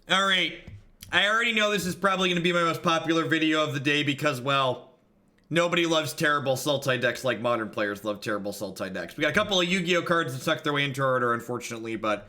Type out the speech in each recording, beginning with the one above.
All right. I already know this is probably going to be my most popular video of the day because, well, nobody loves terrible Sultai decks like modern players love terrible Sultai decks. We got a couple of Yu-Gi-Oh cards that suck their way into our order, unfortunately, but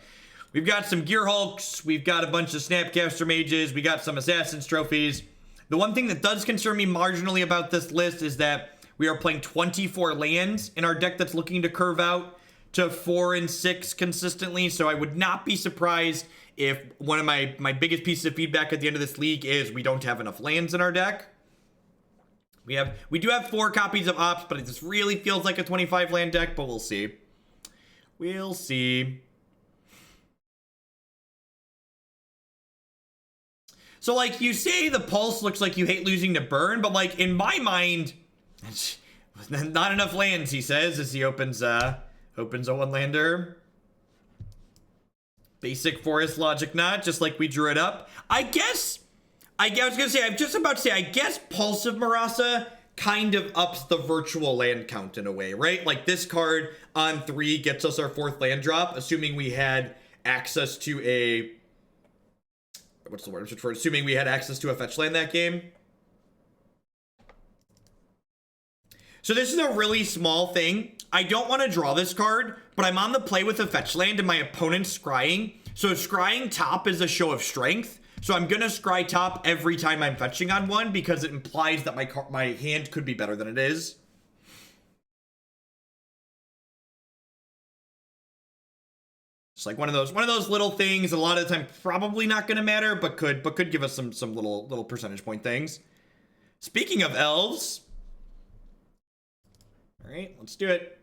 we've got some Gearhulks, we've got a bunch of Snapcaster Mages, we got some Assassin's Trophies. The one thing that does concern me marginally about this list is that we are playing 24 lands in our deck that's looking to curve out to 4 and 6 consistently, so I would not be surprised if one of my biggest pieces of feedback at the end of this league is we don't have enough lands in our deck. We do have 4 copies of Ops, but it just really feels like a 25 land deck, but we'll see. We'll see. So, like, you say the Pulse looks like you hate losing to Burn, but, like, in my mind, not enough lands, he says, as he opens a one-lander. Basic Forest Logic Knot, just like we drew it up. I was gonna say, I'm just about to say, I guess Pulse of Murasa kind of ups the virtual land count in a way, right? Like, this card on 3 gets us our 4th land drop, assuming we had access to a... What's the word? Assuming we had access to a fetch land that game. So this is a really small thing. I don't want to draw this card, but I'm on the play with a fetch land and my opponent's scrying. So scrying top is a show of strength. So I'm going to scry top every time I'm fetching on one because it implies that my hand could be better than it is. It's like one of those little things. A lot of the time, probably not going to matter, but could give us some little percentage point things. Speaking of elves, all right, let's do it.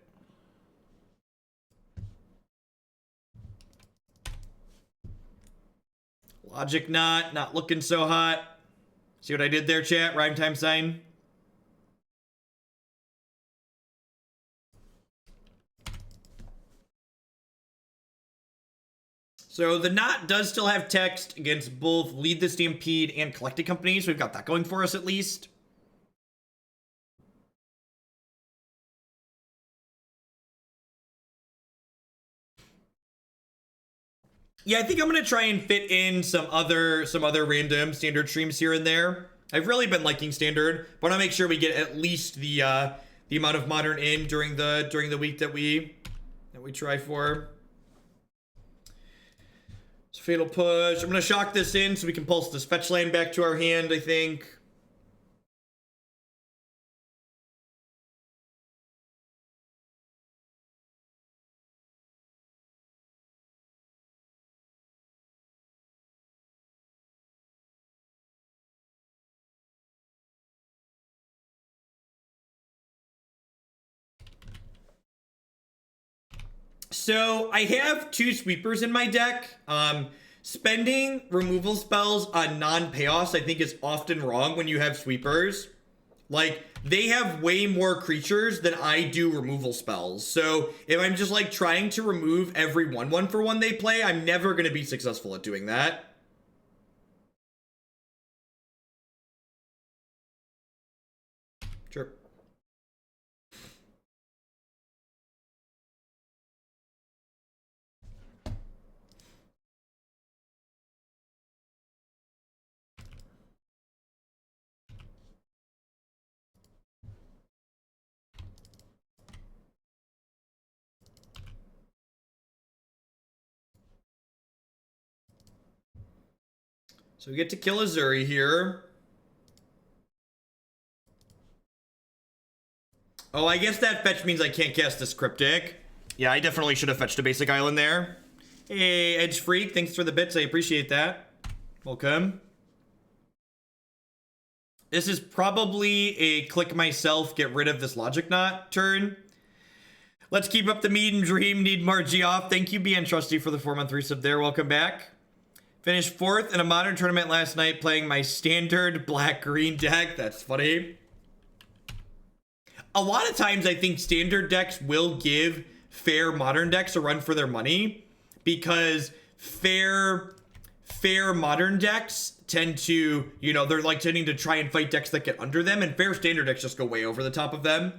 Logic Knot, not looking so hot. See what I did there, chat? Rhyme time sign. So the Knot does still have text against both Lead the Stampede and Collected Companies. So we've got that going for us at least. Yeah, I think I'm gonna try and fit in some other random standard streams here and there. I've really been liking standard, but I want to make sure we get at least the amount of modern in during the week that we try for. So Fatal Push. I'm gonna shock this in so we can pulse this fetch land back to our hand, I think. So I have 2 sweepers in my deck. Spending removal spells on non-payoffs I think is often wrong when you have sweepers. Like, they have way more creatures than I do removal spells. So if I'm just like trying to remove every 1/1 for 1 they play, I'm never going to be successful at doing that. Sure. So we get to kill Azuri here. Oh, I guess that fetch means I can't cast this Cryptic. Yeah, I definitely should have fetched a basic island there. Hey, Edge Freak, thanks for the bits. I appreciate that. Welcome. This is probably a click myself, get rid of this Logic Knot turn. Let's keep up the mead and dream. Need more Geoff. Thank you, BN Trusty, for the 4-month resub there. Welcome back. Finished 4th in a modern tournament last night playing my standard black-green deck. That's funny. A lot of times I think standard decks will give fair modern decks a run for their money because fair modern decks tend to, you know, they're like tending to try and fight decks that get under them, and fair standard decks just go way over the top of them.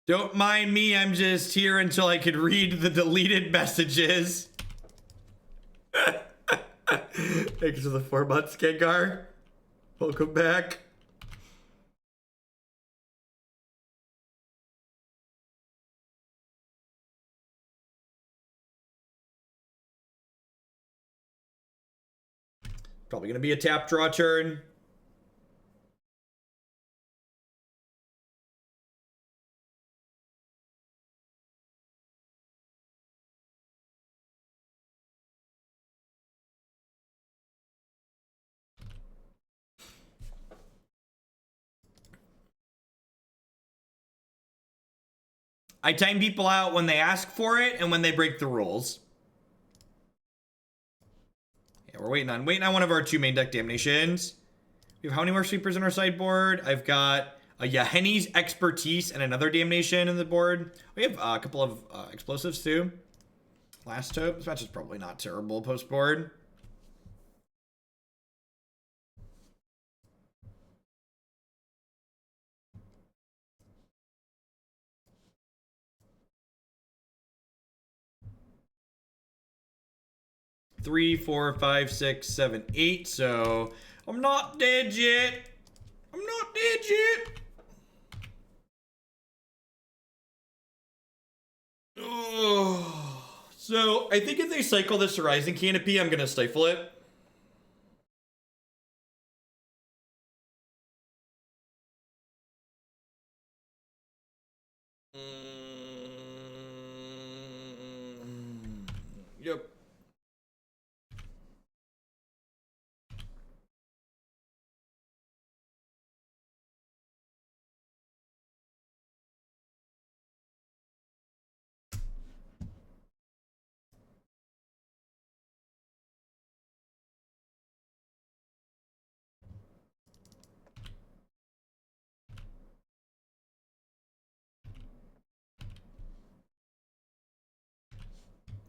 Don't mind me, I'm just here until I could read the deleted messages. Thanks for the 4 months, Gengar. Welcome back. Probably gonna be a tap draw turn. I time people out when they ask for it and when they break the rules. Yeah, we're waiting on one of our 2 main deck Damnations. We have how many more sweepers in our sideboard? I've got a Yahenni's Expertise and another Damnation in the board. We have a couple of explosives too. Last Hope. This match is probably not terrible post board. Three, 4, 5, 6, 7, 8. So I'm not dead yet. I'm not dead yet. Oh. So I think if they cycle this Horizon Canopy, I'm gonna stifle it. Yep.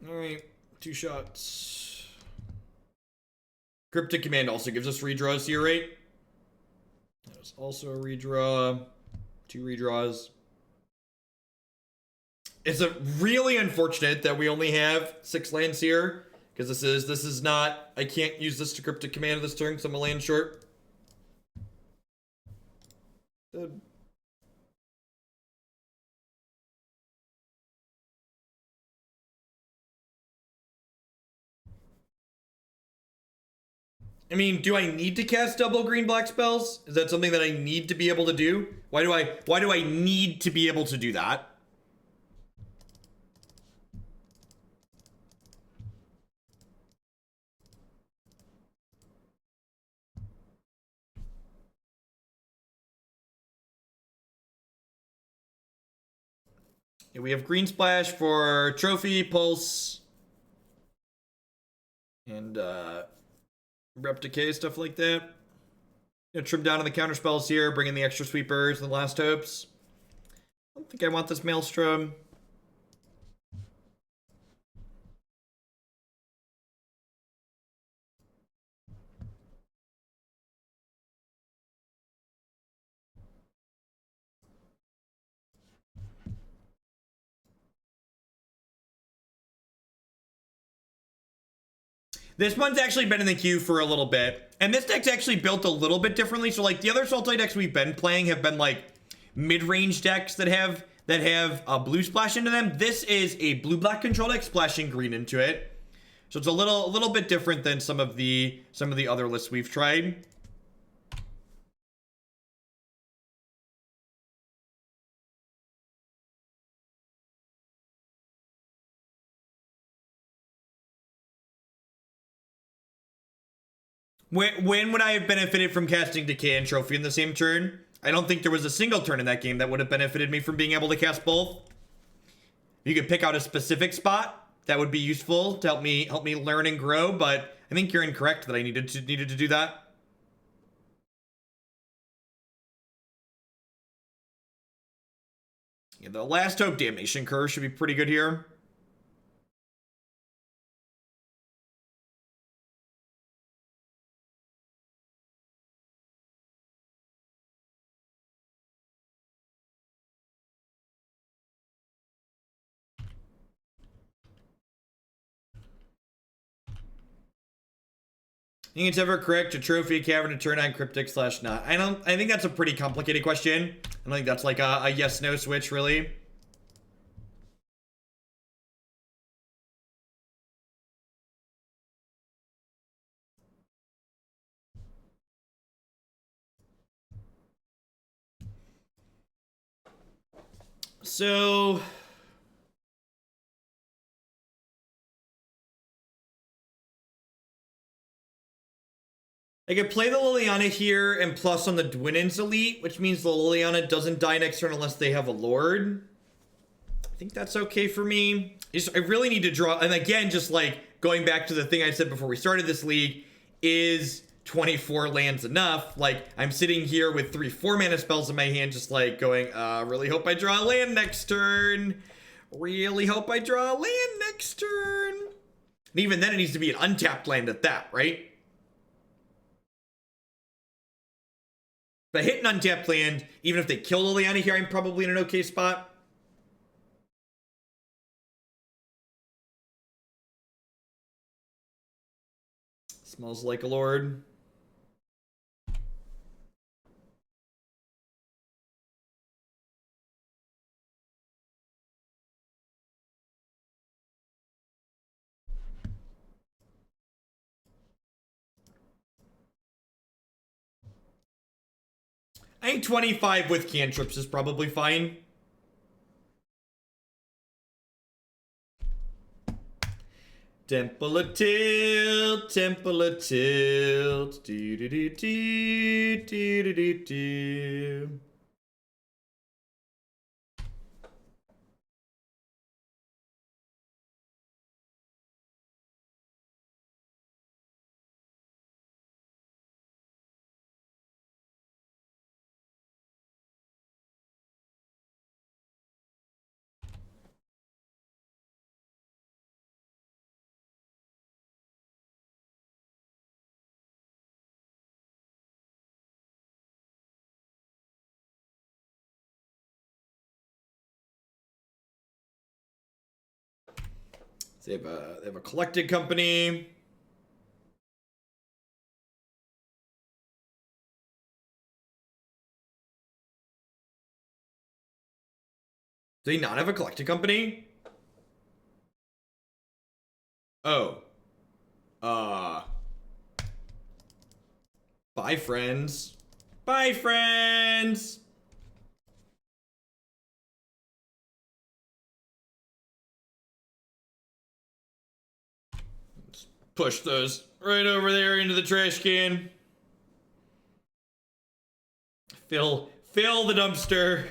All right, 2 shots. Cryptic Command also gives us redraws here, right? There's also a redraw. 2 redraws. It's a really unfortunate that we only have 6 lands here, because this is not. I can't use this to Cryptic Command this turn, so I'm a land short. I mean, do I need to cast double green black spells? Is that something that I need to be able to do? Why do I need to be able to do that? Yeah, we have green splash for trophy, pulse, and Abrupt Decay, stuff like that. Gonna trim down on the counter spells here, bring in the extra sweepers and the last hopes. I don't think I want this Maelstrom. This one's actually been in the queue for a little bit. And this deck's actually built a little bit differently. So like the other Sultai decks we've been playing have been like mid-range decks that have a blue splash into them. This is a blue-black control deck splashing green into it. So it's a little bit different than some of the other lists we've tried. When would I have benefited from casting Decay and Trophy in the same turn? I don't think there was a single turn in that game that would have benefited me from being able to cast both. You could pick out a specific spot that would be useful to help me learn and grow, but I think you're incorrect that I needed to do that. Yeah, the Last Hope Damnation curve should be pretty good here. Think it's ever correct to trophy a cavern to turn on cryptic / not? I think that's a pretty complicated question. I don't think that's like a yes/no switch, really. So I could play the Liliana here and plus on the Dwinnen's Elite, which means the Liliana doesn't die next turn unless they have a Lord. I think that's okay for me. I really need to draw, and again, just like going back to the thing I said before we started this league, is 24 lands enough? Like, I'm sitting here with 3 4-mana spells in my hand, just like going, really hope I draw a land next turn. Really hope I draw a land next turn. And even then, it needs to be an untapped land at that, right? If I hit an untapped land, even if they kill Liliana here, I'm probably in an okay spot. Smells like a lord. I think 25 with cantrips is probably fine. Temple of Tilt, Temple of Tilt. Do do do do do do do. They have a collected company. Do they not have a collected company? Oh. Bye, friends. Bye, friends. Let's push those right over there into the trash can. Fill the dumpster.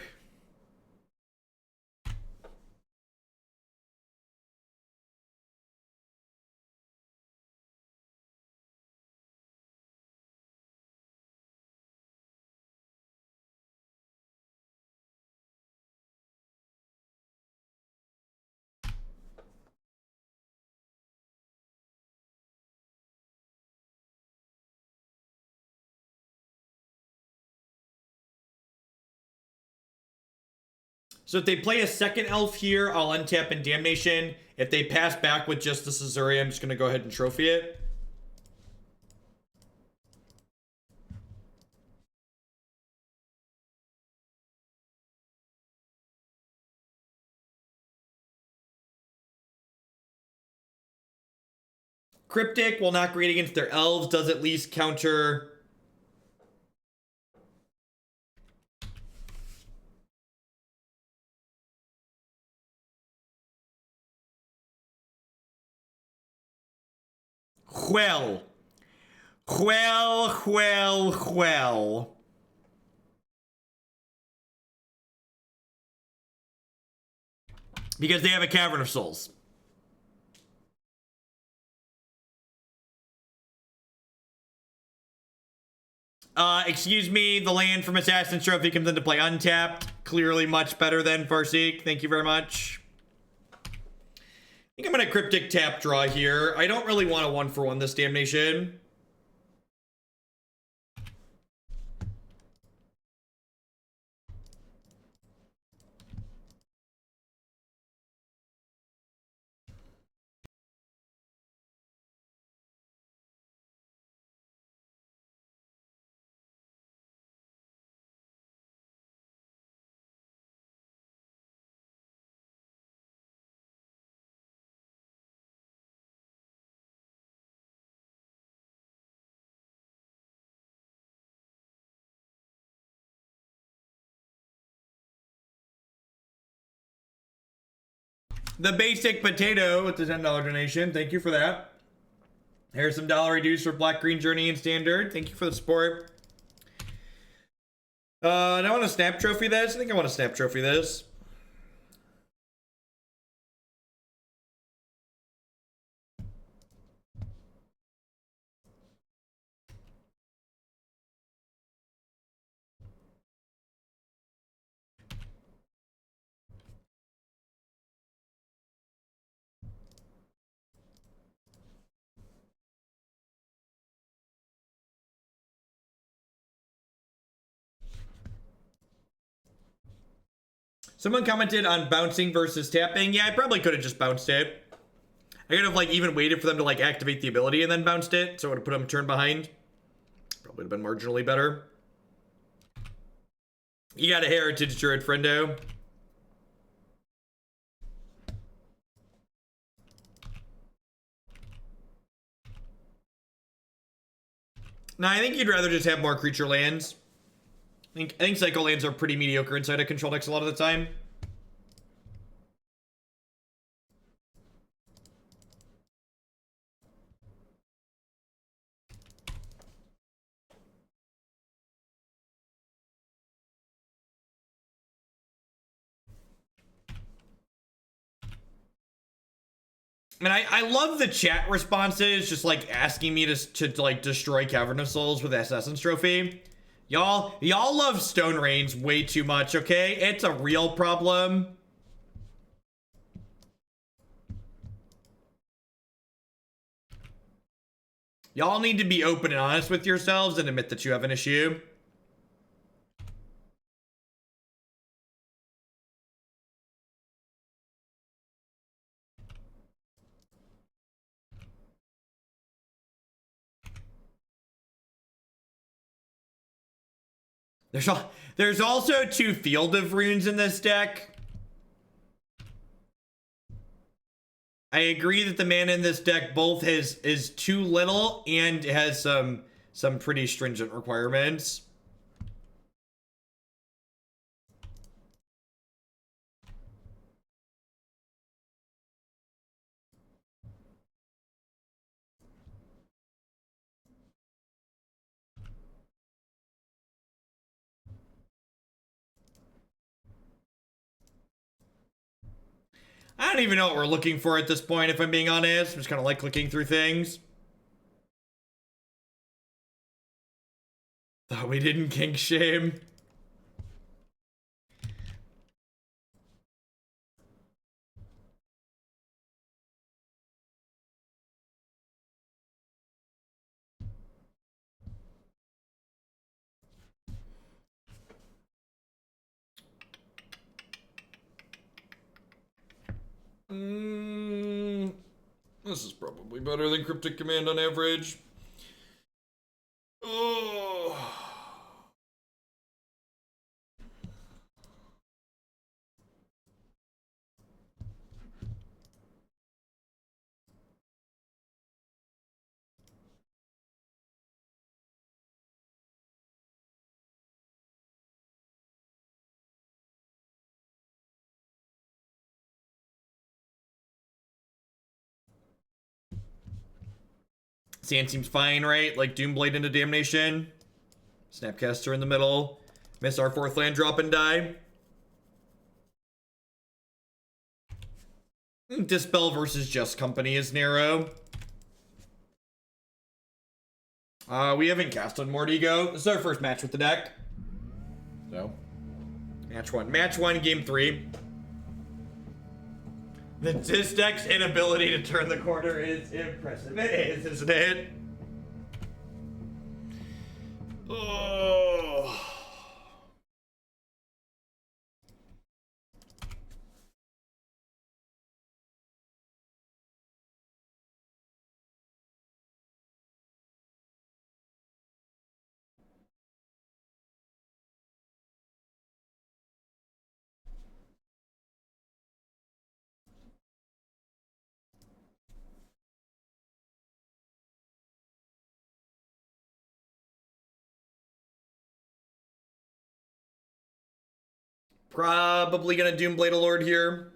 So if they play a second elf here, I'll untap in Damnation. If they pass back with just the Caesarea, I'm just going to go ahead and trophy it. Cryptic, while not great against their elves, does at least counter... Well. Because they have a Cavern of Souls. Excuse me, the land from Assassin's Trophy comes into play untapped. Clearly much better than Farseek. Thank you very much. I think I'm gonna Cryptic tap draw here. I don't really want a 1-for-1 this Damnation. The basic potato with the $10 donation. Thank you for that. Here's some dollar reduced for Black Green Journey and Standard. Thank you for the support. Do I want to snap trophy this? I think I want to snap trophy this. Someone commented on bouncing versus tapping. Yeah, I probably could have just bounced it. I could have like even waited for them to like activate the ability and then bounced it, so it would have put them a turn behind. Probably would have been marginally better. You got a heritage druid, friendo. No, I think you'd rather just have more creature lands. I think cycle lands are pretty mediocre inside of control decks a lot of the time. And I love the chat responses, just like asking me to like destroy Cavern of Souls with Assassin's Trophy. Y'all love Stone Rains way too much, okay? It's a real problem. Y'all need to be open and honest with yourselves and admit that you have an issue. There's also 2 Field of Runes in this deck. I agree that the mana in this deck both is too little and has some pretty stringent requirements. I don't even know what we're looking for at this point, if I'm being honest. I'm just kind of like clicking through things. Thought we didn't kink shame. This is probably better than Cryptic Command on average. Oh. Sand seems fine, right? Like Doomblade into Damnation. Snapcaster in the middle. Miss our 4th land drop and die. Dispel versus Just Company is narrow. We haven't cast Unmoored Ego. This is our first match with the deck. So, match one, game 3. This deck's inability to turn the corner is impressive. It is, isn't it? Oh. Probably gonna Doomblade a Lord here.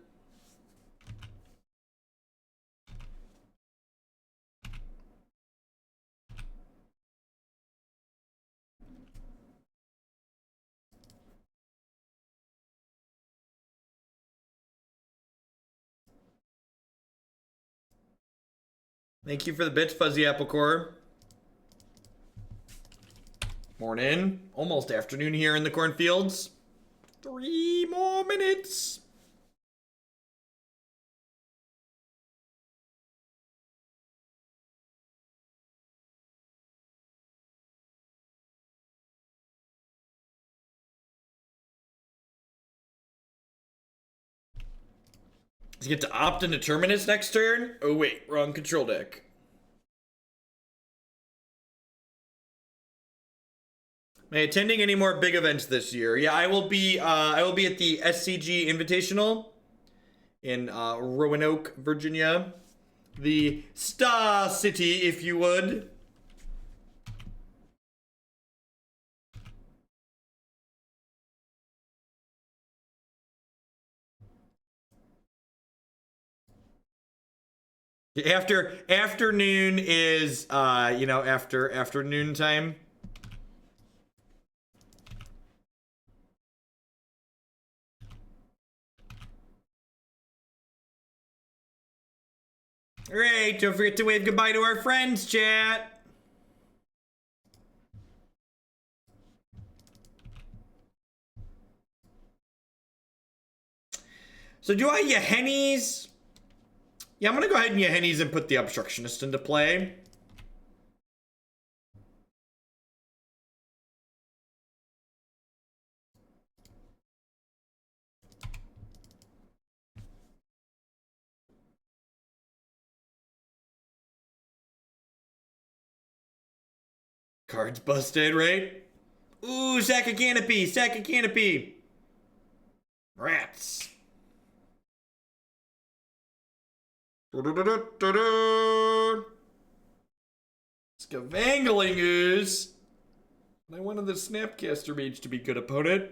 Thank you for the bits, Fuzzy Apple Core. Morning. Almost afternoon here in the cornfields. 3 more minutes. Does he get to opt into Terminus next turn? Oh wait, wrong control deck. Am I attending any more big events this year? Yeah, I will be at the SCG Invitational in Roanoke, Virginia. The Star City, if you would. Afternoon is after afternoon time. All right, don't forget to wave goodbye to our friends, chat. So do I Yahenni's? Yeah, I'm gonna go ahead and Yahenni's and put the Obstructionist into play. Cards busted, right? Ooh, sack a canopy, sack a canopy. Rats. Scavangling ooze. I wanted the Snapcaster Mage to be good opponent.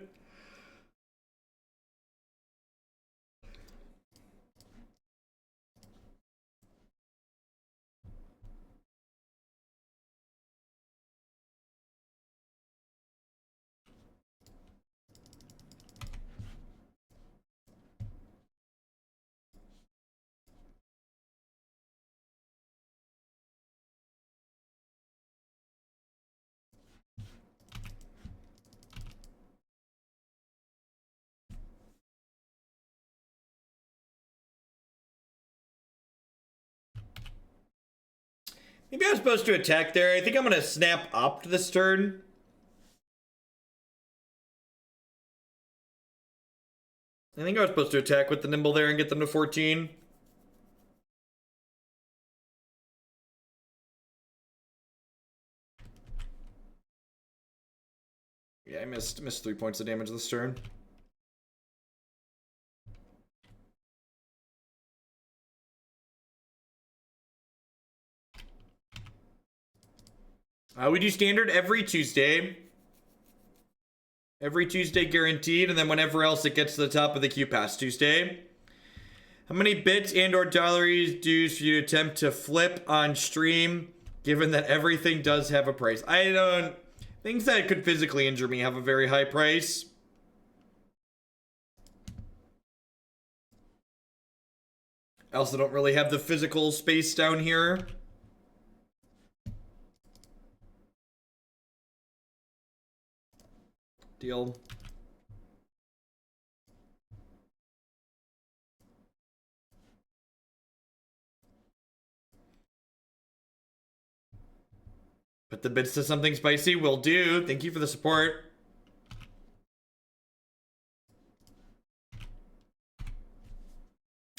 Maybe I was supposed to attack there. I think I'm gonna snap up this turn. I think I was supposed to attack with the Nimble there and get them to 14. Yeah, I missed 3 points of damage this turn. We do standard every Tuesday. Every Tuesday guaranteed, and then whenever else it gets to the top of the queue past Tuesday. How many bits and or dollars dues for you to attempt to flip on stream, given that everything does have a price? I don't... Things that could physically injure me have a very high price. I also don't really have the physical space down here. Deal. Put the bits to something spicy. Will do. Thank you for the support.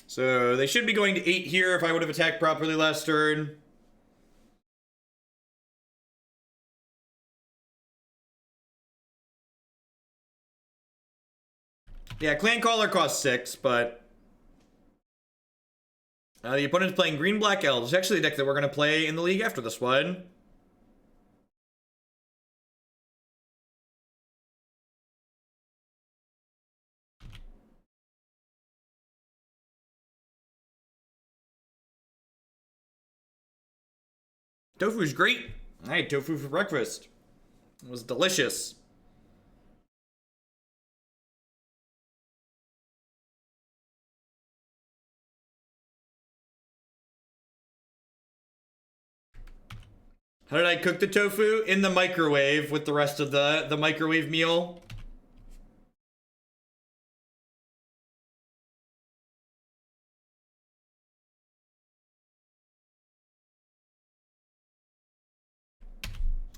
So they should be going to 8 here if I would have attacked properly last turn. Yeah, Clan Caller costs 6, but... the opponent's playing Green-Black Elves. It's actually a deck that we're going to play in the league after this one. Tofu's great. I had tofu for breakfast. It was delicious. How did I cook the tofu? In the microwave with the rest of the microwave meal.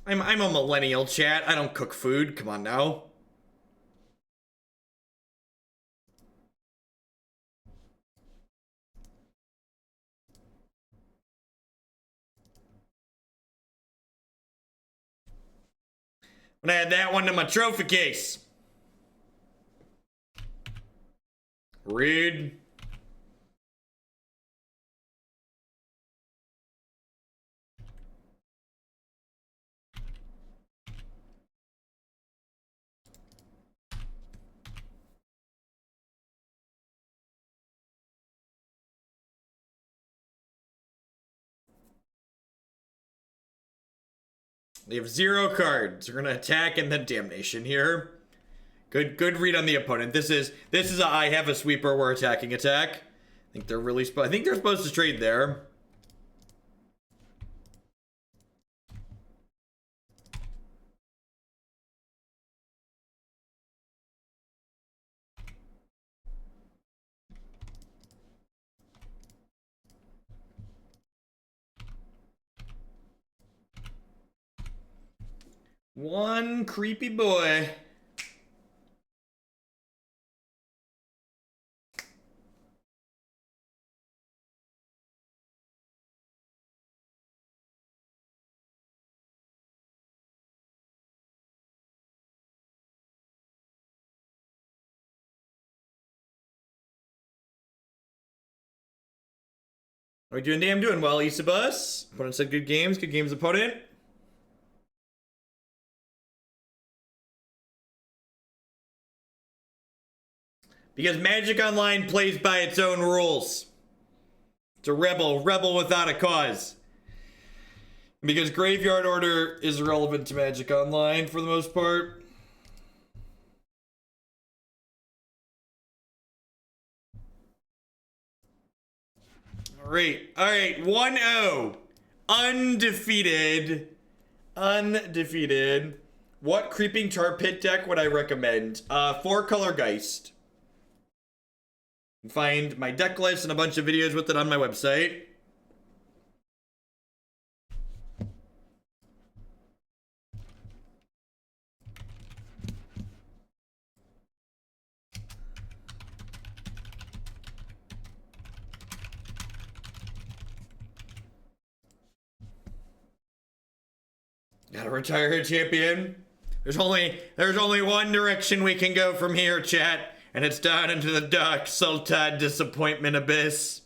I'm a millennial, chat. I don't cook food. Come on now. I'm gonna add that one to my trophy case. Rude. They have 0 cards. We're gonna attack and then Damnation here. Good read on the opponent. This is a I have a sweeper, we're attacking attack. I think they're really I think they're supposed to trade there. One creepy boy. Are we doing damn doing well, Isabus? Opponent said good games opponent. Because Magic Online plays by its own rules. It's a rebel without a cause. Because Graveyard Order is irrelevant to Magic Online for the most part. Alright, 1-0. Undefeated. What Creeping Tar Pit deck would I recommend? 4-color Geist. You can find my deck list and a bunch of videos with it on my website. Gotta retire a champion. There's only one direction we can go from here, chat. And it's down into the dark Sultai disappointment abyss.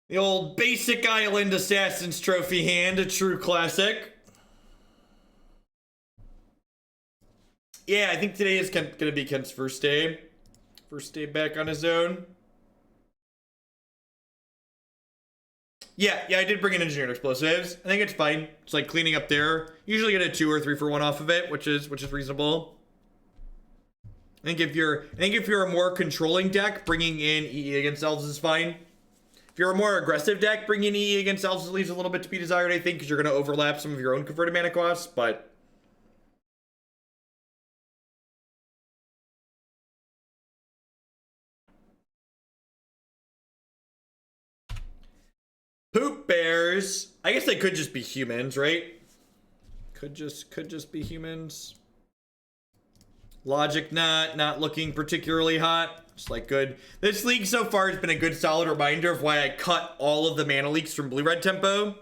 The old basic island assassin's trophy hand, a true classic. Yeah, I think today is gonna be Kent's first day. First day back on his own. Yeah, I did bring in Engineered Explosives. I think it's fine. It's like cleaning up there. Usually get a 2 or 3 for 1 off of it, which is reasonable. I think if you're a more controlling deck, bringing in EE against Elves is fine. If you're a more aggressive deck, bringing in EE against Elves leaves a little bit to be desired, I think, because you're going to overlap some of your own converted mana costs, but... Poop bears. I guess they could just be humans, right? Could just be humans. Logic not looking particularly hot. Just like good. This league so far has been a good solid reminder of why I cut all of the mana leaks from blue-red tempo.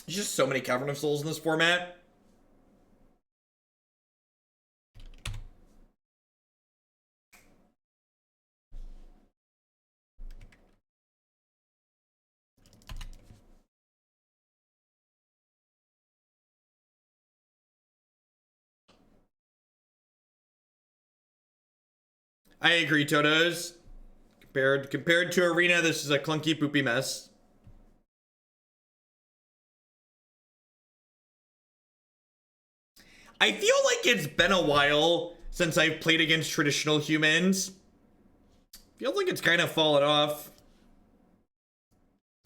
There's just so many Cavern of Souls in this format. I agree, Totos. Compared to Arena, this is a clunky, poopy mess. I feel like it's been a while since I've played against traditional humans. Feels like it's kind of fallen off.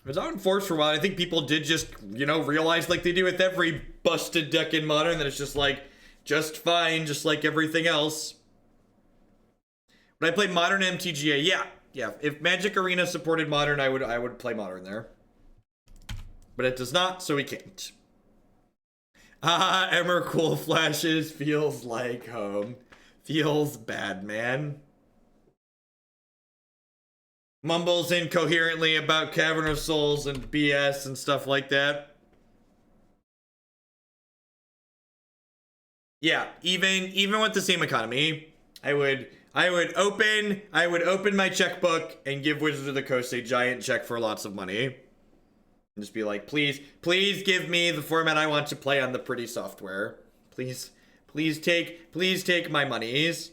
It was out in Force for a while. I think people did just, you know, realize like they do with every busted deck in Modern that it's just like, just fine, just like everything else. When I played Modern MTGA, yeah. If Magic Arena supported Modern, I would play Modern there. But it does not, so we can't. Emrakul flashes feels like home. Feels bad, man. Mumbles incoherently about Cavern of Souls and BS and stuff like that. Yeah, even with the same economy, I would open my checkbook and give Wizards of the Coast a giant check for lots of money. And just be like, please give me the format I want to play on the pretty software. Please take my monies.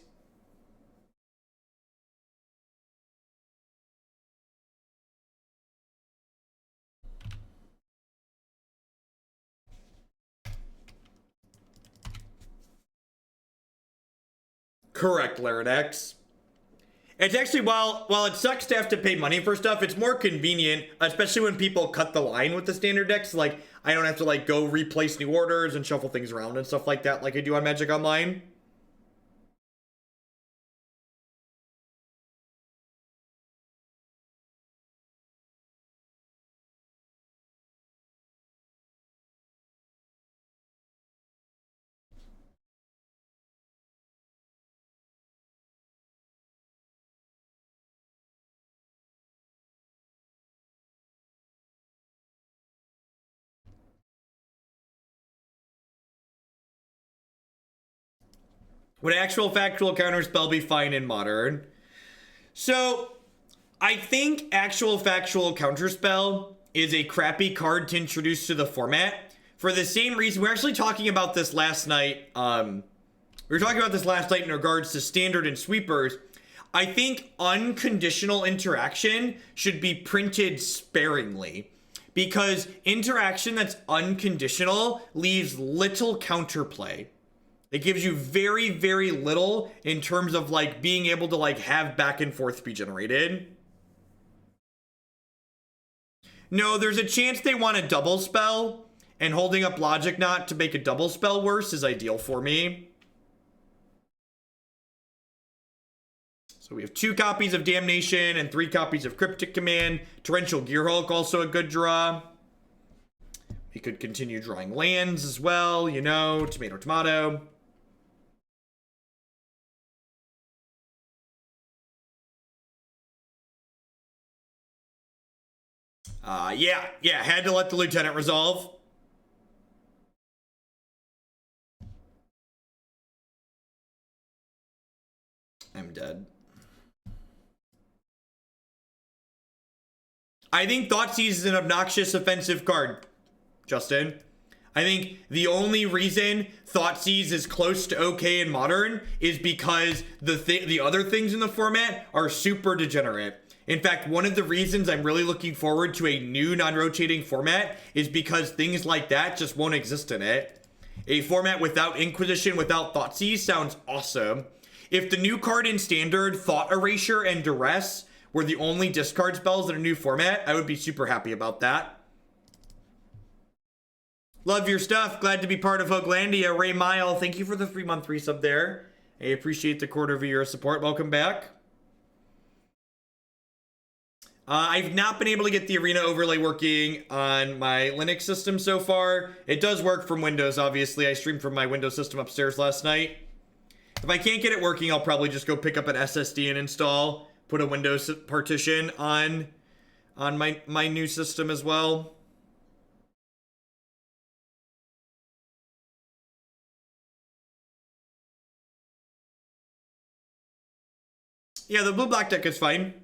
Correct, Laridex. It's actually, while it sucks to have to pay money for stuff, it's more convenient, especially when people cut the line with the standard decks. Like, I don't have to, like, go replace new orders and shuffle things around and stuff like that like I do on Magic Online. Would actual factual counterspell be fine in Modern? So, I think actual factual counterspell is a crappy card to introduce to the format for the same reason. We were actually talking about this last night. We were talking about this last night in regards to standard and sweepers. I think unconditional interaction should be printed sparingly, because interaction that's unconditional leaves little counterplay. It gives you very, very little in terms of like being able to like have back and forth be generated. No, there's a chance they want a double spell, and holding up Logic Knot to make a double spell worse is ideal for me. So we have 2 copies of Damnation and 3 copies of Cryptic Command. Torrential Gearhulk, also a good draw. We could continue drawing lands as well, you know, tomato, tomato. Yeah, had to let the Lieutenant resolve. I'm dead. I think Thoughtseize is an obnoxious offensive card, Justin. I think the only reason Thoughtseize is close to okay in Modern is because the other things in the format are super degenerate. In fact, one of the reasons I'm really looking forward to a new non-rotating format is because things like that just won't exist in it. A format without Inquisition, without Thoughtseize sounds awesome. If the new card in Standard, Thought Erasure and Duress, were the only discard spells in a new format, I would be super happy about that. Love your stuff. Glad to be part of Hoaglandia. Ray Mile, thank you for the 3-month resub there. I appreciate the quarter of your support. Welcome back. I've not been able to get the Arena overlay working on my Linux system so far. It does work from Windows, obviously. I streamed from my Windows system upstairs last night. If I can't get it working, I'll probably just go pick up an SSD and install, put a Windows partition on my new system as well. Yeah, the blue-black deck is fine.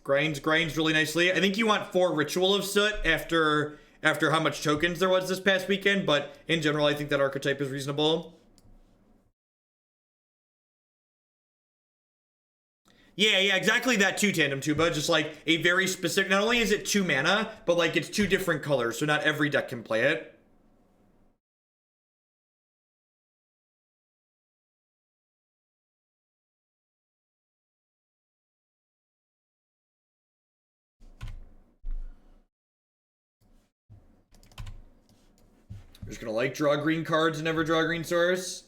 Grinds really nicely. I think you want 4 Ritual of Soot after how much tokens there was this past weekend, but in general, I think that archetype is reasonable. Yeah, exactly that too, Tandem Tuba. Just like a very specific, not only is it 2 mana, but like it's 2 different colors, so not every deck can play it. just gonna like draw green cards and never draw green source.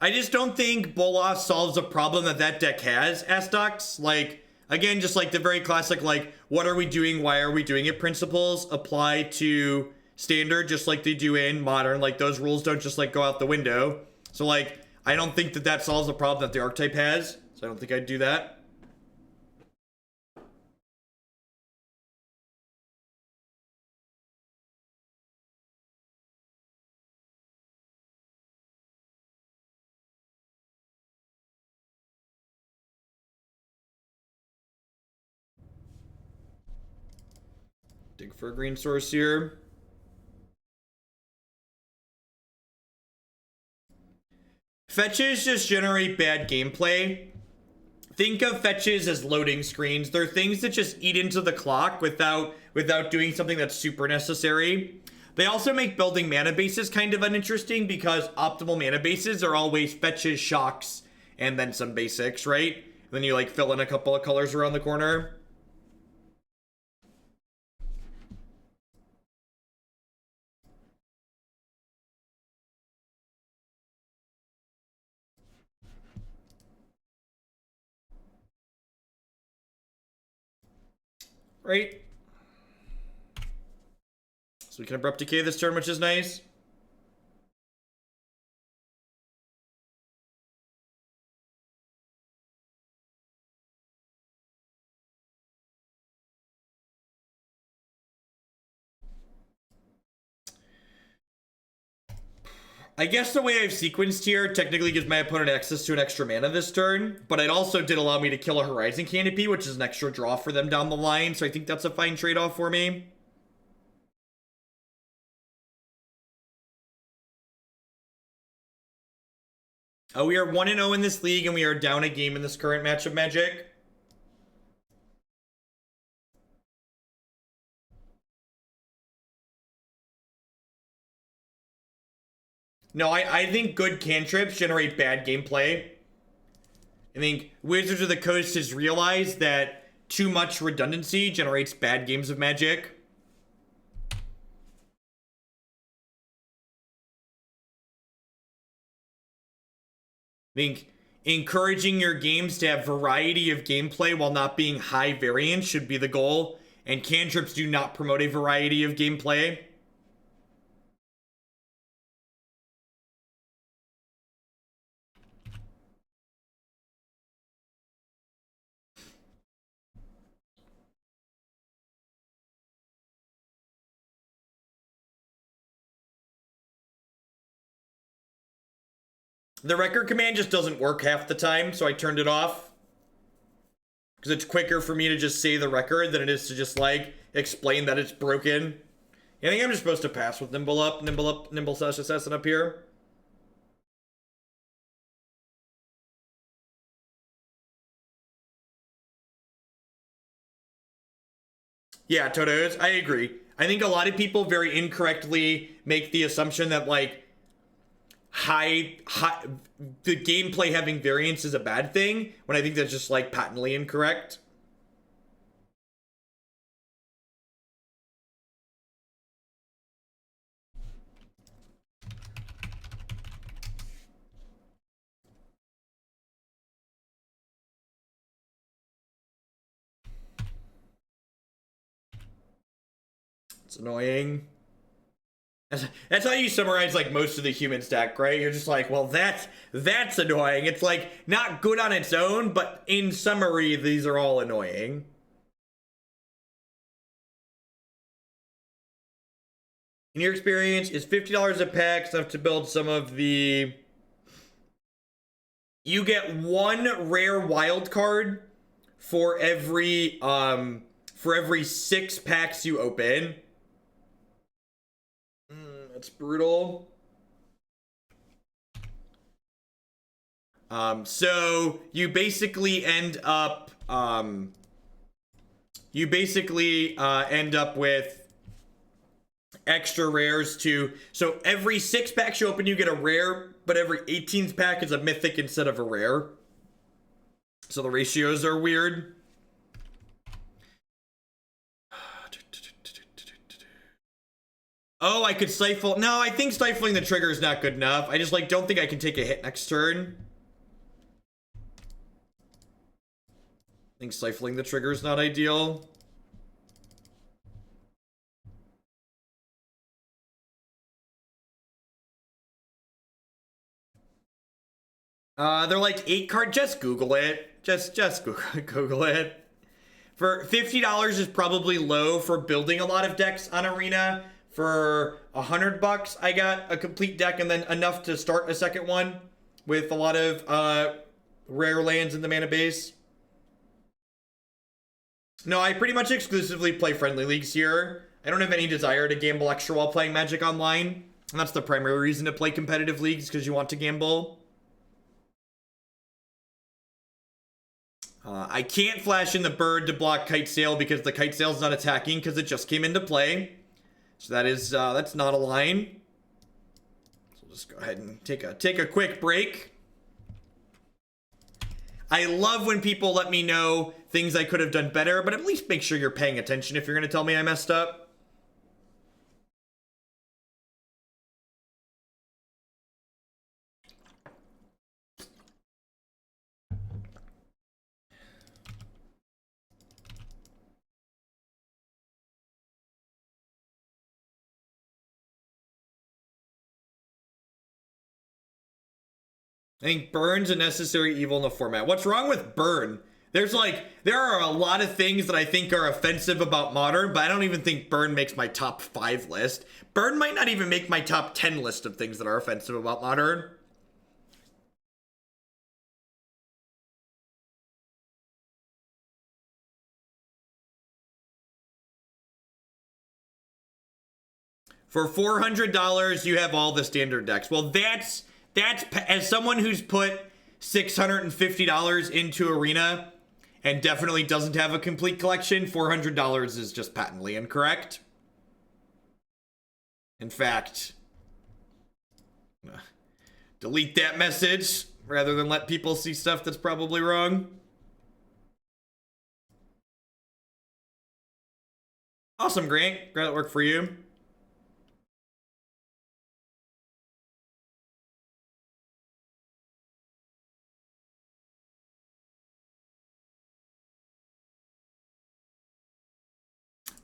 I just don't think Bolas solves a problem that deck has, Astox. Like, again, just like the very classic, like, what are we doing, why are we doing it principles apply to standard just like they do in modern. Like, those rules don't just, like, go out the window. So, like, I don't think that solves a problem that the archetype has. So I don't think I'd do that. Dig for a green source here. Fetches just generate bad gameplay. Think of fetches as loading screens. They're things that just eat into the clock without doing something that's super necessary. They also make building mana bases kind of uninteresting because optimal mana bases are always fetches, shocks, and then some basics, right? And then you like fill in a couple of colors around the corner. Right? So we can Abrupt Decay this turn, which is nice. I guess the way I've sequenced here technically gives my opponent access to an extra mana this turn, but it also did allow me to kill a Horizon Canopy, which is an extra draw for them down the line, so I think that's a fine trade-off for me. We are 1-0 in this league, and we are down a game in this current match of Magic. No, I think good cantrips generate bad gameplay. I think Wizards of the Coast has realized that too much redundancy generates bad games of Magic. I think encouraging your games to have variety of gameplay while not being high variance should be the goal, and cantrips do not promote a variety of gameplay. The record command just doesn't work half the time, so I turned it off. Because it's quicker for me to just say the record than it is to just, like, explain that it's broken. I think I'm just supposed to pass with Nimble Assassin up here. Yeah, Totos, I agree. I think a lot of people very incorrectly make the assumption that, like, the gameplay having variance is a bad thing, when I think that's just, like, patently incorrect. It's annoying. That's how you summarize, like, most of the human stack, right? You're just like, well, that's annoying. It's, like, not good on its own, but in summary, these are all annoying. In your experience, is $50 a pack enough to build some of the... You get one rare wild card for every 6 packs you open. That's brutal. So you basically end up with extra rares too. So every 6 packs you open, you get a rare, but every 18th pack is a mythic instead of a rare. So the ratios are weird. Oh, I could stifle. No, I think stifling the trigger is not good enough. I just don't think I can take a hit next turn. I think stifling the trigger is not ideal. They're like 8 card. Just Google it. Just Google it. For $50 is probably low for building a lot of decks on Arena. For $100, I got a complete deck and then enough to start a second one with a lot of rare lands in the mana base. No, I pretty much exclusively play friendly leagues here. I don't have any desire to gamble extra while playing Magic Online. And that's the primary reason to play competitive leagues, because you want to gamble. I can't flash in the bird to block Kite Sail because the Kite Sail's not attacking because it just came into play. So that is, that's not a line. So we'll just go ahead and take a quick break. I love when people let me know things I could have done better, but at least make sure you're paying attention if you're going to tell me I messed up. I think Burn's a necessary evil in the format. What's wrong with Burn? There are a lot of things that I think are offensive about Modern, but I don't even think Burn makes my top 5 list. Burn might not even make my top 10 list of things that are offensive about Modern. For $400, you have all the standard decks. Well, that's as someone who's put $650 into Arena and definitely doesn't have a complete collection, $400 is just patently incorrect. In fact, delete that message rather than let people see stuff that's probably wrong. Awesome, Grant. Glad it worked for you.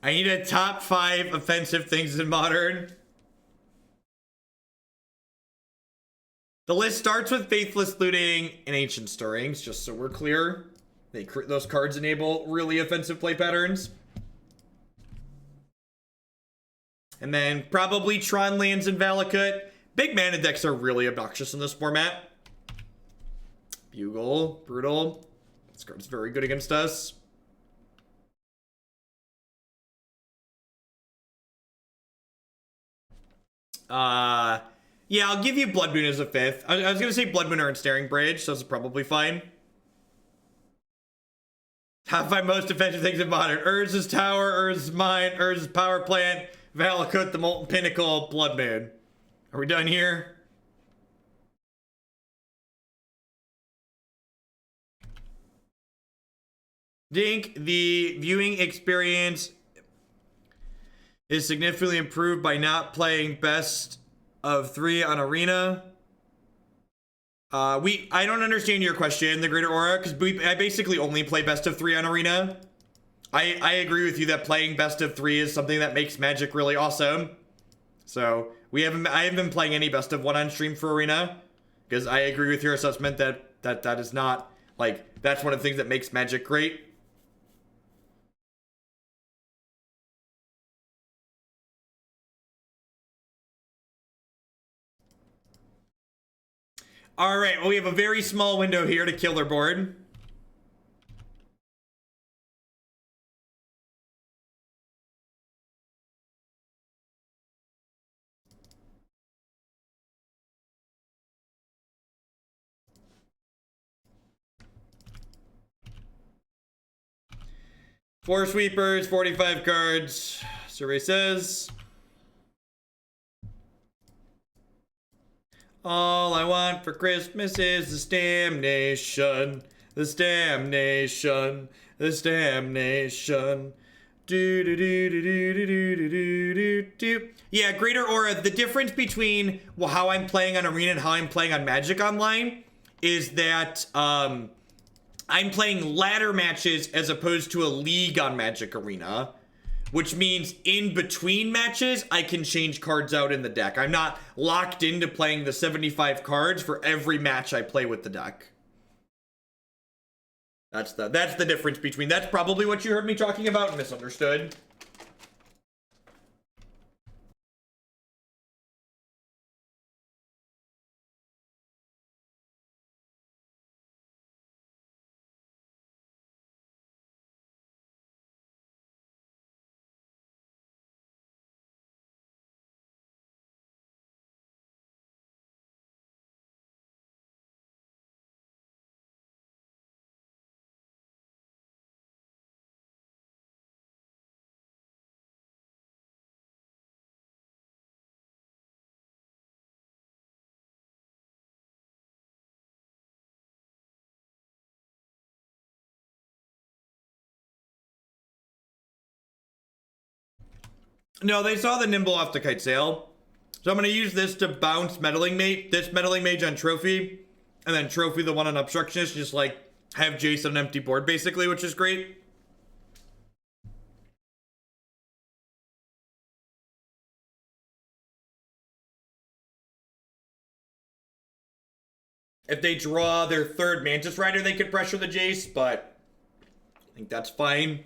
I need a top 5 offensive things in Modern. The list starts with Faithless Looting and Ancient Stirrings, just so we're clear. Those cards enable really offensive play patterns. And then probably Tron Lands and Valakut. Big mana decks are really obnoxious in this format. Bugle, Brutal. This card's very good against us. Yeah, I'll give you Blood Moon as a 5th. I was gonna say Blood Moon or Ensnaring Bridge, so it's probably fine. Top 5 most offensive things in Modern. Urz's Tower, Urz's Mine, Urz's Power Plant, Valakut, the Molten Pinnacle, Blood Moon. Are we done here? Dink, the viewing experience is significantly improved by not playing best of 3 on Arena. I don't understand your question, the Greater Aura, because I basically only play best of 3 on Arena. I agree with you that playing best of 3 is something that makes Magic really awesome. So I haven't been playing any best of 1 on stream for Arena, because I agree with your assessment that is not, that's one of the things that makes Magic great. All right, well, we have a very small window here to kill their board. Four sweepers, 45 cards. Survey says. All I want for Christmas is this damnation. This damnation. This damnation. Do do do do do do do do do do. Yeah, Greater Aura. The difference between how I'm playing on Arena and how I'm playing on Magic Online is that I'm playing ladder matches as opposed to a league on Magic Arena, which means in between matches I can change cards out in the deck. I'm not locked into playing the 75 cards for every match I play with the deck. That's the difference between. That's probably what you heard me talking about and misunderstood. No, they saw the Nimble off the kite sale. So I'm going to use this to bounce Meddling Mage, this Meddling Mage on Trophy, and then Trophy the one on Obstructionist, just like have Jace on an empty board basically, which is great. If they draw their third Mantis Rider, they could pressure the Jace, but I think that's fine.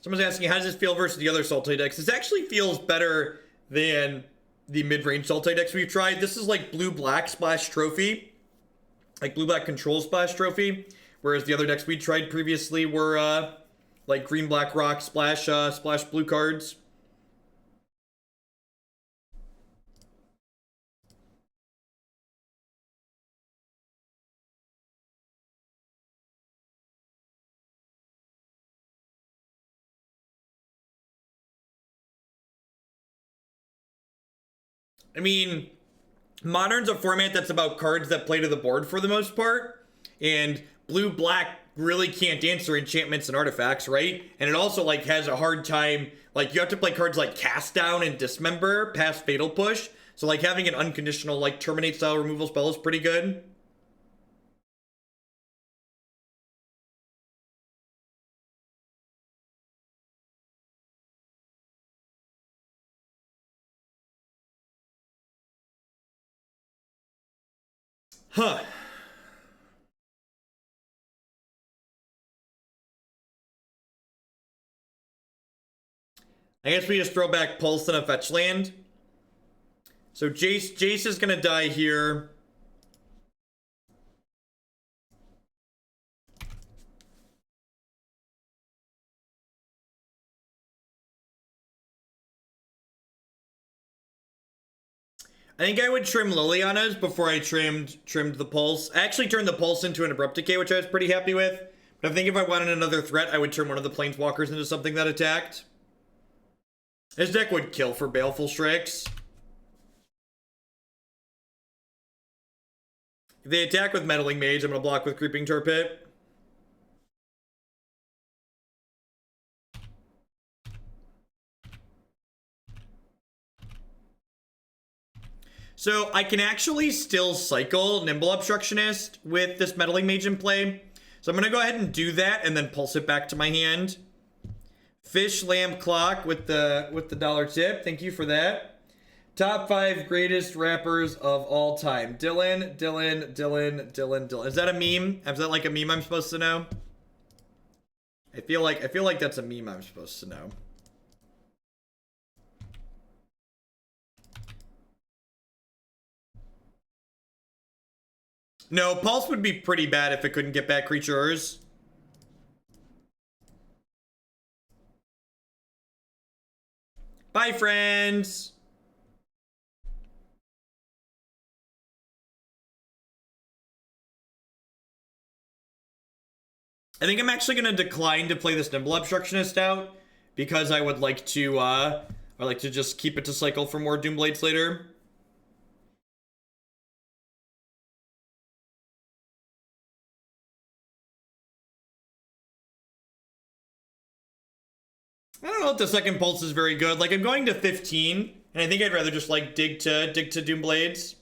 Someone's asking, how does this feel versus the other Sultai decks? This actually feels better than the mid-range Sultai decks we've tried. This is like blue-black splash trophy. Like blue-black control splash trophy. Whereas the other decks we tried previously were like green-black rock splash splash blue cards. I mean, Modern's a format that's about cards that play to the board for the most part, and blue-black really can't answer enchantments and artifacts, right? And it also, like, has a hard time, like, you have to play cards like Cast Down and Dismember past Fatal Push, so, like, having an unconditional, like, Terminate-style removal spell is pretty good. Huh. I guess we just throw back Pulse and a fetch land. So Jace is gonna die here. I think I would trim Liliana's before I trimmed the Pulse. I actually turned the Pulse into an Abrupt Decay, which I was pretty happy with. But I think if I wanted another threat, I would turn one of the Planeswalkers into something that attacked. This deck would kill for Baleful Strix. If they attack with Meddling Mage, I'm going to block with Creeping Tar Pit. So I can actually still cycle Nimble Obstructionist with this Meddling Mage in play. So I'm going to go ahead and do that and then pulse it back to my hand. Fish Lamb Clock with the dollar tip. Thank you for that. Top 5 greatest rappers of all time. Dylan. Is that a meme? Is that like a meme I'm supposed to know? I feel like that's a meme I'm supposed to know. No, Pulse would be pretty bad if it couldn't get back creatures. Bye, friends. I think I'm actually going to decline to play this Nimble Obstructionist out because I would like to just keep it to cycle for more Doomblades later. I don't know if the second Pulse is very good. Like, I'm going to 15, and I think I'd rather just, like, dig to Doomblades.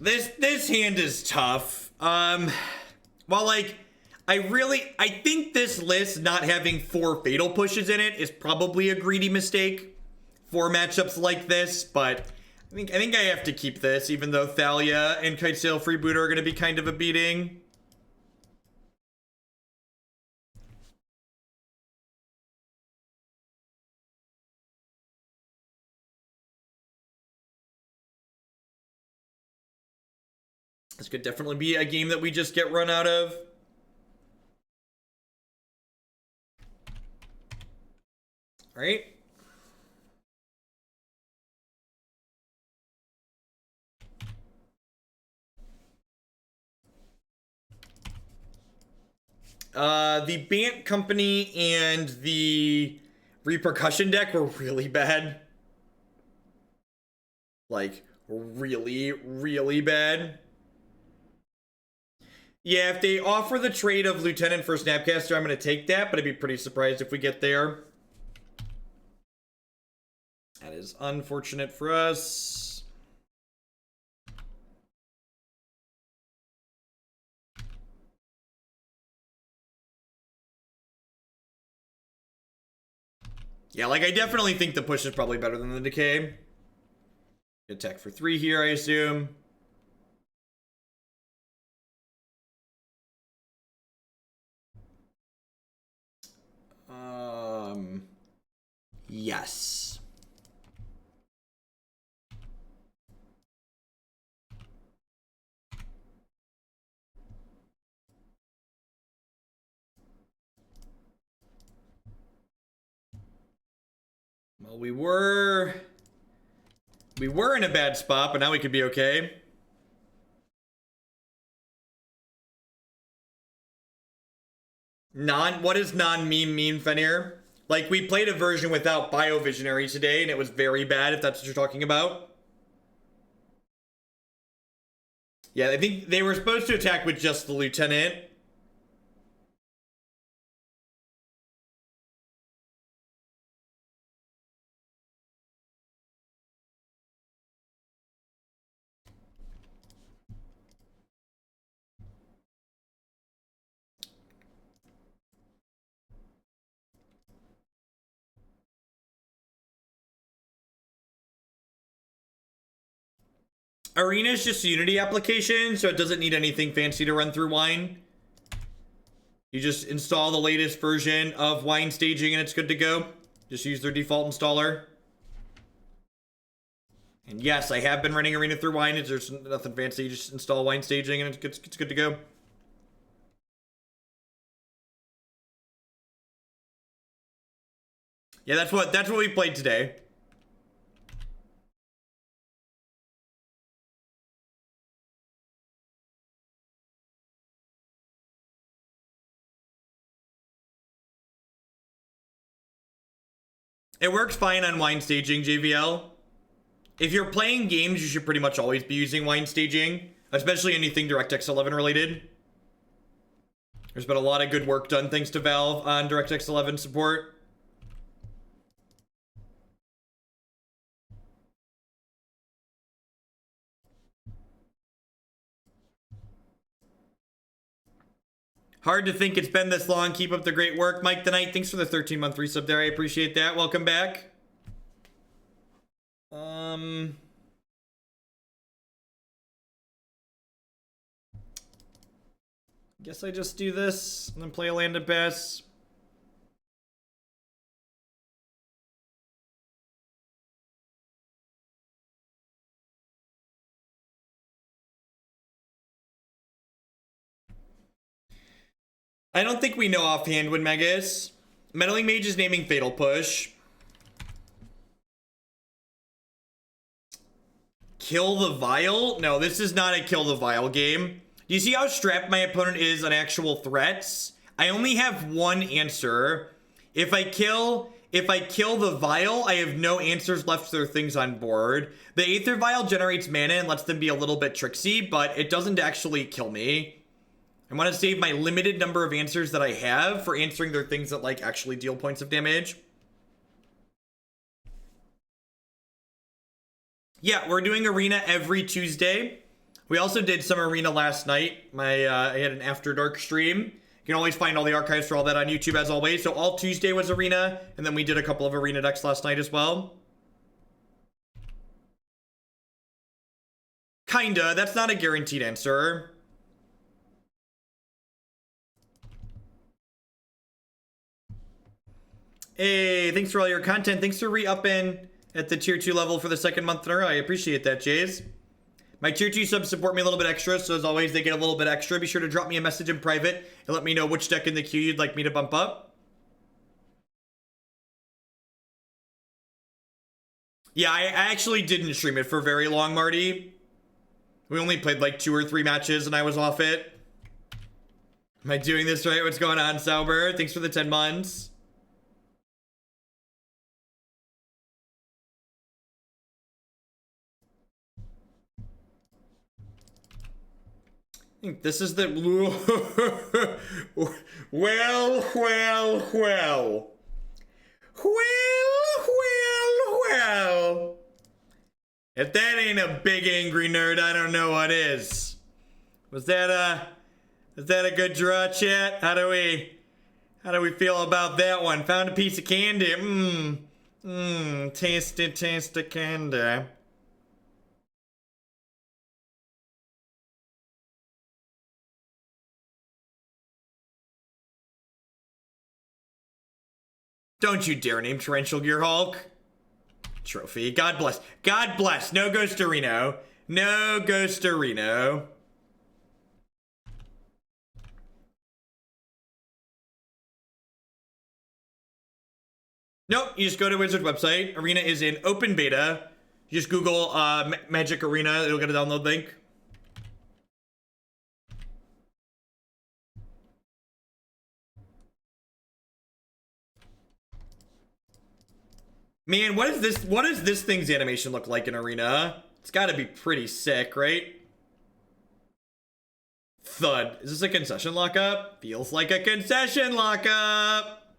This hand is tough. Well, like, I think this list not having 4 Fatal Pushes in it is probably a greedy mistake for matchups like this, but I think I have to keep this, even though Thalia and Kitesail Freebooter are going to be kind of a beating. This could definitely be a game that we just get run out of. All right. The Bant Company and the Repercussion deck were really bad. Like, really, really bad. Yeah, if they offer the trade of Lieutenant for Snapcaster, I'm going to take that, but I'd be pretty surprised if we get there. That is unfortunate for us. Yeah, like, I definitely think the push is probably better than the decay. Attack for 3 here, I assume. Yes. Well, we were in a bad spot, but now we could be okay. What does non-meme mean, Fenrir? Like, we played a version without Biovisionary today, and it was very bad, if that's what you're talking about. Yeah, I think they were supposed to attack with just the Lieutenant. Arena is just a Unity application, so it doesn't need anything fancy to run through Wine. You just install the latest version of Wine Staging and it's good to go. Just use their default installer. And yes, I have been running Arena through Wine. There's nothing fancy. You just install Wine Staging and it's good to go. Yeah, that's what we played today. It works fine on Wine Staging, JVL. If you're playing games, you should pretty much always be using Wine Staging, especially anything DirectX 11 related. There's been a lot of good work done thanks to Valve on DirectX 11 support. Hard to think it's been this long. Keep up the great work. Mike the Knight, thanks for the 13-month resub there. I appreciate that. Welcome back. Guess I just do this and then play a land of pass. I don't think we know offhand when Mega is. Meddling Mage is naming Fatal Push. Kill the Vial? No, this is not a Kill the Vial game. Do you see how strapped my opponent is on actual threats? I only have one answer. If I kill the Vial, I have no answers left to their things on board. The Aether Vial generates mana and lets them be a little bit tricksy, but it doesn't actually kill me. I want to save my limited number of answers that I have for answering their things that, like, actually deal points of damage. Yeah, we're doing Arena every Tuesday. We also did some Arena last night. I had an After Dark stream. You can always find all the archives for all that on YouTube as always. So all Tuesday was Arena, and then we did a couple of Arena decks last night as well. Kinda. That's not a guaranteed answer. Hey, thanks for all your content. Thanks for re-upping at the tier 2 level for the second month in a row. I appreciate that, Jace. My tier 2 subs support me a little bit extra, so as always, they get a little bit extra. Be sure to drop me a message in private and let me know which deck in the queue you'd like me to bump up. Yeah, I actually didn't stream it for very long, Marty. We only played like 2 or 3 matches and I was off it. Am I doing this right? What's going on, Sauber? Thanks for the 10 months. I think this is the... Well. If that ain't a big angry nerd, I don't know what is. Was that a good draw, chat? How do we feel about that one? Found a piece of candy. Tasty candy. Don't you dare name Torrential Gearhulk. Trophy. God bless. God bless. No Ghostarino. No Ghostarino. Nope. You just go to Wizard website. Arena is in open beta. You just Google Magic Arena. It'll get a download link. Man, what does this thing's animation look like in Arena? It's gotta be pretty sick, right? Thud. Is this a concession lockup? Feels like a concession lockup.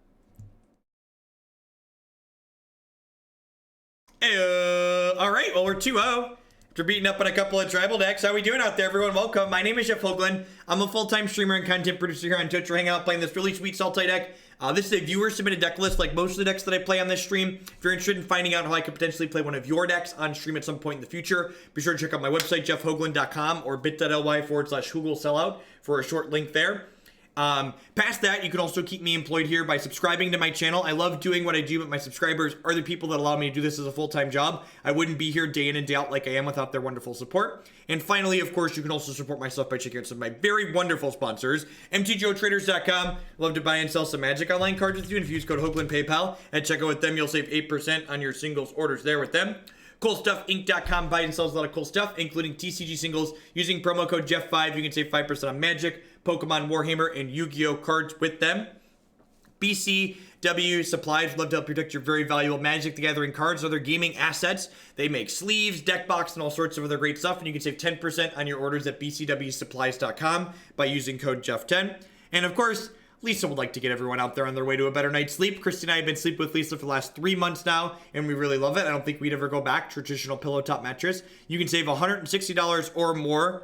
Alright, well, we're 2-0. After beating up on a couple of tribal decks. How we doing out there, everyone? Welcome. My name is Jeff Hoagland. I'm a full-time streamer and content producer here on Twitch. We're hanging out playing this really sweet Sultai deck. This is a viewer-submitted deck list like most of the decks that I play on this stream. If you're interested in finding out how I could potentially play one of your decks on stream at some point in the future, be sure to check out my website, jeffhoagland.com, or bit.ly/HoogleSellout for a short link there. Past that, you can also keep me employed here by subscribing to my channel. I love doing what I do, but my subscribers are the people that allow me to do this as a full-time job. I wouldn't be here day in and day out like I am without their wonderful support. And finally, of course, you can also support myself by checking out some of my very wonderful sponsors. MTGOtraders.com. Love to buy and sell some Magic Online cards with you. And if you use code Hoagland PayPal at checkout with them, you'll save 8% on your singles orders there with them. CoolStuffInc.com buys and sells a lot of cool stuff, including TCG singles. Using promo code Jeff5, you can save 5% on Magic, Pokemon, Warhammer, and Yu-Gi-Oh cards with them. BCW Supplies, love to help protect your very valuable Magic the Gathering cards, other gaming assets. They make sleeves, deck box, and all sorts of other great stuff. And you can save 10% on your orders at bcwsupplies.com by using code Jeff10. And of course, Lisa would like to get everyone out there on their way to a better night's sleep. Christy and I have been sleeping with Lisa for the last 3 months now, and we really love it. I don't think we'd ever go back to traditional pillow top mattress. You can save $160 or more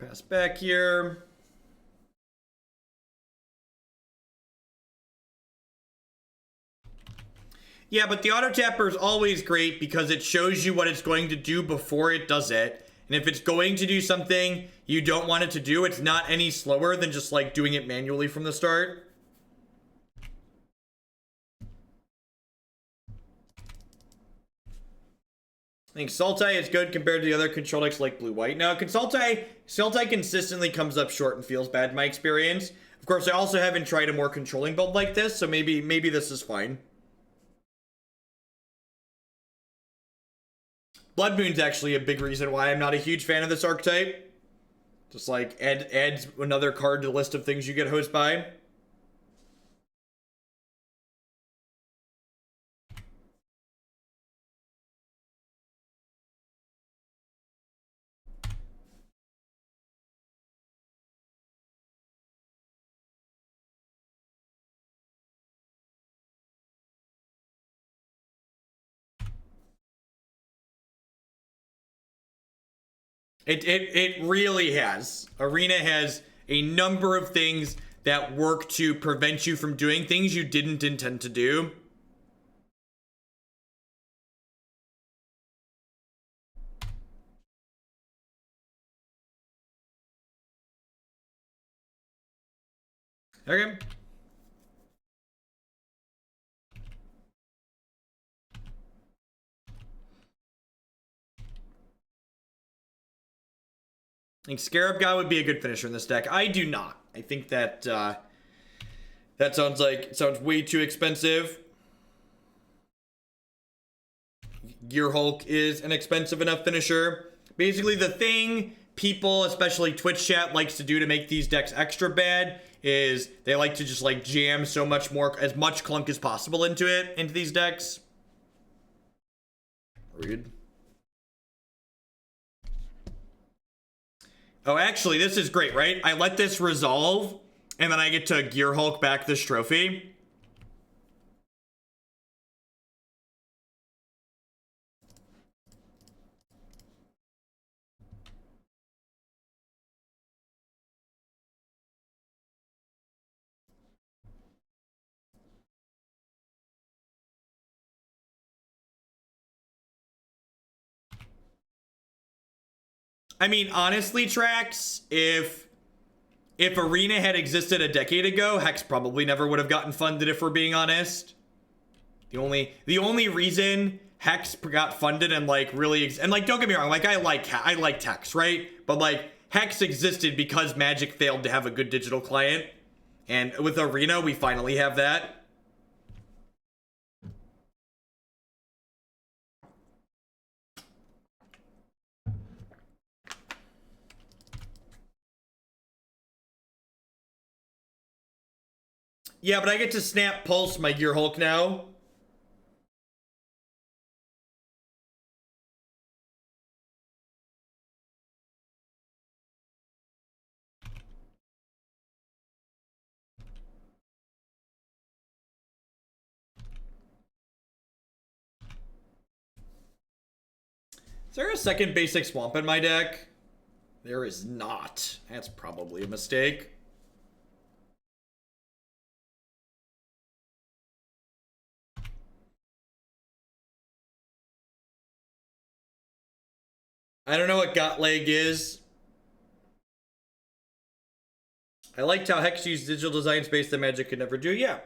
Pass back here. Yeah, but the auto tapper is always great because it shows you what it's going to do before it does it. And if it's going to do something you don't want it to do, it's not any slower than just like doing it manually from the start. I think Sultai is good compared to the other control decks like blue-white. Now, Sultai consistently comes up short and feels bad in my experience. Of course, I also haven't tried a more controlling build like this, so maybe this is fine. Blood Moon's actually a big reason why I'm not a huge fan of this archetype. Just like adds another card to the list of things you get hosed by. It really has. Arena has a number of things that work to prevent you from doing things you didn't intend to do. Okay. I think Scarab God would be a good finisher in this deck. I do not. I think that that sounds way too expensive. Gearhulk is an expensive enough finisher. Basically, the thing people, especially Twitch chat, likes to do to make these decks extra bad is they like to just like jam so much more, as much clunk as possible into these decks. Rude. Oh, actually, this is great, right? I let this resolve, and then I get to Gearhulk back this trophy. I mean, honestly, Trax, if Arena had existed a decade ago, Hex probably never would have gotten funded, if we're being honest. The only reason Hex got funded and like really and like, don't get me wrong, like I like Hex, right? But like Hex existed because Magic failed to have a good digital client, and with Arena we finally have that. Yeah, but I get to snap Pulse my Gearhulk now. Is there a second basic swamp in my deck? There is not. That's probably a mistake. I don't know what Gotleg is. I liked how Hex used digital design space that Magic could never do. Yeah,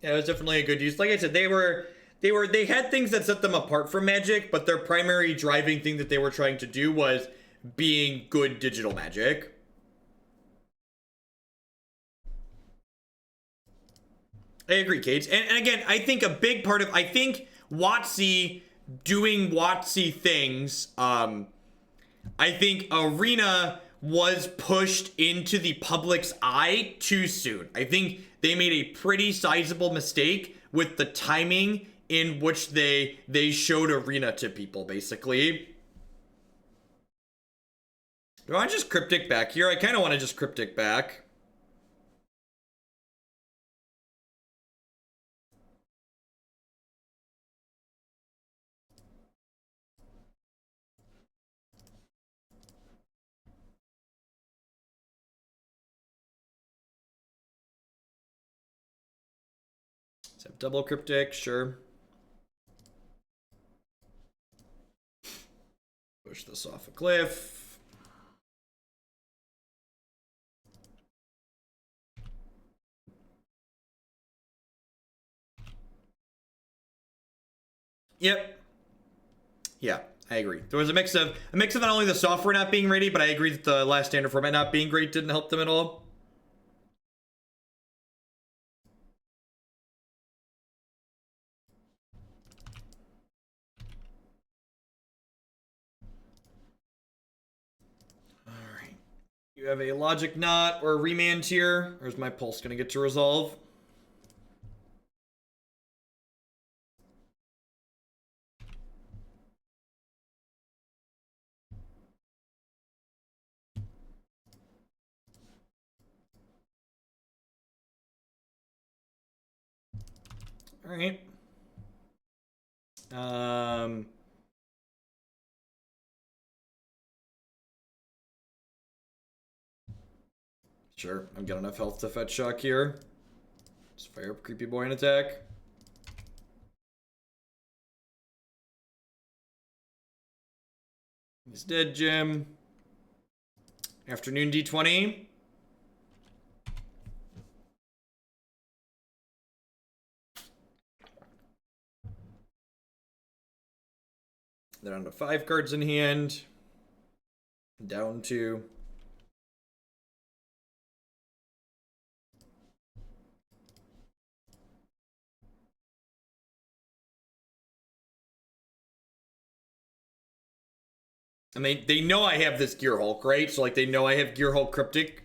it was definitely a good use. Like I said, they had things that set them apart from Magic, but their primary driving thing that they were trying to do was being good digital Magic. I agree, Kate. And again, I think a big part of WotC doing WotC things. I think Arena was pushed into the public's eye too soon. I think they made a pretty sizable mistake with the timing in which they showed Arena to people, basically. Do I just Cryptic back here? I kind of want to just Cryptic back. Let's have double Cryptic, sure. Push this off a cliff. Yep. Yeah, I agree. There was a mix of not only the software not being ready, but I agree that the last standard format not being great didn't help them at all. All right. You have a Logic Knot or a Remand here. Or is my Pulse going to get to resolve? All right. Sure, I'm getting enough health to fetch shock here. Just fire up Creepy Boy and attack. He's dead, Jim. Afternoon D20. They're down to 5 cards in hand. Down to... And they know I have this Gearhulk, right? So, like, they know I have Gearhulk Cryptic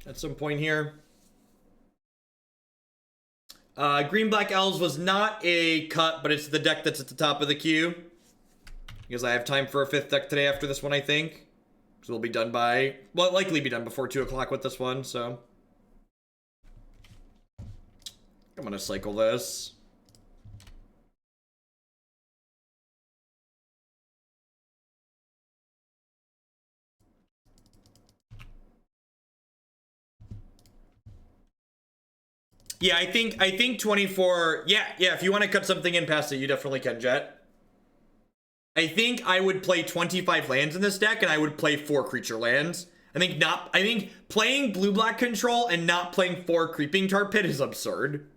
at some point here. Green-Black Elves was not a cut, but it's the deck that's at the top of the queue. Because I have time for a 5th deck today after this one, I think. So we'll be done by... Well, likely be done before 2 o'clock with this one, so... I'm gonna cycle this. Yeah, I think 24... Yeah, if you want to cut something in past it, you definitely can, Jet. I think I would play 25 lands in this deck, and I would play 4 creature lands. I think playing blue-black control and not playing 4 Creeping Tar Pit is absurd.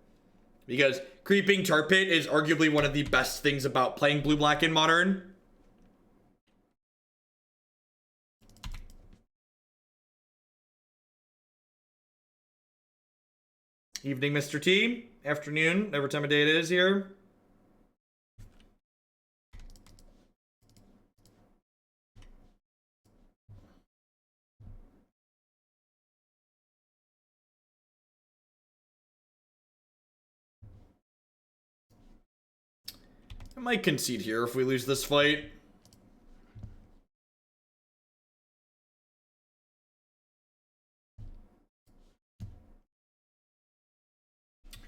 Because Creeping Tar Pit is arguably one of the best things about playing blue-black in Modern. Evening, Mr. T. Afternoon, whatever time of day it is here. I might concede here if we lose this fight.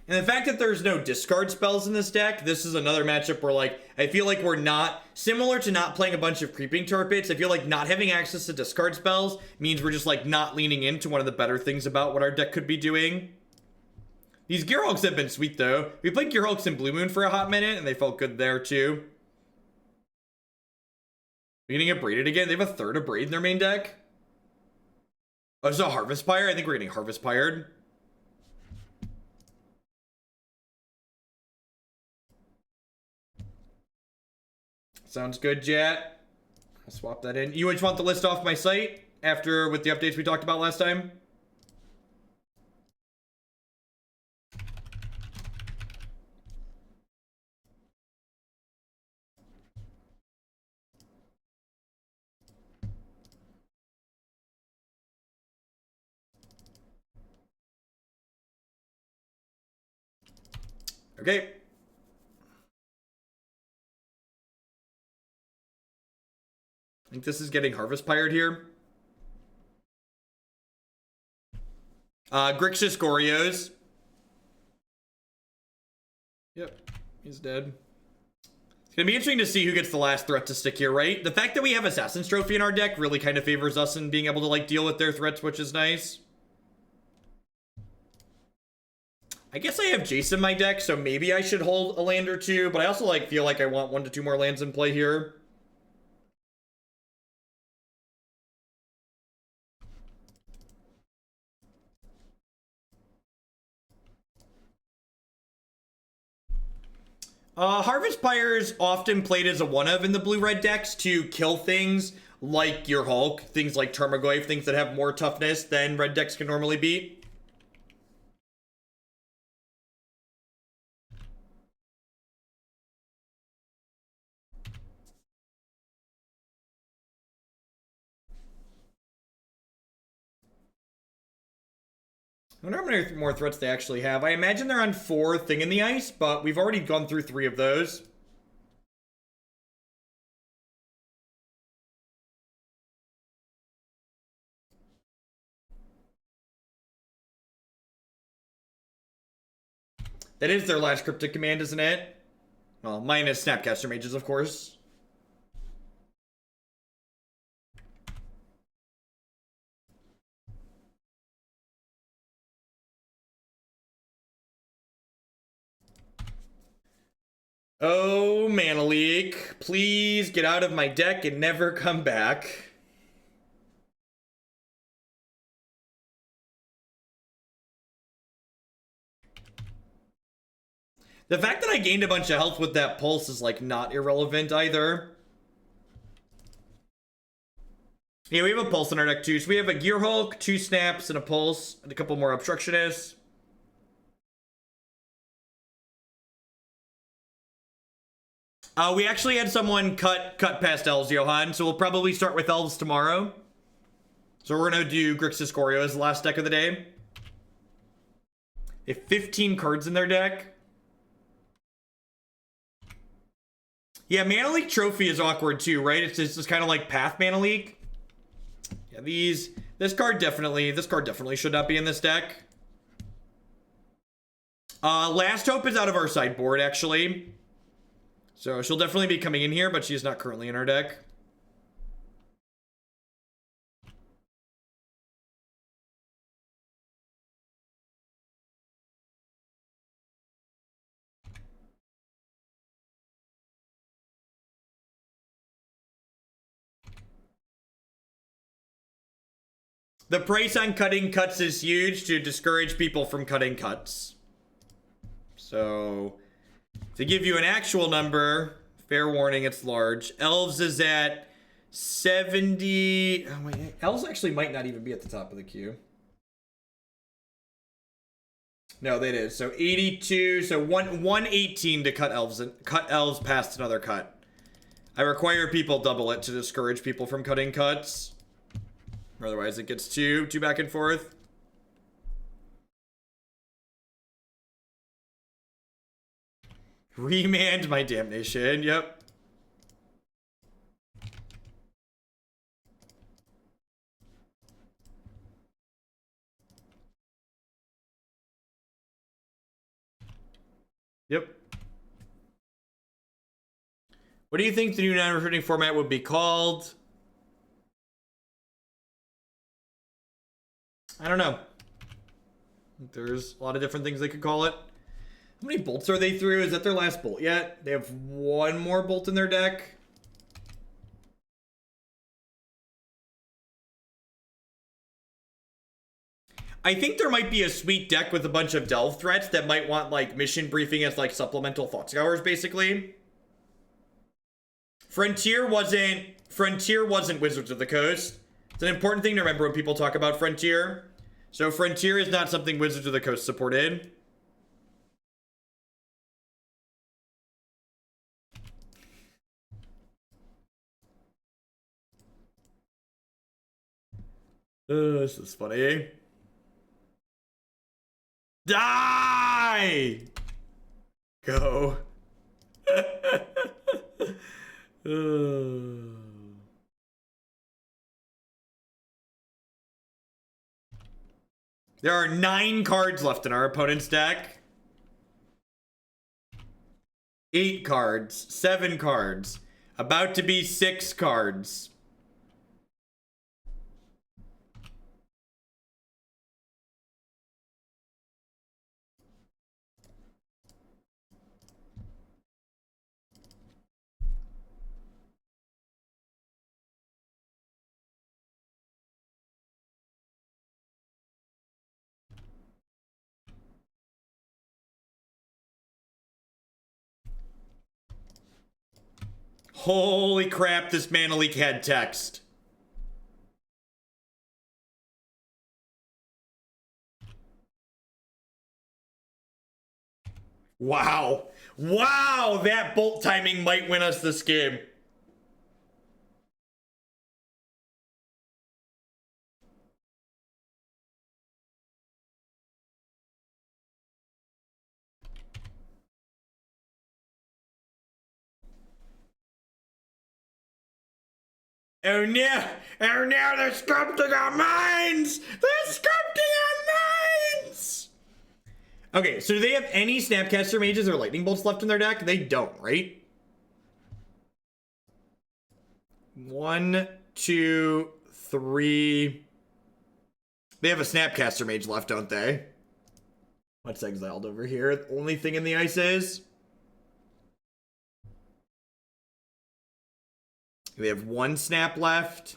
And the fact that there's no discard spells in this deck, this is another matchup where, like, I feel like we're not, similar to not playing a bunch of Creeping Tar Pits, I feel like not having access to discard spells means we're just, like, not leaning into one of the better things about what our deck could be doing. These Gearhulks have been sweet, though. We played Gearhulks in Blue Moon for a hot minute, and they felt good there, too. Are you gonna get Braided again? They have a 3rd of Braid in their main deck? Oh, is it a Harvest Pyre? I think we're getting Harvest Pyred. Sounds good, Jet. I'll swap that in. You just want the list off my site after with the updates we talked about last time? Okay. I think this is getting Harvest Pyred here. Grixis Gorios. Yep, he's dead. It's gonna be interesting to see who gets the last threat to stick here, right? The fact that we have Assassin's Trophy in our deck really kind of favors us in being able to, like, deal with their threats, which is nice. I guess I have Jace in my deck, so maybe I should hold a land or two, but I also like feel like I want 1 to 2 more lands in play here. Harvest Pyre is often played as a one-of in the blue-red decks to kill things like Gearhulk, things like Tarmogoyf, things that have more toughness than red decks can normally beat. I wonder how many more threats they actually have. I imagine they're on 4 Thing in the Ice, but we've already gone through 3 of those. That is their last Cryptic Command, isn't it? Well, minus Snapcaster Mages, of course. Oh, Mana Leak. Please get out of my deck and never come back. The fact that I gained a bunch of health with that pulse is, like, not irrelevant either. Yeah, we have a pulse in our deck too. So we have a Gearhulk, 2 snaps, and a pulse, and a couple more obstructionists. We actually had someone cut past Elves, Johan, so we'll probably start with Elves tomorrow. So we're gonna do Grixis Corio as the last deck of the day. They have 15 cards in their deck. Yeah, Mana Leak Trophy is awkward too, right? It's just kind of like Path Mana Leak. Yeah, this card definitely should not be in this deck. Last Hope is out of our sideboard, actually. So she'll definitely be coming in here, but she is not currently in our deck. The price on cutting cuts is huge to discourage people from cutting cuts. So, to give you an actual number, fair warning, it's large. Elves is at 70. Oh, wait, Elves actually might not even be at the top of the queue. No, they did. So 82. So 118 to cut Elves past another cut. I require people double it to discourage people from cutting cuts. Otherwise, it gets too back and forth. Remand my Damnation. Yep. Yep. What do you think the new non-returning format would be called? I don't know. There's a lot of different things they could call it. How many bolts are they through? Is that their last bolt yet? They have 1 more bolt in their deck. I think there might be a sweet deck with a bunch of delve threats that might want, like, mission briefing as, like, supplemental thought scours, basically. Frontier wasn't Wizards of the Coast. It's an important thing to remember when people talk about Frontier. So Frontier is not something Wizards of the Coast supported. This is funny. Die! Go. There are 9 cards left in our opponent's deck. 8 cards. 7 cards. About to be 6 cards. Holy crap, this Mana Leak had text. Wow. Wow, that bolt timing might win us this game. Oh no! Oh no, they're sculpting our minds! They're sculpting our minds! Okay, so do they have any Snapcaster Mages or Lightning Bolts left in their deck? They don't, right? 1, 2, 3. They have a Snapcaster Mage left, don't they? What's exiled over here? The only thing in the ice is... They have 1 snap left.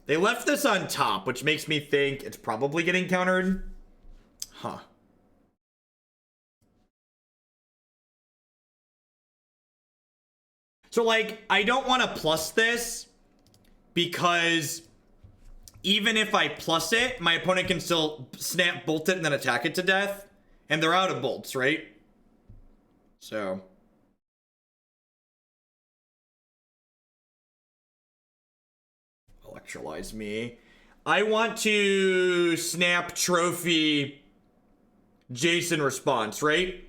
They left this on top, which makes me think it's probably getting countered. Huh. So, like, I don't want to plus this because even if I plus it, my opponent can still snap bolt it and then attack it to death. And they're out of bolts, right? So... Electrolyze me. I want to snap trophy Jace in response, right?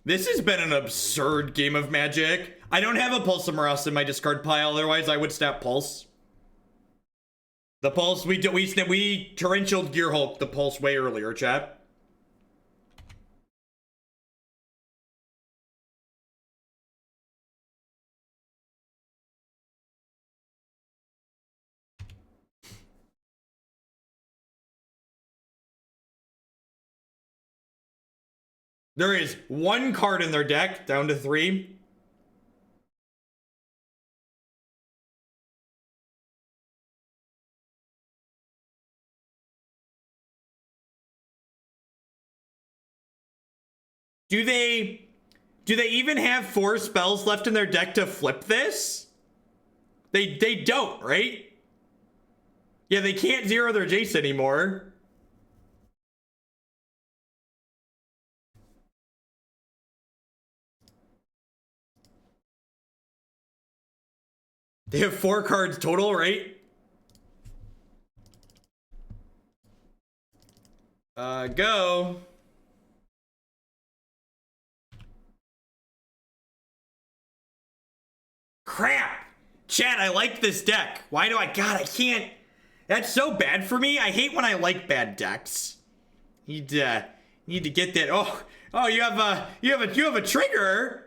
This has been an absurd game of Magic. I don't have a Pulse of Murasa in my discard pile, otherwise I would snap Pulse. The Pulse, we Torrential Gearhulk the Pulse way earlier, chat. There is 1 card in their deck, down to 3. Do they even have 4 spells left in their deck to flip this? They don't, right? Yeah, they can't zero their Jace anymore. They have 4 cards total, right? Go. Crap! Chat, I like this deck. Why do I... God, I can't... That's so bad for me. I hate when I like bad decks. Need to get that... Oh, you have a trigger.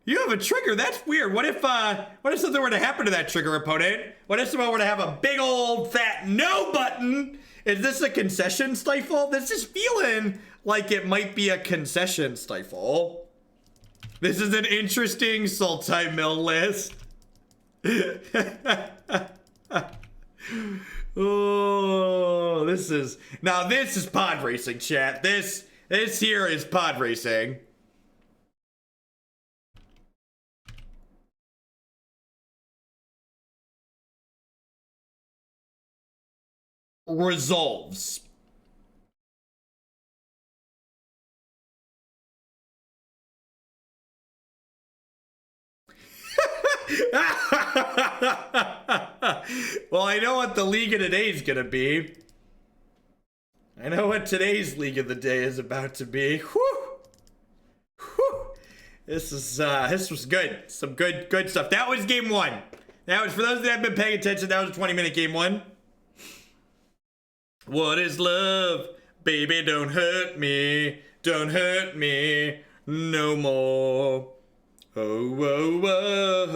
You have a trigger. That's weird. What if something were to happen to that trigger, opponent? What if someone were to have a big old fat no button? Is this a concession stifle? This is feeling like it might be a concession stifle. This is an interesting Sultai mill list. Oh, this is pod racing, chat. This here is pod racing. Resolves. Well, I know what the League of the Day is gonna be. I know what today's League of the Day is about to be. Whew. Whew. This was good. Some good stuff. That was game 1. That was, for those that have been paying attention, that was a 20-minute game 1. What is love? Baby, don't hurt me. Don't hurt me no more. Oh, oh, oh,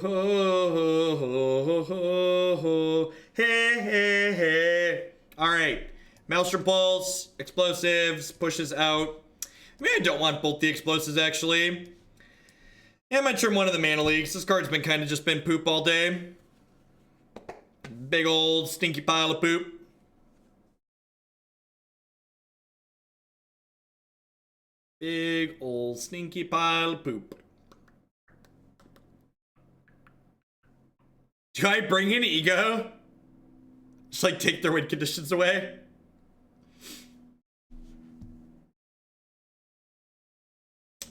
oh, oh, hey, hey, hey. All right. Maelstrom Pulse, explosives, pushes out. I mean, I don't want both the explosives, actually. Yeah, I might trim one of the mana leaks. This card's been kind of just been poop all day. Big old stinky pile of poop. Big old stinky pile of poop. Do I bring in Ego? Just like take their win conditions away?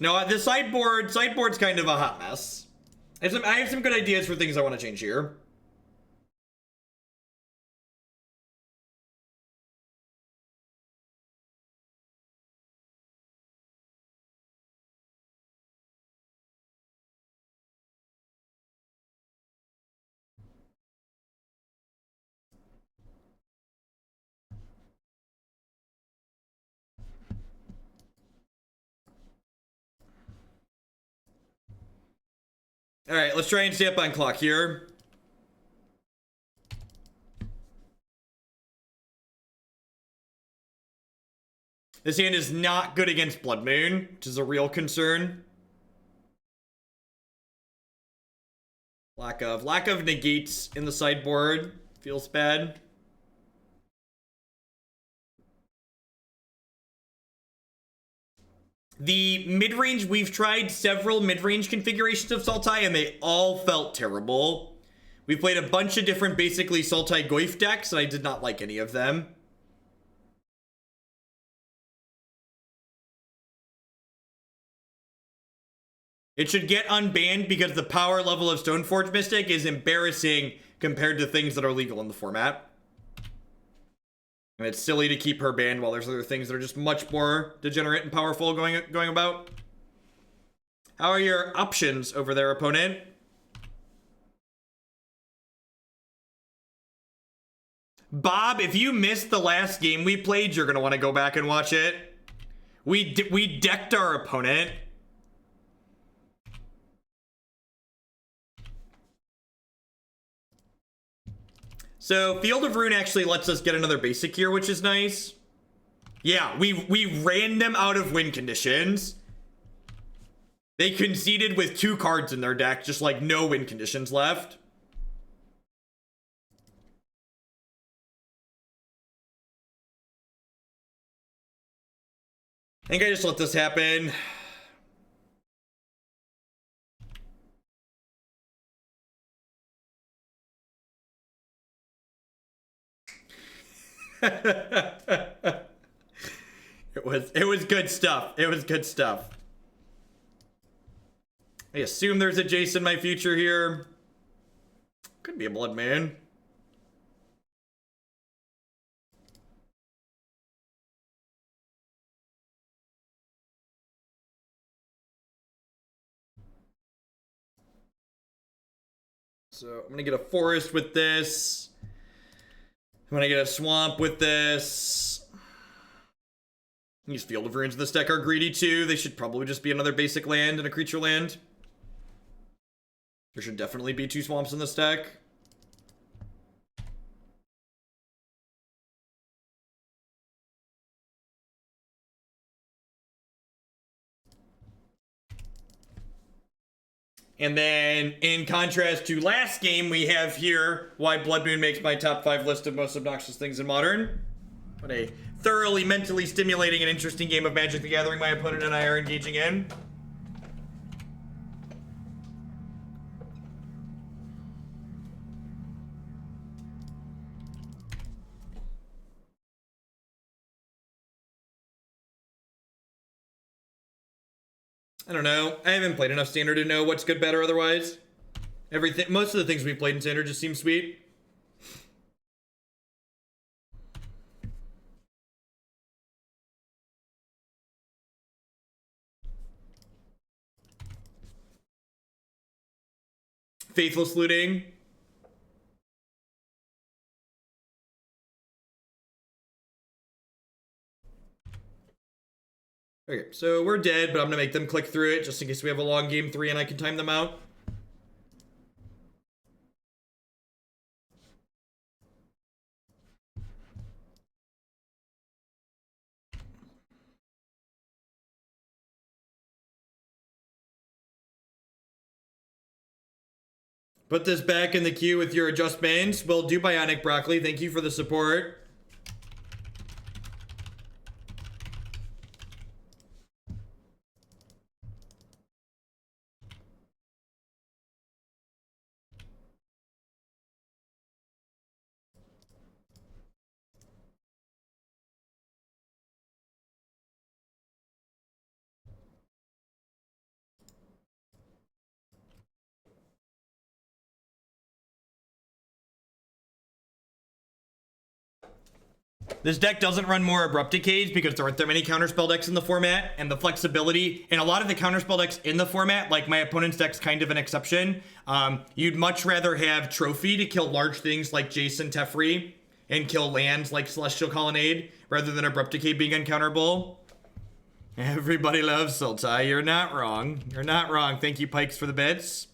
No, the sideboard's kind of a hot mess. I have some good ideas for things I want to change here. All right, let's try and stay up on clock here. This hand is not good against Blood Moon, which is a real concern. Lack of negates in the sideboard feels bad. The mid-range, we've tried several mid-range configurations of Sultai and they all felt terrible. We played a bunch of different basically Sultai Goyf decks and I did not like any of them. It should get unbanned because the power level of Stoneforge Mystic is embarrassing compared to things that are legal in the format. And it's silly to keep her banned while there's other things that are just much more degenerate and powerful going about. How are your options over there, opponent? Bob, if you missed the last game we played, you're going to want to go back and watch it. We decked our opponent. So Field of Ruin actually lets us get another basic here, which is nice. Yeah, we ran them out of win conditions. They conceded with 2 cards in their deck, just like no win conditions left. I think I just let this happen. It was good stuff. It was good stuff. I assume there's a Jace in my future here. Could be a Blood Man. So I'm gonna get a forest with this. I'm gonna get a swamp with this. These Field of Ruins in this deck are greedy too. They should probably just be another basic land and a creature land. There should definitely be 2 swamps in this deck. And then, in contrast to last game, we have here why Blood Moon makes my top 5 list of most obnoxious things in Modern. What a thoroughly mentally stimulating and interesting game of Magic the Gathering my opponent and I are engaging in. I don't know. I haven't played enough Standard to know what's good, better, otherwise. Most of the things we've played in Standard just seem sweet. Faithless Looting. Okay, so we're dead, but I'm gonna make them click through it just in case we have a long game 3 and I can time them out. Put this back in the queue with your adjustments. Will do, Bionic Broccoli. Thank you for the support. This deck doesn't run more Abrupt Decays because there aren't that many counterspell decks in the format, and the flexibility in a lot of the counterspell decks in the format, like my opponent's deck's kind of an exception. You'd much rather have Trophy to kill large things like Jace and Teferi and kill lands like Celestial Colonnade rather than Abrupt Decay being uncounterable. Everybody loves Sultai. You're not wrong. You're not wrong. Thank you, Pikes, for the bits.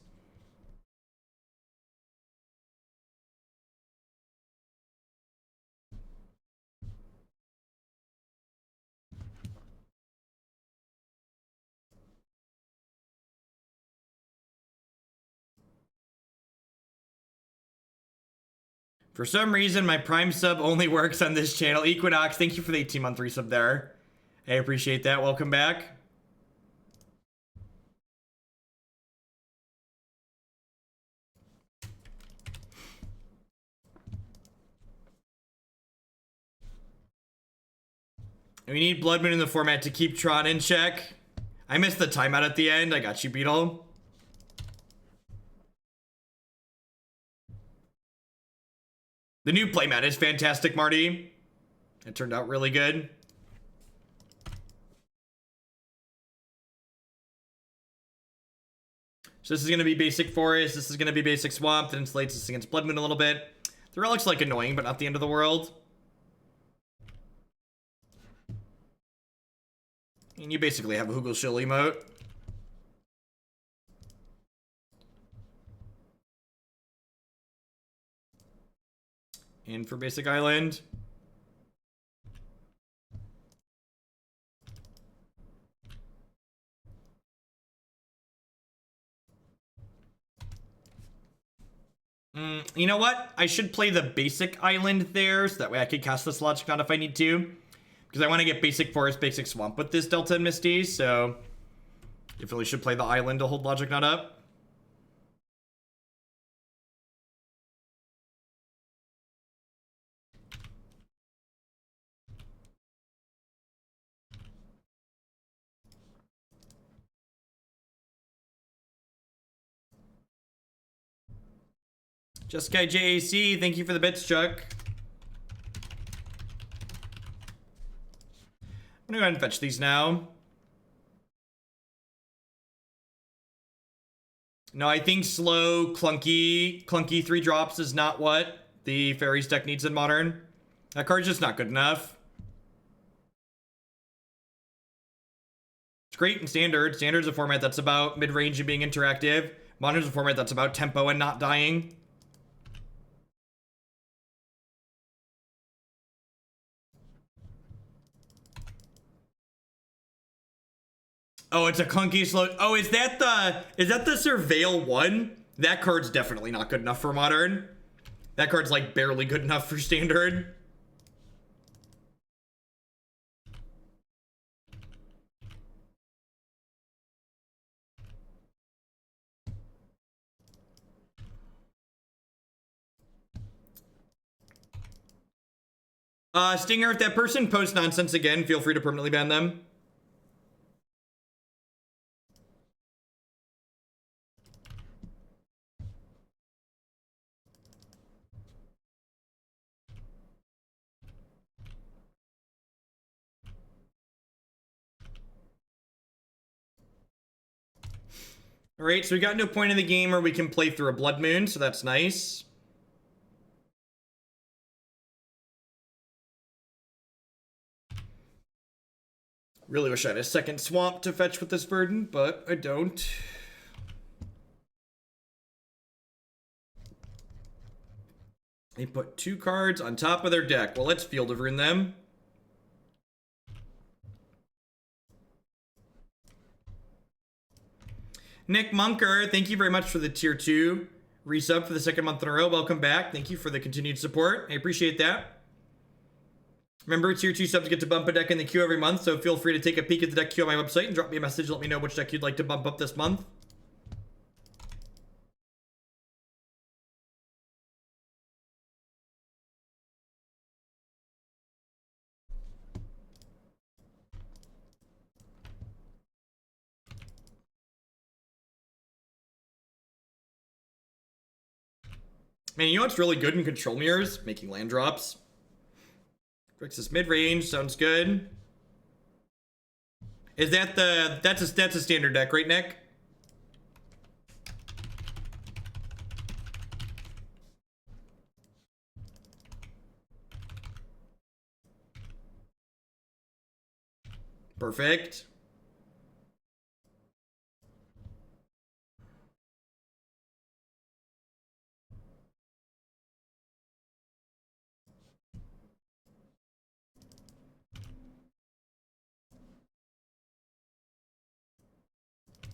For some reason, my Prime sub only works on this channel. Equinox, thank you for the 18-month resub there. I appreciate that. Welcome back. We need Blood Moon in the format to keep Tron in check. I missed the timeout at the end. I got you, Beetle. The new playmat is fantastic, Marty. It turned out really good. So this is going to be basic forest. This is going to be basic swamp. That insulates this against Blood Moon a little bit. The relic's like annoying, but not the end of the world. And you basically have a Hoogle Shill emote. And for basic island. You know what? I should play the basic island there, so that way I can cast this Logic Knot if I need to. Because I want to get basic forest, basic swamp with this Delta and Misty, so definitely should play the island to hold Logic Knot up. Just Guy JAC, thank you for the bits, Chuck. I'm gonna go ahead and fetch these now. No, I think slow, clunky 3-drops is not what the Fairies deck needs in Modern. That card's just not good enough. It's great in Standard. Standard's a format that's about mid-range and being interactive. Modern's a format that's about tempo and not dying. Oh, it's a clunky slow. Oh, is that the Surveil 1? That card's definitely not good enough for Modern. That card's like barely good enough for Standard. Stinger, if that person posts nonsense again, feel free to permanently ban them. All right, so we got to a point in the game where we can play through a Blood Moon, so that's nice. Really wish I had a second swamp to fetch with this Verdant, but I don't. They put 2 cards on top of their deck. Well, let's Field of Rune them. Nick Munker, thank you very much for the tier 2. Resub for the second month in a row. Welcome back. Thank you for the continued support. I appreciate that. Remember, tier 2 subs get to bump a deck in the queue every month, so feel free to take a peek at the deck queue on my website and drop me a message. Let me know which deck you'd like to bump up this month. Man, you know what's really good in control mirrors? Making land drops. Grixis mid-range, sounds good. Is that that's a standard deck, right, Nick? Perfect.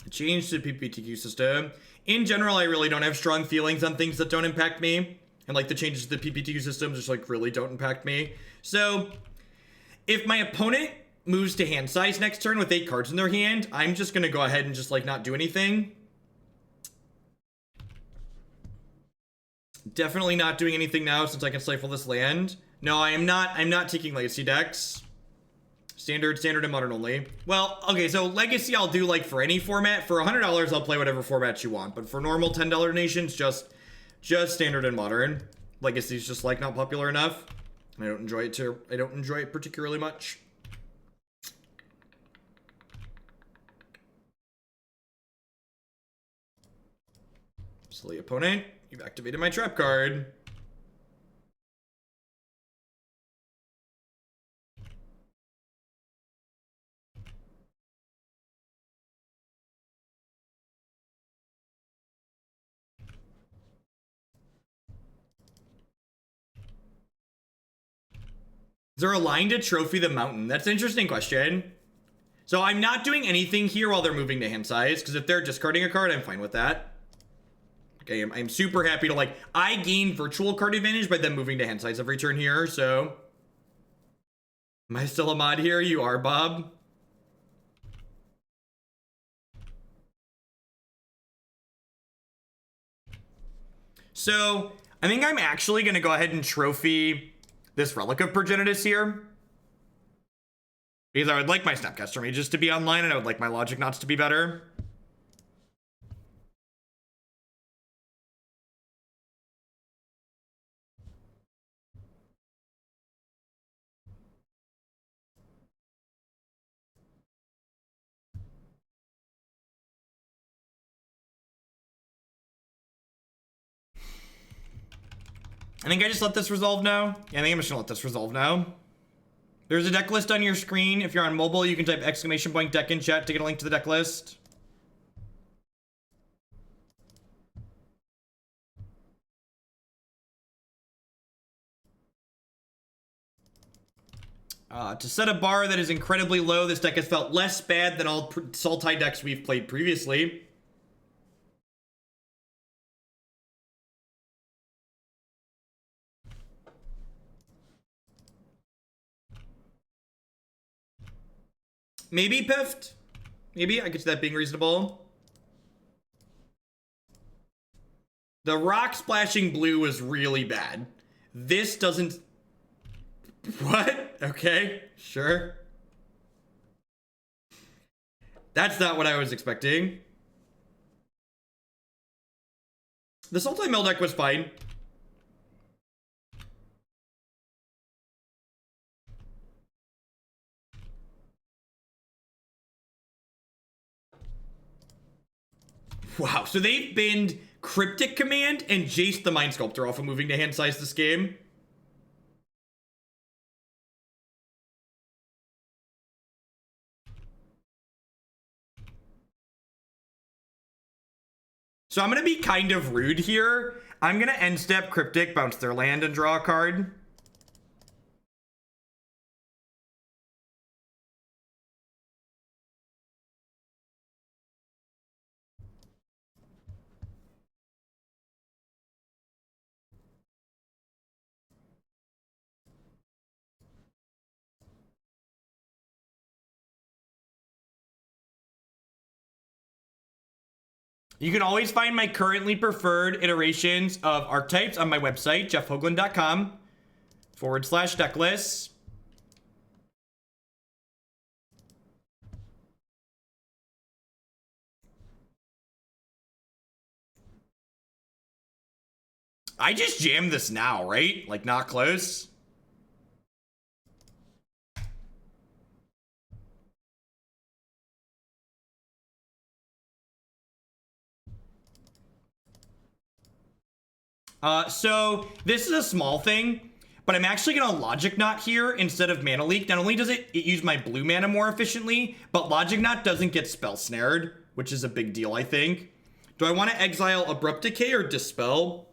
Change to the PPTQ system. In general, I really don't have strong feelings on things that don't impact me. And like the changes to the PPTQ system just like really don't impact me. So if my opponent moves to hand size next turn with 8 cards in their hand, I'm just gonna go ahead and just like not do anything. Definitely not doing anything now since I can stifle this land. No, I'm not taking legacy decks. Standard, and modern only. Well, okay, so legacy I'll do like for any format. For $100, I'll play whatever format you want. But for normal $10 donations, just standard and modern. Legacy's just like not popular enough. I don't enjoy it too. I don't enjoy it particularly much. Silly opponent, you've activated my trap card. Is there a line to trophy the mountain? That's an interesting question. So I'm not doing anything here while they're moving to hand size, because if they're discarding a card, I'm fine with that. Okay, I'm super happy to like, I gain virtual card advantage by them moving to hand size every turn here, so. Am I still a mod here? You are, Bob. So I think I'm actually gonna go ahead and trophy this Relic of Progenitus here. Because I would like my Snapcaster Mages to be online and I would like my Logic Knots to be better. I think I just let this resolve now. Yeah, I think I'm just gonna let this resolve now. There's a deck list on your screen. If you're on mobile, you can type !deck in chat to get a link to the deck list. To set a bar that is incredibly low, this deck has felt less bad than all Sultai decks we've played previously. Maybe Piffed. Maybe I could see that being reasonable. The rock splashing blue was really bad. This doesn't... What? Okay, sure. That's not what I was expecting. The Sultai Mill deck was fine. Wow, so they've been Cryptic Command and Jace the Mind Sculptor off of moving to hand size this game. So I'm going to be kind of rude here. I'm going to end step Cryptic, bounce their land, and draw a card. You can always find my currently preferred iterations of archetypes on my website, jeffhoagland.com/decklist. I just jammed this now, right? Like, not close. So this is a small thing, but I'm actually gonna Logic Knot here instead of Mana Leak. Not only does it use my blue mana more efficiently, but Logic Knot doesn't get spell snared, which is a big deal, I think. Do I want to exile Abrupt Decay or Dispel?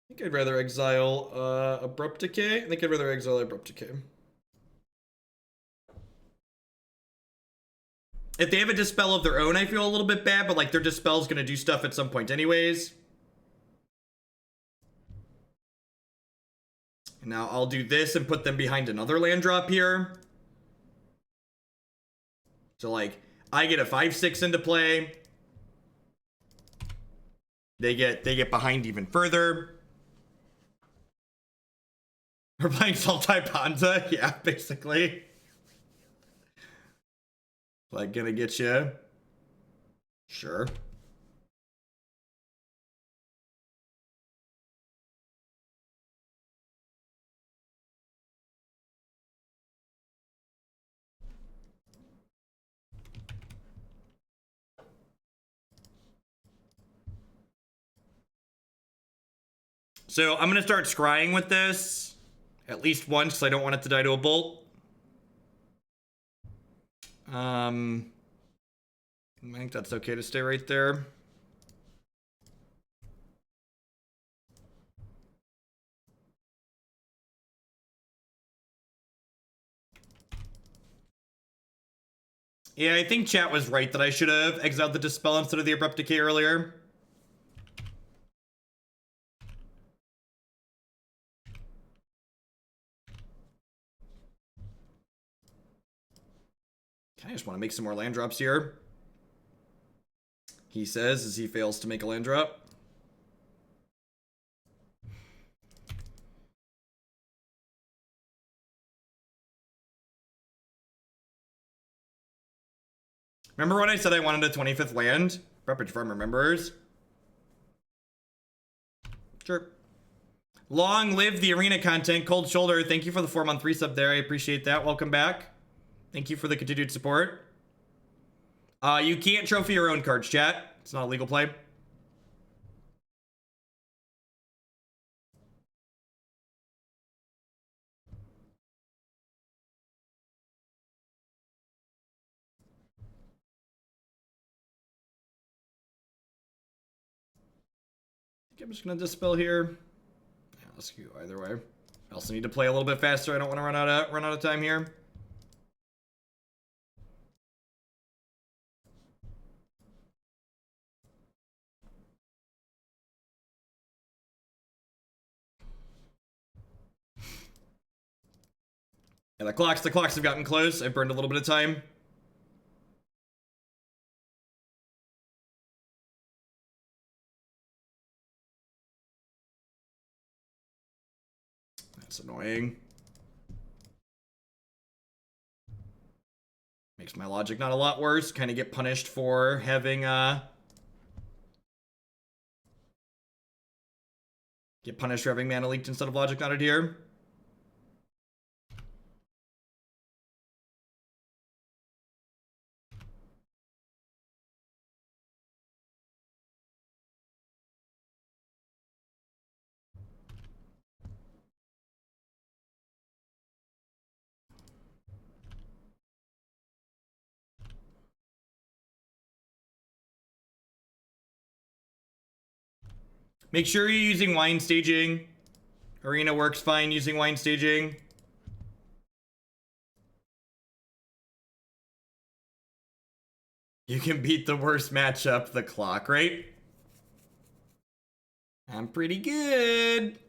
I think I'd rather exile Abrupt Decay. I think I'd rather exile Abrupt Decay. If they have a Dispel of their own, I feel a little bit bad, but like their Dispel is gonna do stuff at some point anyways. Now I'll do this and put them behind another land drop here. So like, I get a 5/6 into play. They get behind even further. We're playing Sultai Panza, yeah, basically. Like, gonna get you? Sure. So I'm gonna start scrying with this at least once because I don't want it to die to a bolt. I think that's okay to stay right there. Yeah, I think chat was right that I should have exiled the Dispel instead of the Abrupt Decay earlier. I just want to make some more land drops here. He says as he fails to make a land drop. Remember when I said I wanted a 25th land? Preppage Farm remembers. Sure. Long live the arena content. Cold Shoulder, thank you for the 4-month resub there. I appreciate that. Welcome back. Thank you for the continued support. You can't trophy your own cards, chat. It's not a legal play. I'm just gonna Dispel here. Yeah, let's go either way. I also need to play a little bit faster. I don't want to run out of time here. Yeah, the clocks have gotten close. I burned a little bit of time. That's annoying. Makes my logic not a lot worse. Kind of get punished for having get punished for having mana leaked instead of logic knotted here. Make sure you're using wine staging. Arena works fine using wine staging. You can beat the worst matchup, the clock, right? I'm pretty good.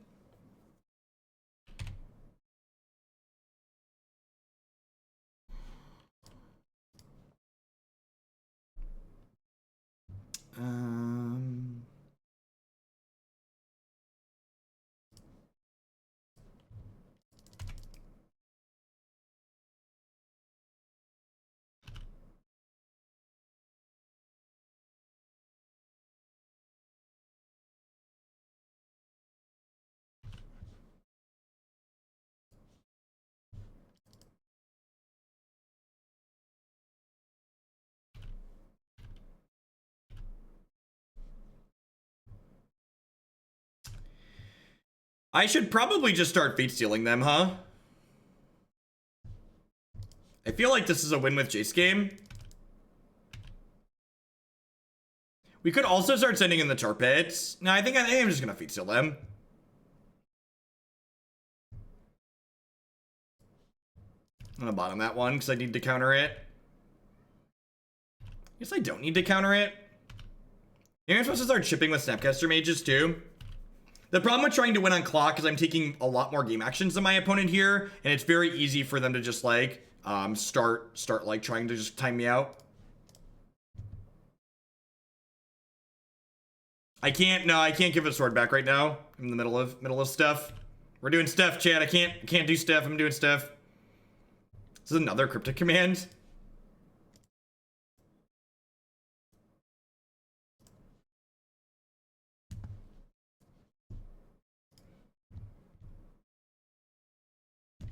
I should probably just start feat stealing them, huh? I feel like this is a win with Jace game. We could also start sending in the tar pits. No, I think I'm just gonna feat steal them. I'm gonna bottom that one because I need to counter it. Guess I don't need to counter it. Maybe I'm supposed to start chipping with Snapcaster Mages too. The problem with trying to win on clock is I'm taking a lot more game actions than my opponent here, and it's very easy for them to just like start like trying to just time me out. I can't give a sword back right now. I'm in the middle of stuff. We're doing stuff, chat. I can't do stuff. I'm doing stuff. This is another Cryptic Command.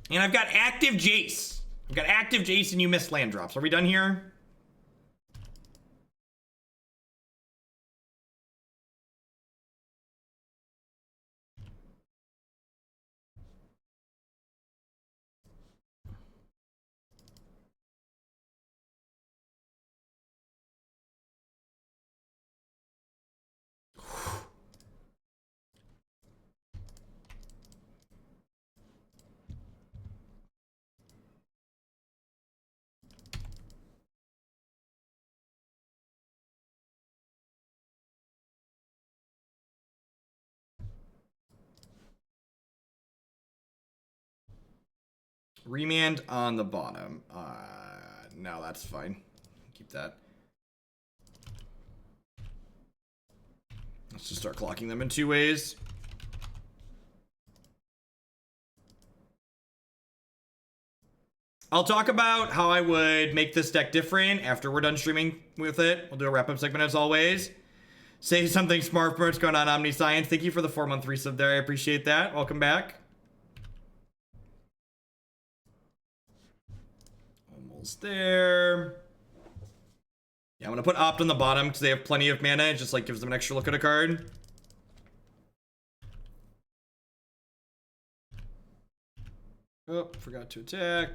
And I've got active Jace. I've got active Jace and you missed land drops. Are we done here? Remand on the bottom. No, that's fine. Keep that. Let's just start clocking them in 2 ways. I'll talk about how I would make this deck different after we're done streaming with it. We'll do a wrap-up segment as always. Say something smart for what's going on, Omniscience. Thank you for the 4-month resub there. I appreciate that. Welcome back. Almost there. Yeah, I'm gonna put Opt on the bottom because they have plenty of mana. It just like gives them an extra look at a card. Oh, forgot to attack.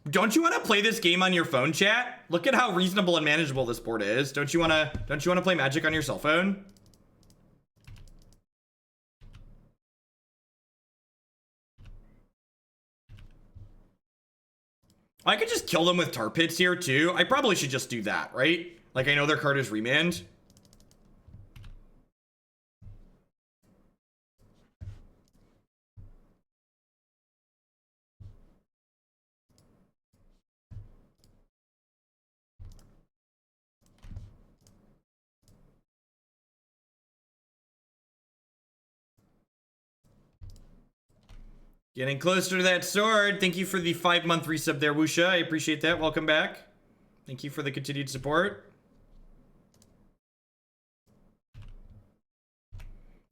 Don't you want to play this game on your phone, chat? Look at how reasonable and manageable this board is. Don't you want to play Magic on your cell phone? I could just kill them with tar pits here too. I probably should just do that, right? Like I know their card is Remand. Getting closer to that sword. Thank you for the 5-month resub there, Wusha. I appreciate that. Welcome back. Thank you for the continued support.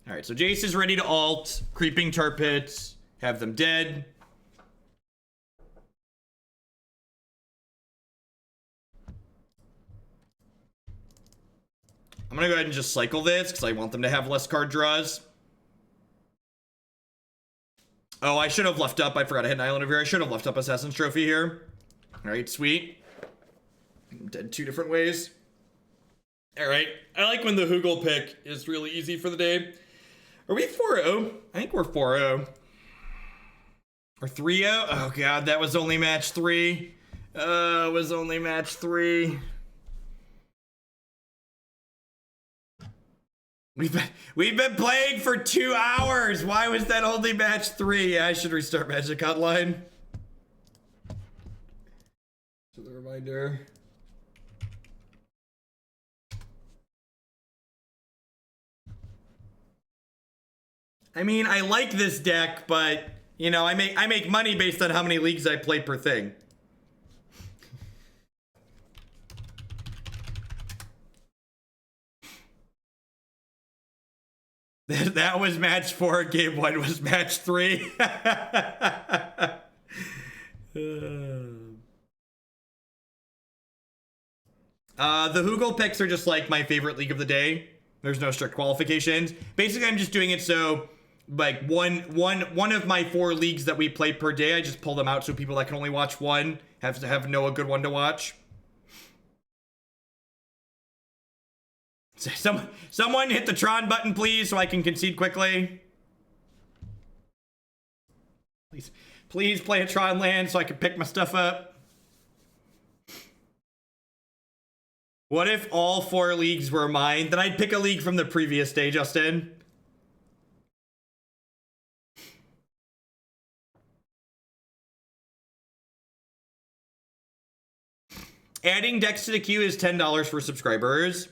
All right, so Jace is ready to ult. Creeping tar pits. Have them dead. I'm gonna go ahead and just cycle this because I want them to have less card draws. Oh, I should have left up. I forgot I had an island over here. I should have left up Assassin's Trophy here. All right, sweet. I'm dead 2 different ways. All right. I like when the Hoogle pick is really easy for the day. Are we 4-0? I think we're 4-0. Or 3-0? Oh, God, that was only match 3. It was only match 3. We've been playing for 2 hours. Why was that only match 3? Yeah, I should restart Magic Hotline. So the reminder. I mean, I like this deck, but you know, I make money based on how many leagues I play per thing. That was match 4. Game 1 was match 3. The Hoogle picks are just like my favorite league of the day. There's no strict qualifications. Basically, I'm just doing it so like one of my 4 leagues that we play per day, I just pull them out so people that can only watch one have to know a good one to watch. Someone hit the Tron button, please, so I can concede quickly. Please play a Tron land so I can pick my stuff up. What if all 4 leagues were mine? Then I'd pick a league from the previous day, Justin. Adding decks to the queue is $10 for subscribers.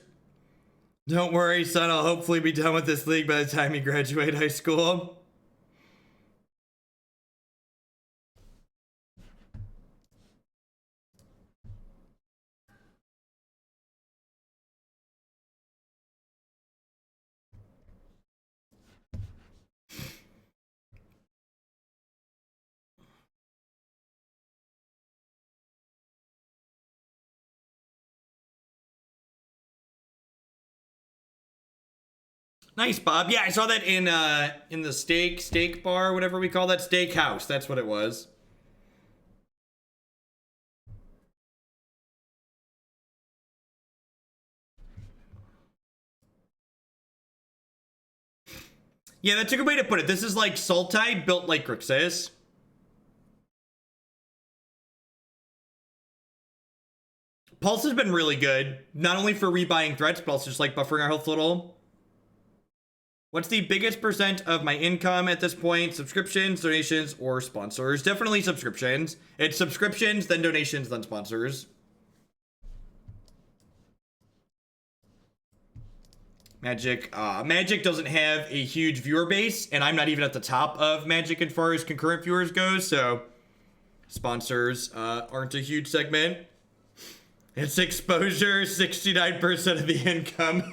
Don't worry, son. I'll hopefully be done with this league by the time you graduate high school. Nice, Bob. Yeah, I saw that in the steak bar, whatever we call that, steak house. That's what it was. Yeah, that's a good way to put it. This is like Sultai built like Grixis. Pulse has been really good, not only for rebuying threats, but also just like buffering our health a little. What's the biggest % of my income at this point? Subscriptions, donations, or sponsors? Definitely subscriptions. It's subscriptions, then donations, then sponsors. Magic doesn't have a huge viewer base, and I'm not even at the top of Magic as far as concurrent viewers goes, so sponsors aren't a huge segment. It's exposure, 69% of the income.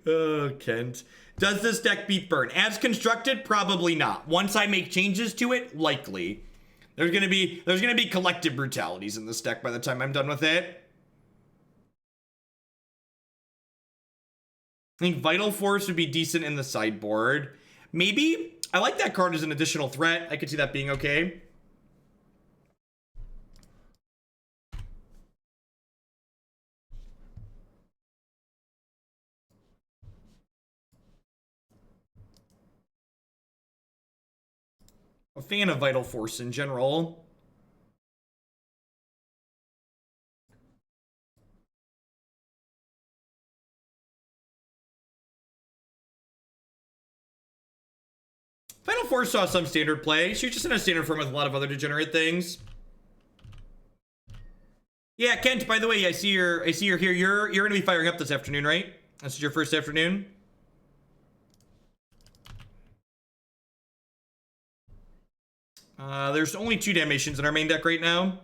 Oh, Kent. Does this deck beat burn? As constructed, probably not. Once I make changes to it, likely. There's gonna be collective brutalities in this deck by the time I'm done with it. I think Vital Force would be decent in the sideboard. Maybe. I like that card as an additional threat. I could see that being okay. A fan of Vital Force in general. Vital Force saw some standard play. She's just in a standard form with a lot of other degenerate things. Yeah, Kent, by the way, I see you're here. You're gonna be firing up this afternoon, right? This is your first afternoon. There's only 2 Damnations in our main deck right now.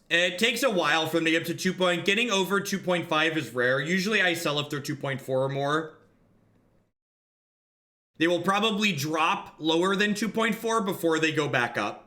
It takes a while for them to get to 2 point. Getting over 2.5 is rare. Usually I sell if they're 2.4 or more. They will probably drop lower than 2.4 before they go back up.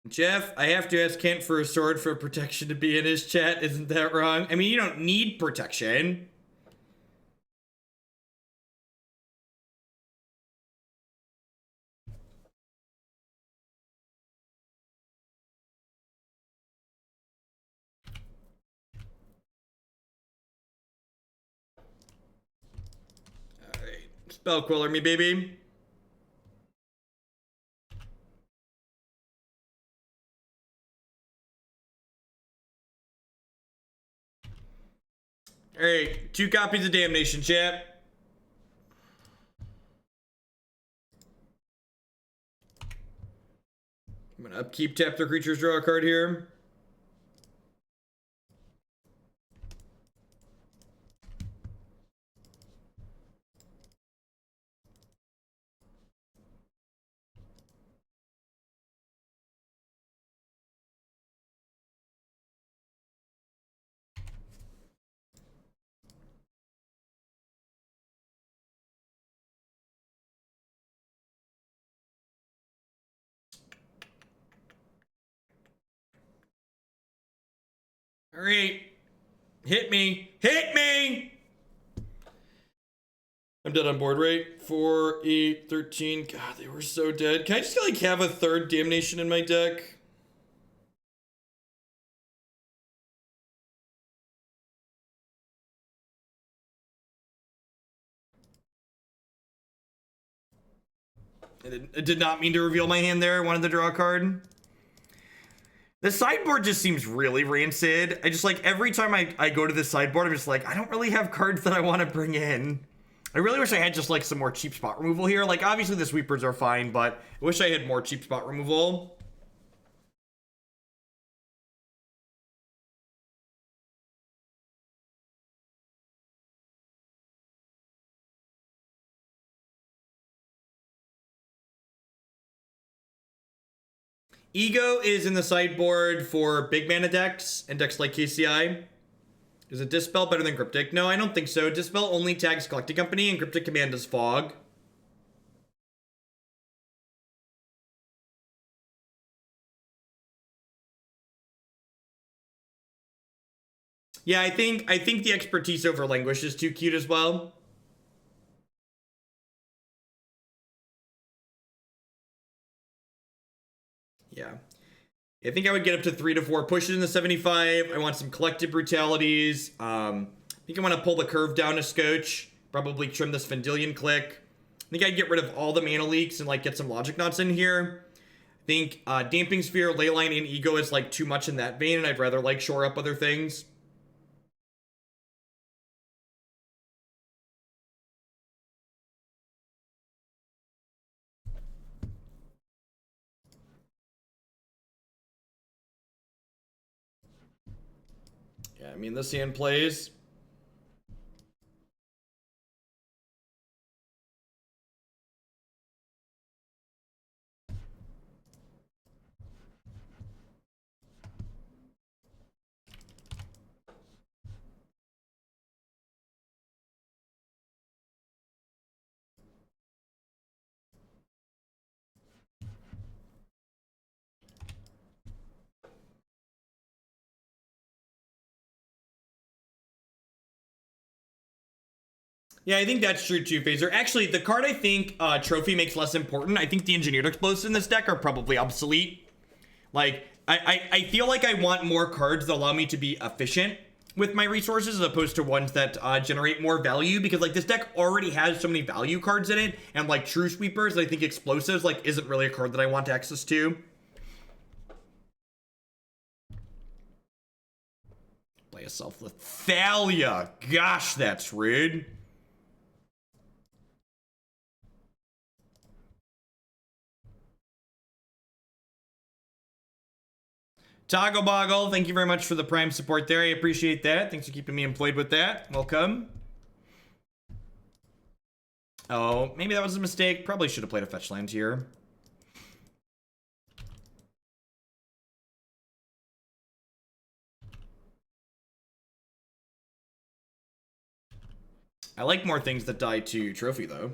Jeff, I have to ask Kent for a sword for protection to be in his chat. Isn't that wrong? I mean, you don't need protection. Alright. Spell Queller me, baby. Alright, 2 copies of Damnation, chat. I'm gonna upkeep, tap their creatures, draw a card here. Alright. Hit me. Hit me! I'm dead on board, right? 4, 8, 13. God, they were so dead. Can I just like have a 3rd Damnation in my deck? I did not mean to reveal my hand there. I wanted to draw a card. The sideboard just seems really rancid. I just like every time I go to the sideboard, I'm just like, I don't really have cards that I want to bring in. I really wish I had just like some more cheap spot removal here. Like obviously the sweepers are fine, but I wish I had more cheap spot removal. Ego is in the sideboard for big mana decks and decks like KCI. Is it Dispel better than Cryptic? No, I don't think so. Dispel only tags Collecting Company and Cryptic Command does Fog. Yeah, I think the expertise over Languish is too cute as well. Yeah. I think I would get up to 3 to 4 pushes in the 75. I want some collective brutalities. I think I want to pull the curve down a scotch. Probably trim this Vendilion Clique. I think I'd get rid of all the mana leaks and like get some logic knots in here. I think Damping Sphere, Leyline, and Ego is like too much in that vein, and I'd rather like shore up other things. Yeah, I mean, this hand plays. Yeah, I think that's true too, Phaser. Actually, the card I think Trophy makes less important. I think the Engineered Explosives in this deck are probably obsolete. Like, I feel like I want more cards that allow me to be efficient with my resources as opposed to ones that generate more value, because like this deck already has so many value cards in it, and like True Sweepers, I think Explosives like isn't really a card that I want access to. Play a Selfless Thalia. Gosh, that's rude. Toggle Boggle, thank you very much for the Prime support there. I appreciate that. Thanks for keeping me employed with that. Welcome. Oh, maybe that was a mistake. Probably should have played a fetch land here. I like more things that die to Trophy, though.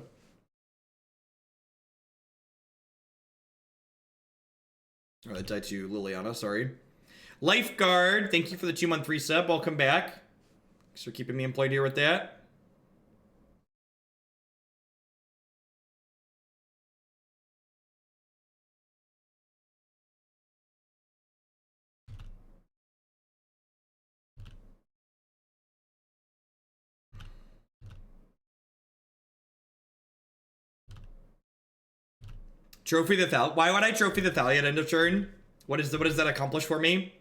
Oh, that died to Liliana, sorry. Lifeguard, thank you for the 2-month resub. Welcome back. Thanks for keeping me employed here with that. Trophy the Thalia. Why would I trophy the Thalia at end of turn? What does that accomplish for me?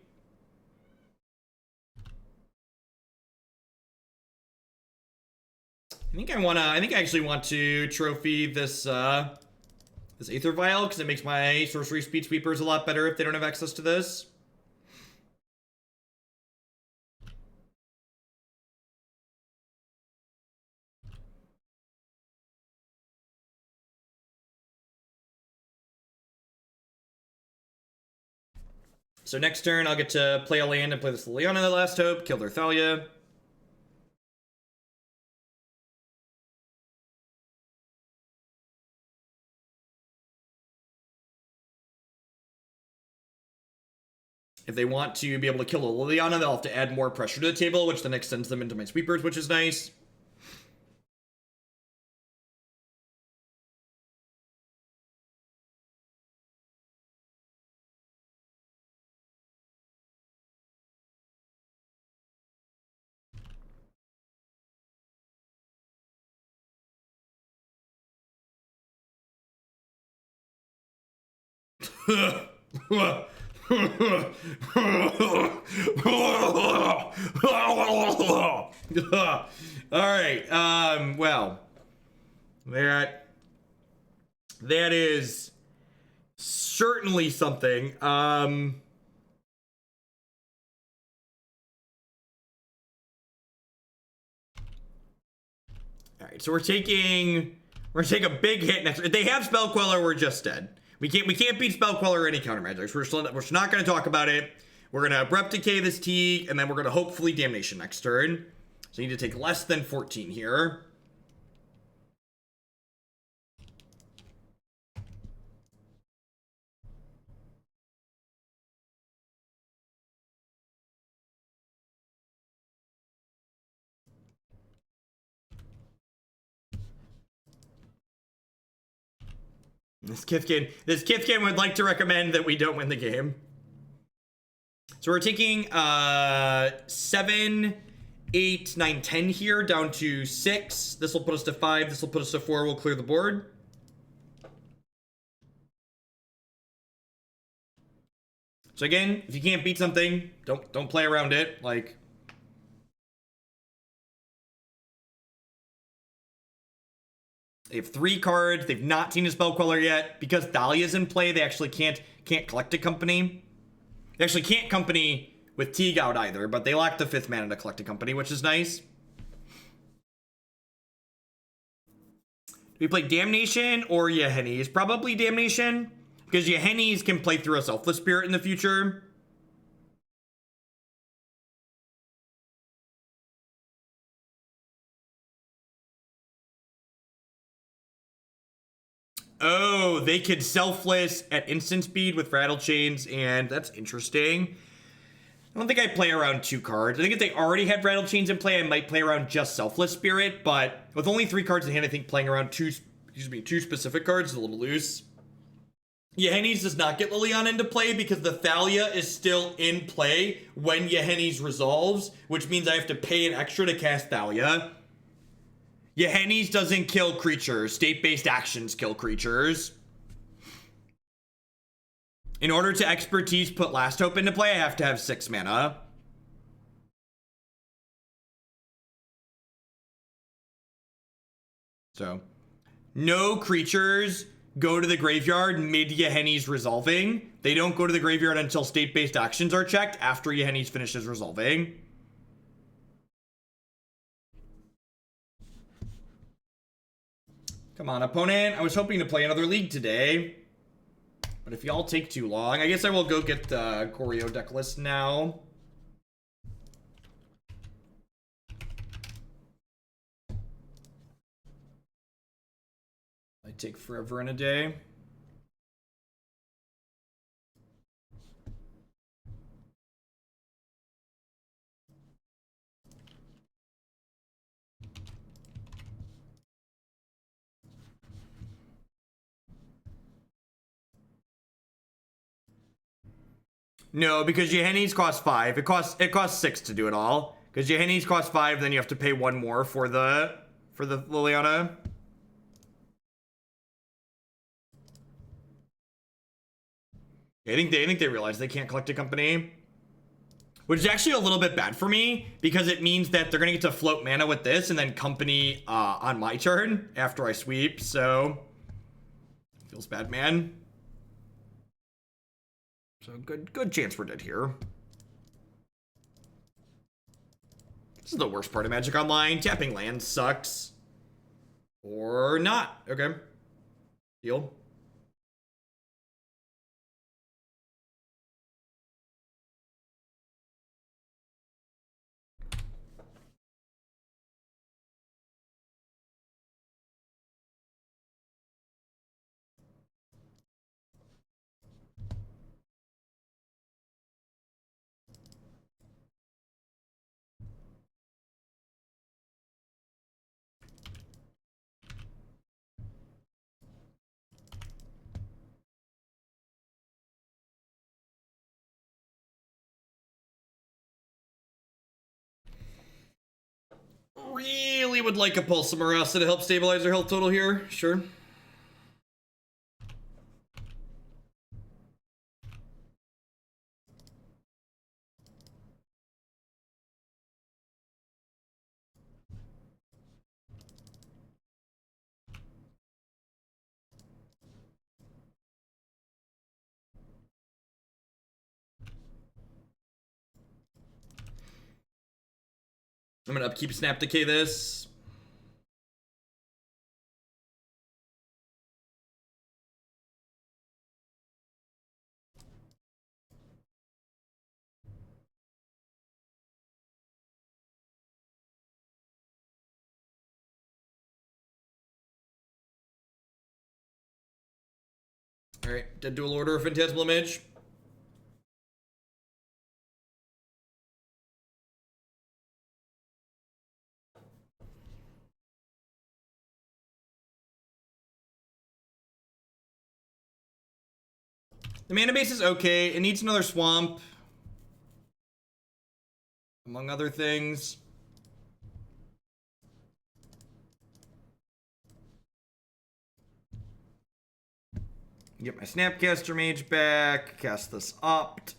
I think I actually want to trophy this this Aether Vial because it makes my sorcery speed sweepers a lot better if they don't have access to this. So next turn, I'll get to play a land and play this Liliana, the Last Hope, kill their Thalia. If they want to be able to kill a Liliana, they'll have to add more pressure to the table, which then extends them into my sweepers, which is nice. All right. Well, that is certainly something. All right, so we're taking a big hit next. If they have Spell Queller, we're just dead. We can't beat Spell Queller or any counter magics. We're just not going to talk about it. We're going to Abrupt Decay this T, and then we're going to hopefully Damnation next turn. So you need to take less than 14 here. This Kithkin would like to recommend that we don't win the game. So we're taking 7, 8, 9, 10 here down to 6. This will put us to 5. This will put us to 4. We'll clear the board. So again, if you can't beat something, don't play around it. Like, they have 3 cards. They've not seen a Spell Queller yet. Because Thalia's in play, they actually can't collect a company. They actually can't company with Teague out either, but they lack the 5th mana to collect a company, which is nice. Do we play Damnation or Yahenni's? Probably Damnation, because Yahenni's can play through a Selfless Spirit in the future. Oh, they could Selfless at instant speed with Rattle Chains, and that's interesting. I don't think I play around 2 cards. I think if they already had Rattle Chains in play, I might play around just Selfless Spirit, but with only 3 cards in hand, I think playing around 2 specific cards is a little loose. Yahenni's does not get Liliana into play because the Thalia is still in play when Yahenni's resolves, which means I have to pay an extra to cast Thalia. Yahenni's doesn't kill creatures. State-based actions kill creatures. In order to expertise put Last Hope into play, I have to have 6 mana. So, no creatures go to the graveyard mid Yahenni's resolving. They don't go to the graveyard until state-based actions are checked after Yahenni's finishes resolving. Come on, opponent. I was hoping to play another league today. But if y'all take too long, I guess I will go get the Choreo deck list now. I take forever in a day. No, because Yahenni's cost 5. It costs 6 to do it all. Because Yahenni's cost 5, then you have to pay 1 more for the Liliana. I think they realize they can't collect a company. Which is actually a little bit bad for me, because it means that they're gonna get to float mana with this and then company on my turn after I sweep, so feels bad, man. So good chance we're dead here. This is the worst part of Magic Online. Tapping land sucks. Or not. Okay. Deal. Really would like a Pulse of Murasa to help stabilize our health total here. Sure. I'm gonna upkeep Snap Decay this. Alright, Dead Dual Order, Phantasmal Image. The mana base is okay. It needs another swamp, among other things. Get my Snapcaster Mage back. Cast this opt.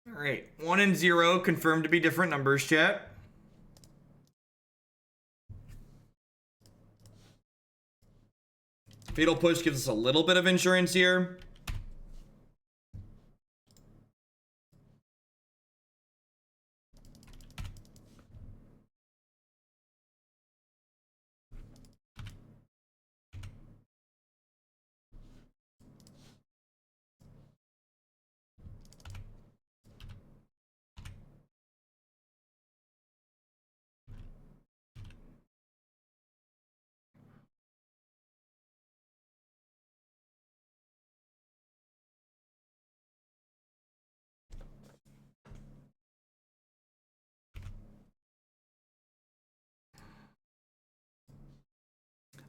Alright, 1 and 0 confirmed to be different numbers, chat. Fatal Push gives us a little bit of insurance here.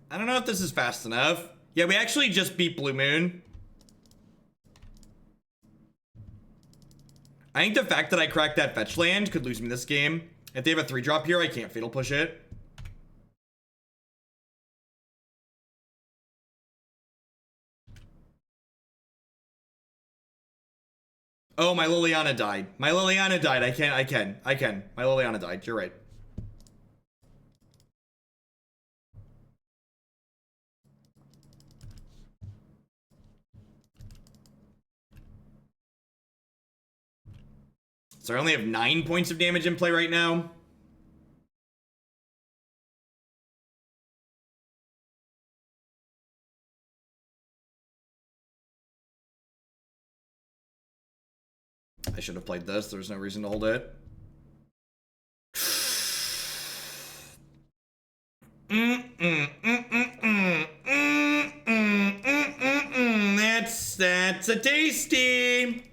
I don't know if this is fast enough. Yeah, we actually just beat Blue Moon. I think the fact that I cracked that fetch land could lose me this game. If they have a 3-drop here, I can't Fatal Push it. Oh, my Liliana died. My Liliana died. I can. My Liliana died. You're right. So I only have 9 points of damage in play right now. I should have played this. There's no reason to hold it. That's a tasty.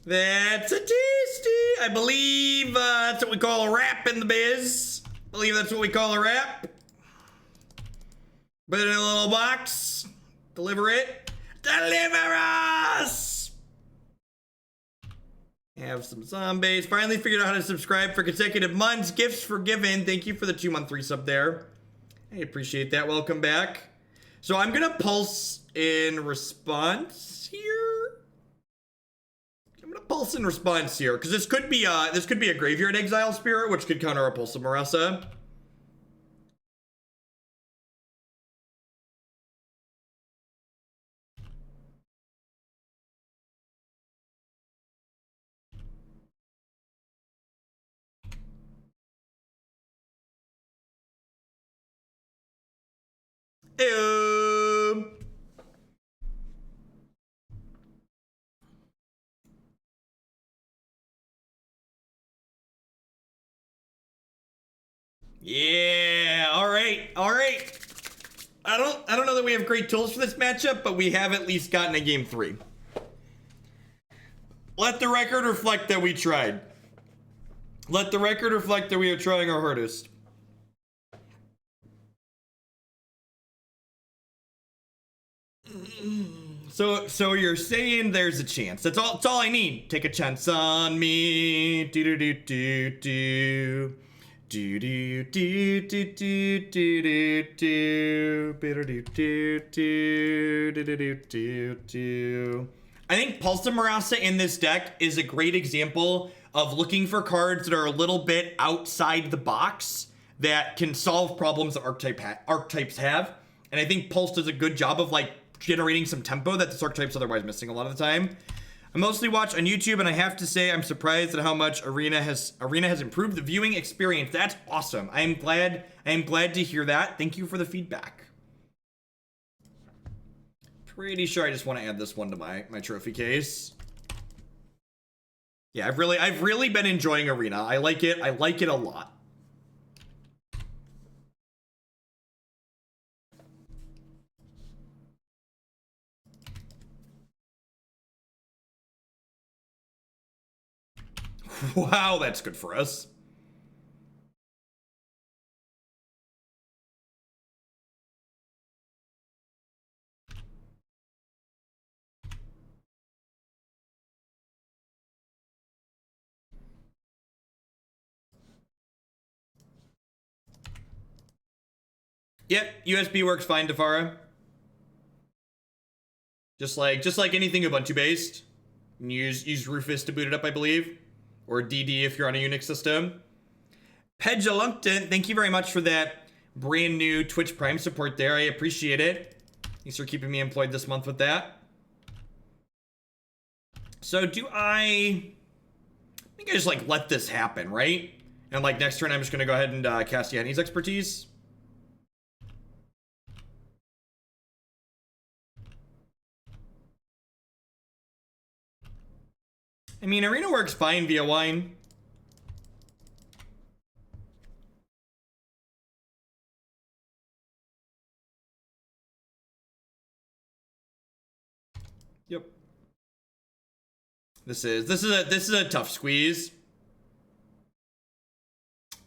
That's a tasty. I believe that's what we call a wrap in the biz. I believe that's what we call a wrap. Put it in a little box. Deliver it. Deliver us! Have some zombies. Finally figured out how to subscribe for consecutive months. Gifts forgiven. Thank you for the 2-month resub there. I appreciate that. Welcome back. So I'm gonna pulse in response here. I'm gonna pulse in response here because this could be a graveyard exile spirit, which could counter a Pulse of Murasa. Ew. Yeah, all right. I don't know that we have great tools for this matchup, but we have at least gotten a game 3. Let the record reflect that we tried. Let the record reflect that we are trying our hardest. So you're saying there's a chance. That's all I need. Take a chance on me. Do do do do do. Do do do do do do do do. I think Pulse of Murasa in this deck is a great example of looking for cards that are a little bit outside the box that can solve problems that archetypes have. And I think Pulse does a good job of like generating some tempo that this archetype's otherwise missing a lot of the time. I mostly watch on YouTube, and I have to say I'm surprised at how much Arena has improved the viewing experience. That's awesome. I am glad to hear that. Thank you for the feedback. Pretty sure I just want to add this one to my trophy case. Yeah, I've really been enjoying Arena. I like it a lot. Wow, that's good for us. Yep, USB works fine, Defara. Just like anything Ubuntu based. Use Rufus to boot it up, I believe. Or DD if you're on a Unix system. Pedjalumpton, thank you very much for that brand new Twitch Prime support there. I appreciate it. Thanks for keeping me employed this month with that. So I think I just like let this happen, right? And like next turn I'm just gonna go ahead and cast Yahenni's Expertise. I mean, Arena works fine via wine. Yep. This is a tough squeeze.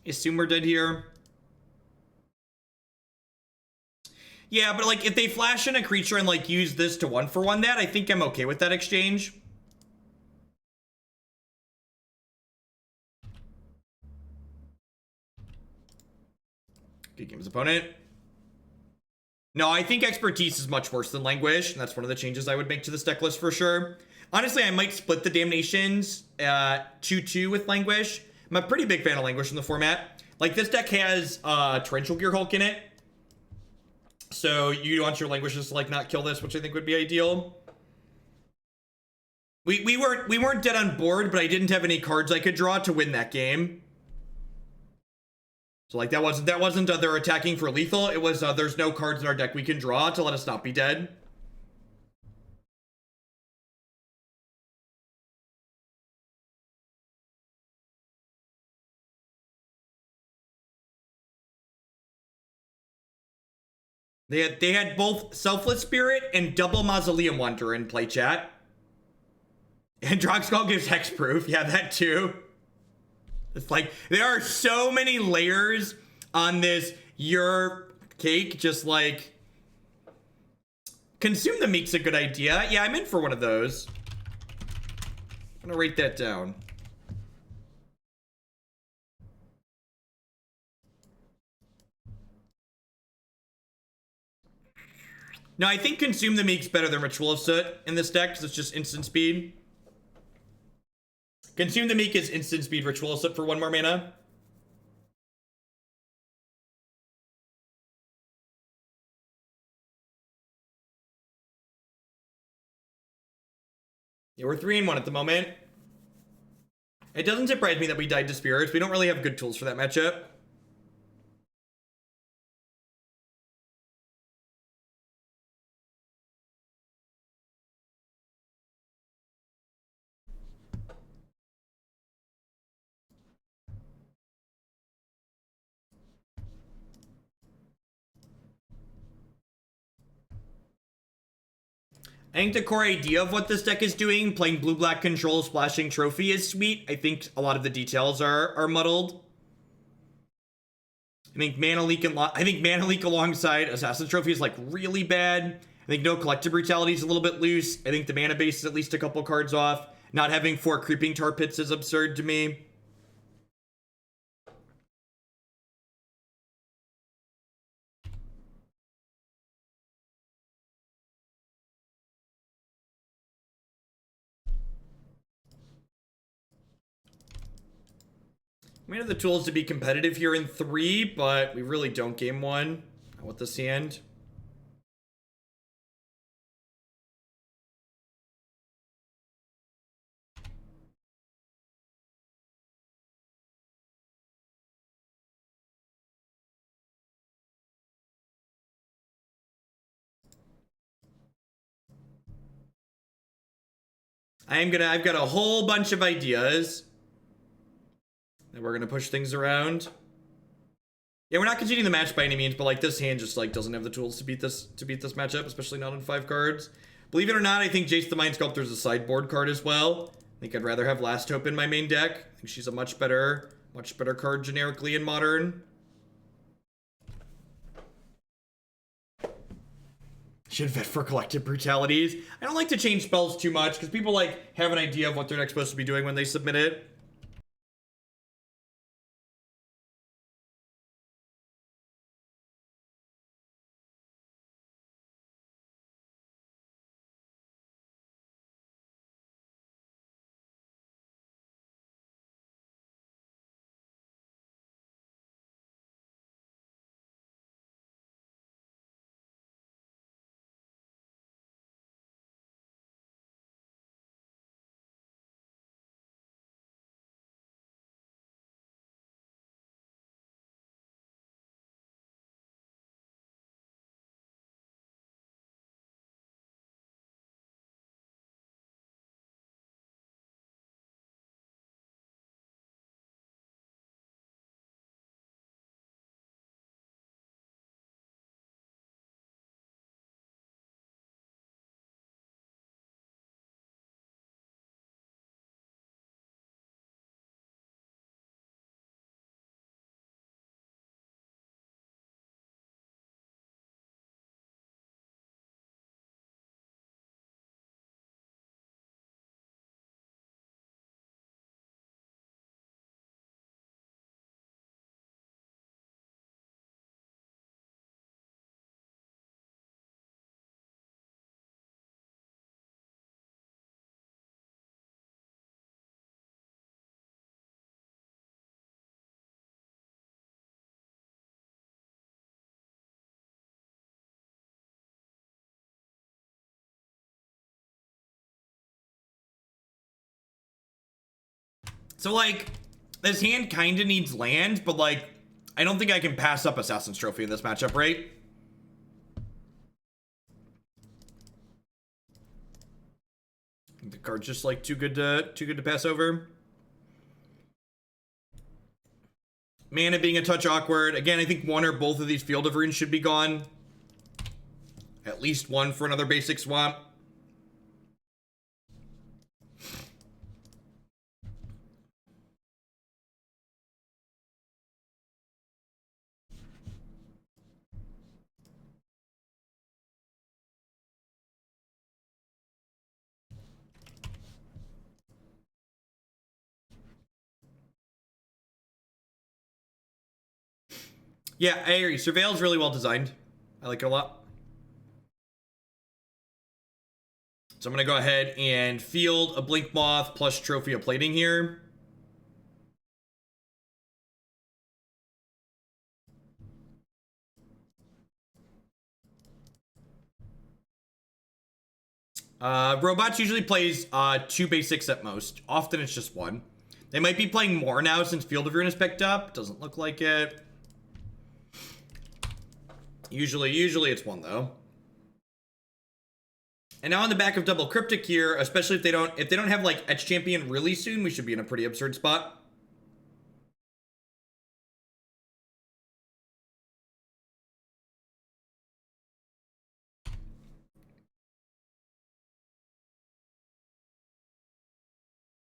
Assume we're dead here. Yeah, but like if they flash in a creature and like use this to 1-for-1 that, I think I'm okay with that exchange. Good game's opponent. No, I think Expertise is much worse than Languish, and that's one of the changes I would make to this deck list for sure. Honestly, I might split the Damnations 2-2 with Languish. I'm a pretty big fan of Languish in the format. Like, this deck has Torrential Gearhulk in it. So you want your Languishes to like not kill this, which I think would be ideal. We weren't dead on board, but I didn't have any cards I could draw to win that game. So like that wasn't they're attacking for lethal. It was there's no cards in our deck we can draw to let us not be dead. They had both Selfless Spirit and Double Mausoleum Wanderer in play, chat. And Drogskull gives hexproof. Yeah, that too. It's like there are so many layers on this your cake, just like Consume the Meek's a good idea. Yeah, I'm in for one of those. I'm gonna write that down. No, I think Consume the Meek's better than Ritual of Soot in this deck because it's just instant speed. Consume the Meek is instant speed Ritual of Soot for 1 more mana. Yeah, we're 3-1 at the moment. It doesn't surprise me that we died to Spirits. We don't really have good tools for that matchup. I think the core idea of what this deck is doing, playing blue-black control, splashing trophy, is sweet. I think a lot of the details are muddled. I think Mana Leak alongside Assassin Trophy is like really bad. I think no Collective Brutality is a little bit loose. I think the mana base is at least a couple cards off. Not having 4 Creeping Tar Pits is absurd to me. We have the tools to be competitive here in 3, but we really don't game 1 with this hand. I've got a whole bunch of ideas. And we're gonna push things around. Yeah, we're not conceding the match by any means, but like this hand just like doesn't have the tools to beat this matchup, especially not on 5 cards. Believe it or not, I think Jace the Mind Sculptor is a sideboard card as well. I think I'd rather have Last Hope in my main deck. I think she's a much better card generically in Modern. Should vet for Collective Brutalities. I don't like to change spells too much because people like have an idea of what their deck's supposed to be doing when they submit it. So like, this hand kind of needs land, but like, I don't think I can pass up Assassin's Trophy in this matchup, right? The card's just like too good to pass over. Mana being a touch awkward. Again, I think 1 or both of these Field of Runes should be gone. At least 1 for another basic swamp. Yeah, I agree. Surveil's really well designed. I like it a lot. So I'm going to go ahead and field a Blink Moth plus Trophy of Plating here. Robots usually plays 2 basics at most. Often it's just 1. They might be playing more now since Field of Ruin is picked up. Doesn't look like it. Usually it's 1 though. And now on the back of double Cryptic here, especially if they don't have like Etch Champion really soon, we should be in a pretty absurd spot.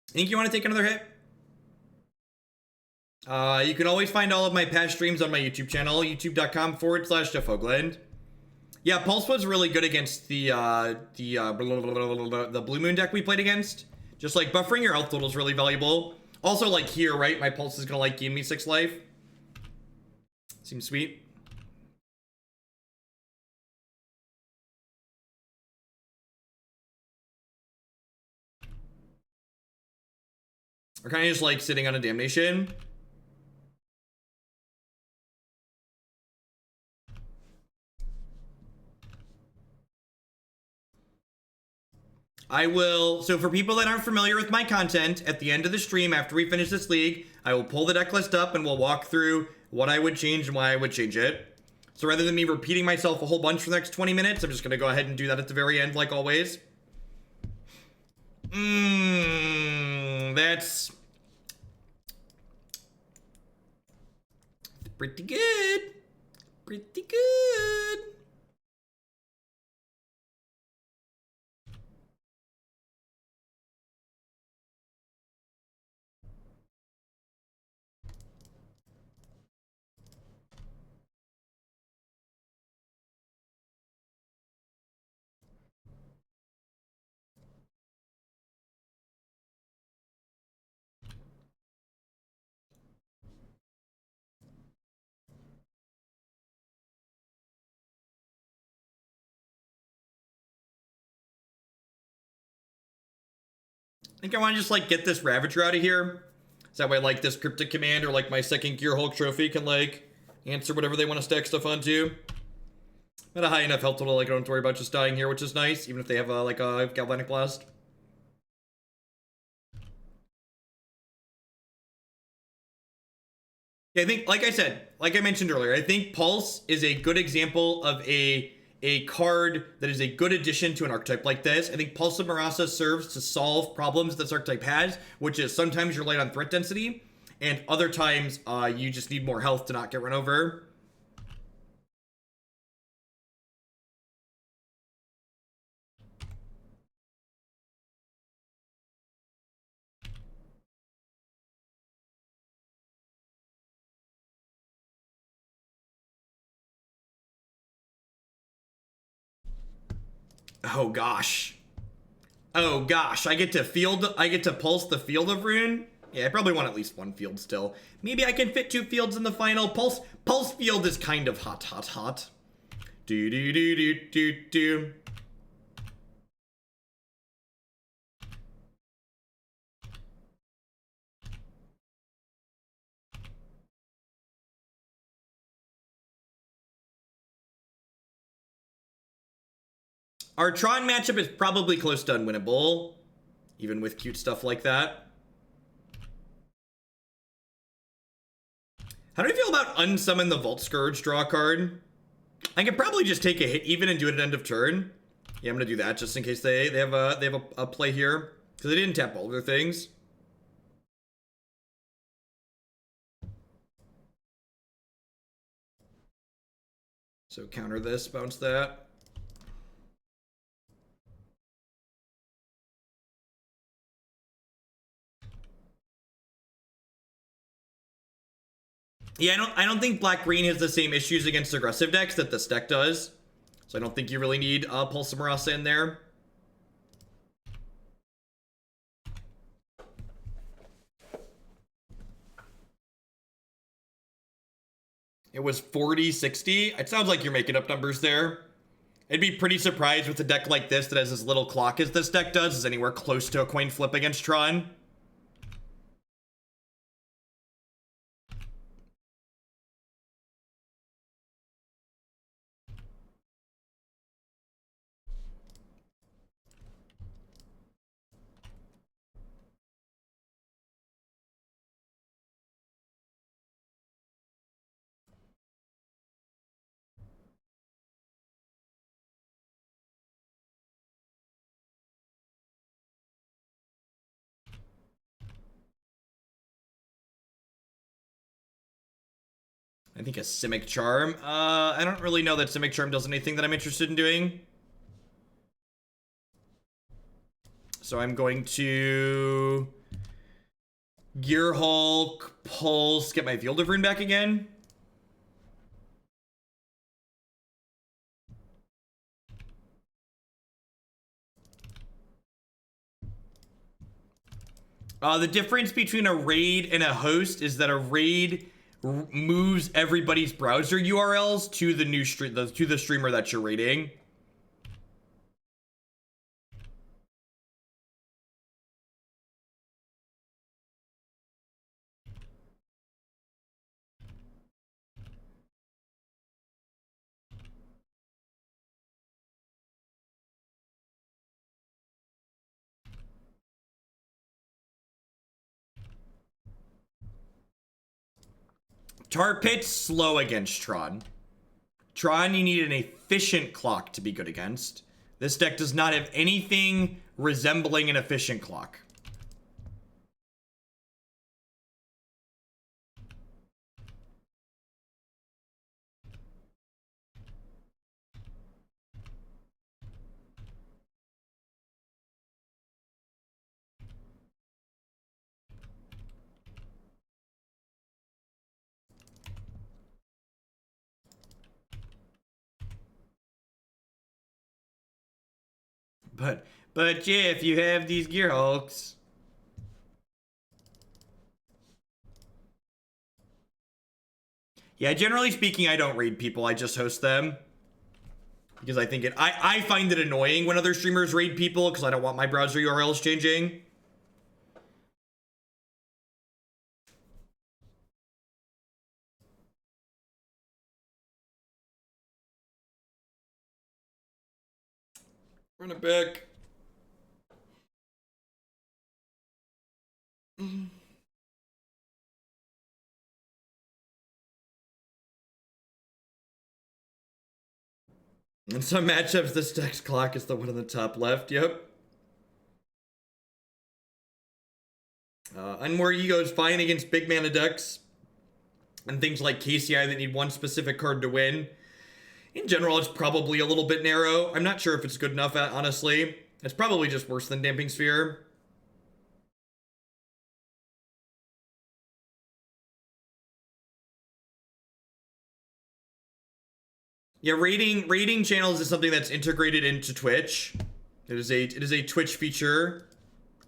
Think you want to take another hit? You can always find all of my past streams on my YouTube channel, youtube.com/Jeff Hoagland. Yeah, Pulse was really good against the Blue Moon deck we played against. Just like buffering your health total is really valuable. Also, like here, right? My Pulse is gonna like gain me 6 life. Seems sweet. Or kind of just like sitting on a Damnation. I will, so for people that aren't familiar with my content, at the end of the stream, after we finish this league, I will pull the deck list up and we'll walk through what I would change and why I would change it. So rather than me repeating myself a whole bunch for the next 20 minutes, I'm just going to go ahead and do that at the very end, like always. That's pretty good. Pretty good. I think I want to just like get this Ravager out of here. So that way like this Cryptic Command or like my second Gearhulk trophy can like answer whatever they want to stack stuff onto. At a high enough health total, like I don't have to worry about just dying here, which is nice, even if they have like a Galvanic Blast. Yeah, I think, like I said, like I mentioned earlier, I think Pulse is a good example of a card that is a good addition to an archetype like this. I think Pulse of Murasa serves to solve problems this archetype has, which is sometimes you're light on threat density, and other times you just need more health to not get run over. Oh gosh. Oh gosh, I get to pulse the Field of Ruin? Yeah, I probably want at least 1 field still. Maybe I can fit 2 fields in the final. Pulse field is kind of hot. Do do do do do do. Our Tron matchup is probably close to unwinnable, even with cute stuff like that. How do you feel about unsummon the Vault Scourge draw card? I could probably just take a hit even and do it at end of turn. Yeah, I'm gonna do that just in case they have a play here, because they didn't tap all their things. So counter this, bounce that. Yeah, I don't think black-green has the same issues against aggressive decks that this deck does. So I don't think you really need Pulse of Murasa in there. It was 40, 60. It sounds like you're making up numbers there. I'd be pretty surprised with a deck like this that has as little clock as this deck does is anywhere close to a coin flip against Tron. I think a Simic Charm. I don't really know that Simic Charm does anything that I'm interested in doing. So I'm going to Gearhulk, Pulse, get my Field of Rune back again. The difference between a raid and a host is that a raid moves everybody's browser URLs to the new to the streamer that you're raiding. Tar Pit's slow against Tron. Tron, you need an efficient clock to be good against. This deck does not have anything resembling an efficient clock. But yeah, if you have these Gearhulks. Yeah, generally speaking, I don't raid people, I just host them. Because I think I find it annoying when other streamers raid people because I don't want my browser URLs changing. Run it back. In some matchups, this deck's clock is the one on the top left. Yep. Unmoored Ego is fine against big mana decks and things like KCI that need one specific card to win. In general, it's probably a little bit narrow. I'm not sure if it's good enough, honestly. It's probably just worse than Damping Sphere. Yeah, rating channels is something that's integrated into Twitch. It is a Twitch feature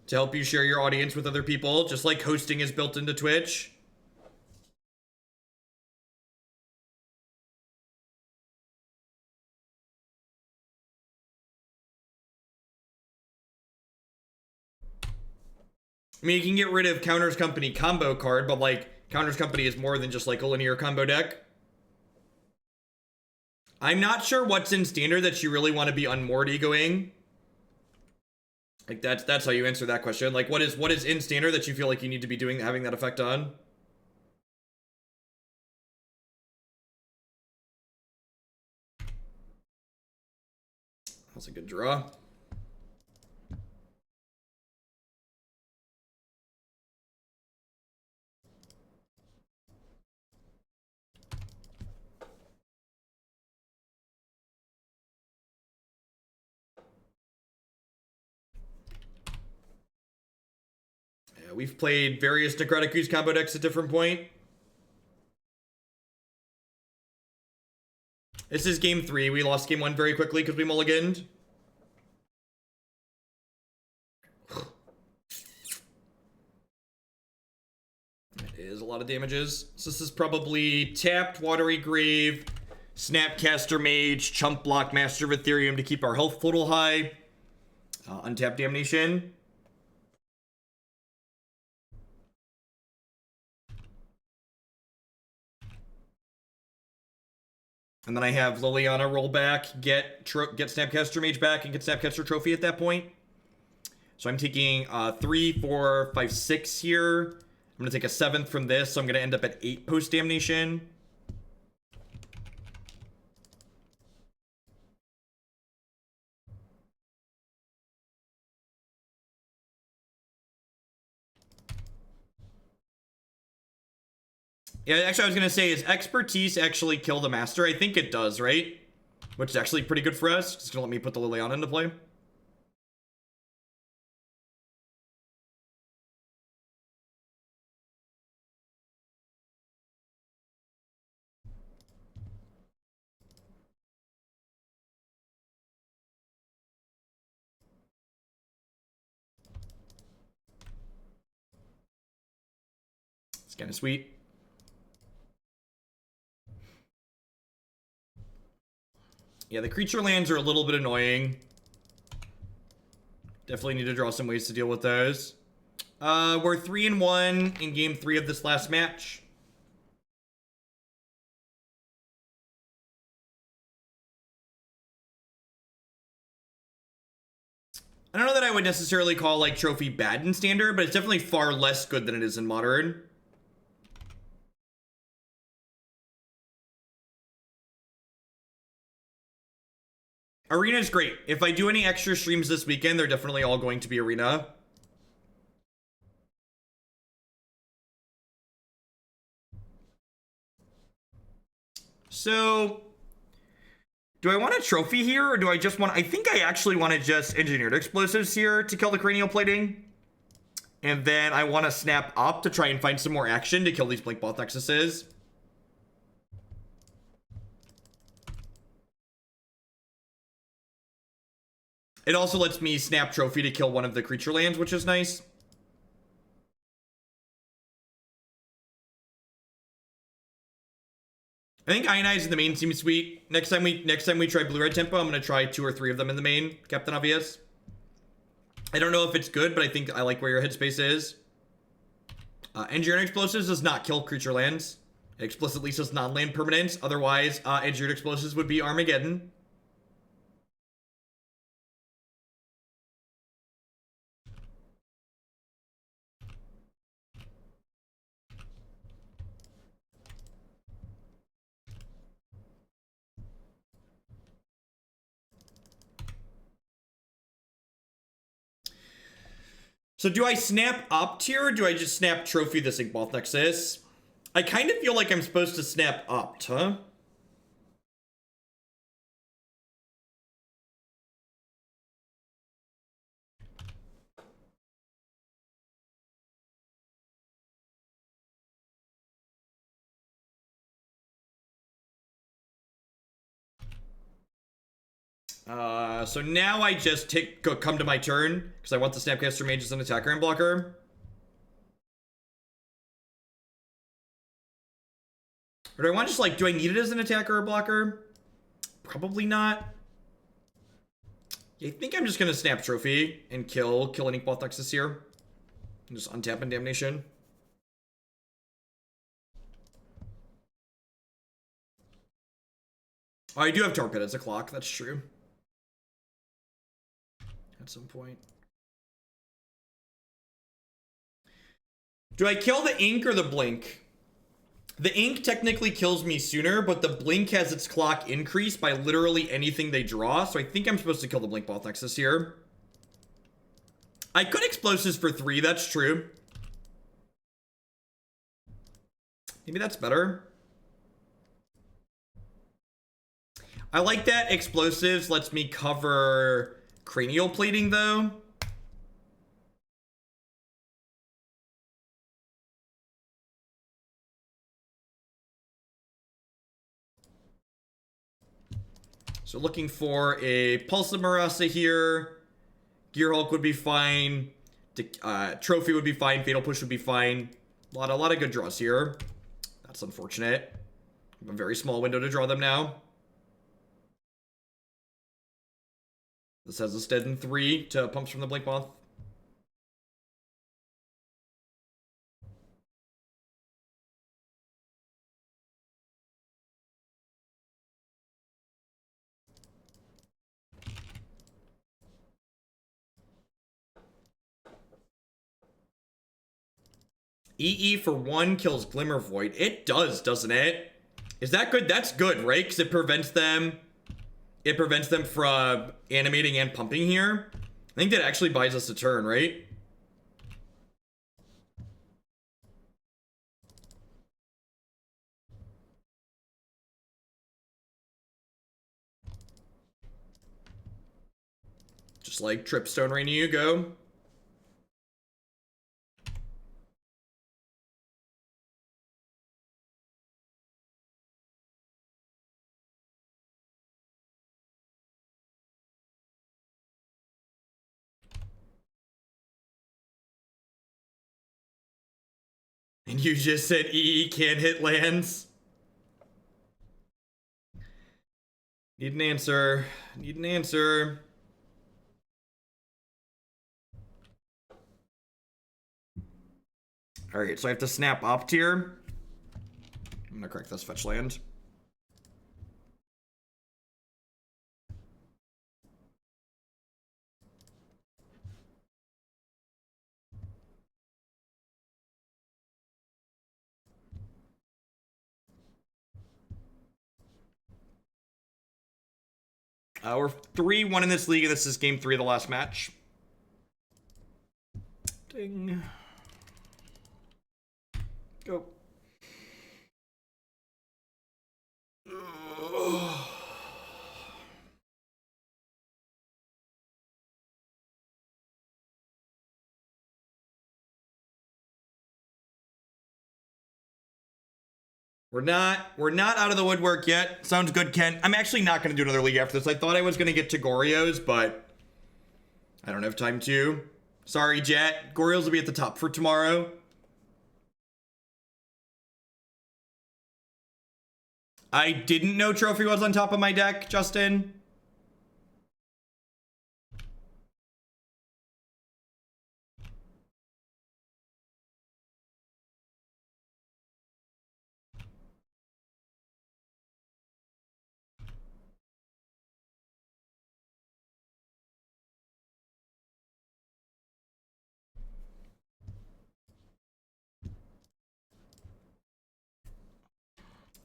to help you share your audience with other people, just like hosting is built into Twitch. I mean, you can get rid of Counters Company combo card, but like Counters Company is more than just like a linear combo deck. I'm not sure what's in standard that you really want to be Unmoored Egoing. Like that's how you answer that question. Like what is in standard that you feel like you need to be doing having that effect on? That's a good draw. We've played various Necrotic Ooze combo decks at different point. This is game 3. We lost game 1 very quickly because we mulliganed. It is a lot of damages. So this is probably tapped Watery Grave, Snapcaster Mage, Chump Block, Master of Ethereum to keep our health total high. Untapped Damnation. And then I have Liliana roll back, get Snapcaster Mage back, and get Snapcaster Trophy at that point. So I'm taking 3, 4, 5, 6 here. I'm going to take a 7th from this, so I'm going to end up at 8 post-Damnation. Yeah, actually, I was going to say, is Expertise actually kill the Master? I think it does, right? Which is actually pretty good for us. It's going to let me put the Liliana into play. It's kind of sweet. Yeah, the creature lands are a little bit annoying. Definitely need to draw some ways to deal with those. We're 3-1 in game 3 of this last match. I don't know that I would necessarily call like Trophy bad in Standard, but it's definitely far less good than it is in Modern. Arena is great. If I do any extra streams this weekend, they're definitely all going to be Arena. So, do I want a trophy here, or do I just want... I think I actually want to just Engineered Explosives here to kill the Cranial Plating. And then I want to snap up to try and find some more action to kill these Blink Both Nexuses. It also lets me snap Trophy to kill one of the creature lands, which is nice. I think Ionize in the main seems sweet. Next time we try Blue-Red Tempo, I'm gonna try 2 or 3 of them in the main, Captain Obvious. I don't know if it's good, but I think I like where your headspace is. Engineered Explosives does not kill creature lands. It explicitly says non-land permanents. Otherwise, Engineered Explosives would be Armageddon. So do I snap Opt here, or do I just snap Trophy the Inkmoth Nexus? I kind of feel like I'm supposed to snap Opt, huh? So now I just come to my turn, because I want the Snapcaster Mage as an attacker and blocker. Or do I want to just, like, do I need it as an attacker or blocker? Probably not. Yeah, I think I'm just going to snap Trophy and kill an Inkmoth Nexus here. And just untap and Damnation. Oh, I do have Torpid as a clock, that's true. At some point. Do I kill the Ink or the Blink? The Ink technically kills me sooner, but the Blink has its clock increased by literally anything they draw, so I think I'm supposed to kill the Blink Both Nexus here. I could Explosives for 3, that's true. Maybe that's better. I like that Explosives lets me cover Cranial Plating, though. So looking for a Pulse of Murasa here. Gearhulk would be fine. Trophy would be fine. Fatal Push would be fine. A lot of good draws here. That's unfortunate. A very small window to draw them now. This has us dead in 3 to Pumps from the Blink Moth. EE for 1 kills Glimmer Void. It does, doesn't it? Is that good? That's good, right? Because it prevents them. It prevents them from animating and pumping here. I think that actually buys us a turn, right? Just like Tripstone Rainy you go. And you just said EE can't hit lands. Need an answer. Need an answer. Alright, so I have to snap Opt here. I'm gonna correct this fetch land. We're 3-1 in this league, and this is game 3 of the last match. Ding. Go. We're not out of the woodwork yet. Sounds good, Ken. I'm actually not going to do another league after this. I thought I was going to get to Goryo's, but I don't have time to. Sorry, Jet. Goryo's will be at the top for tomorrow. I didn't know Trophy was on top of my deck, Justin.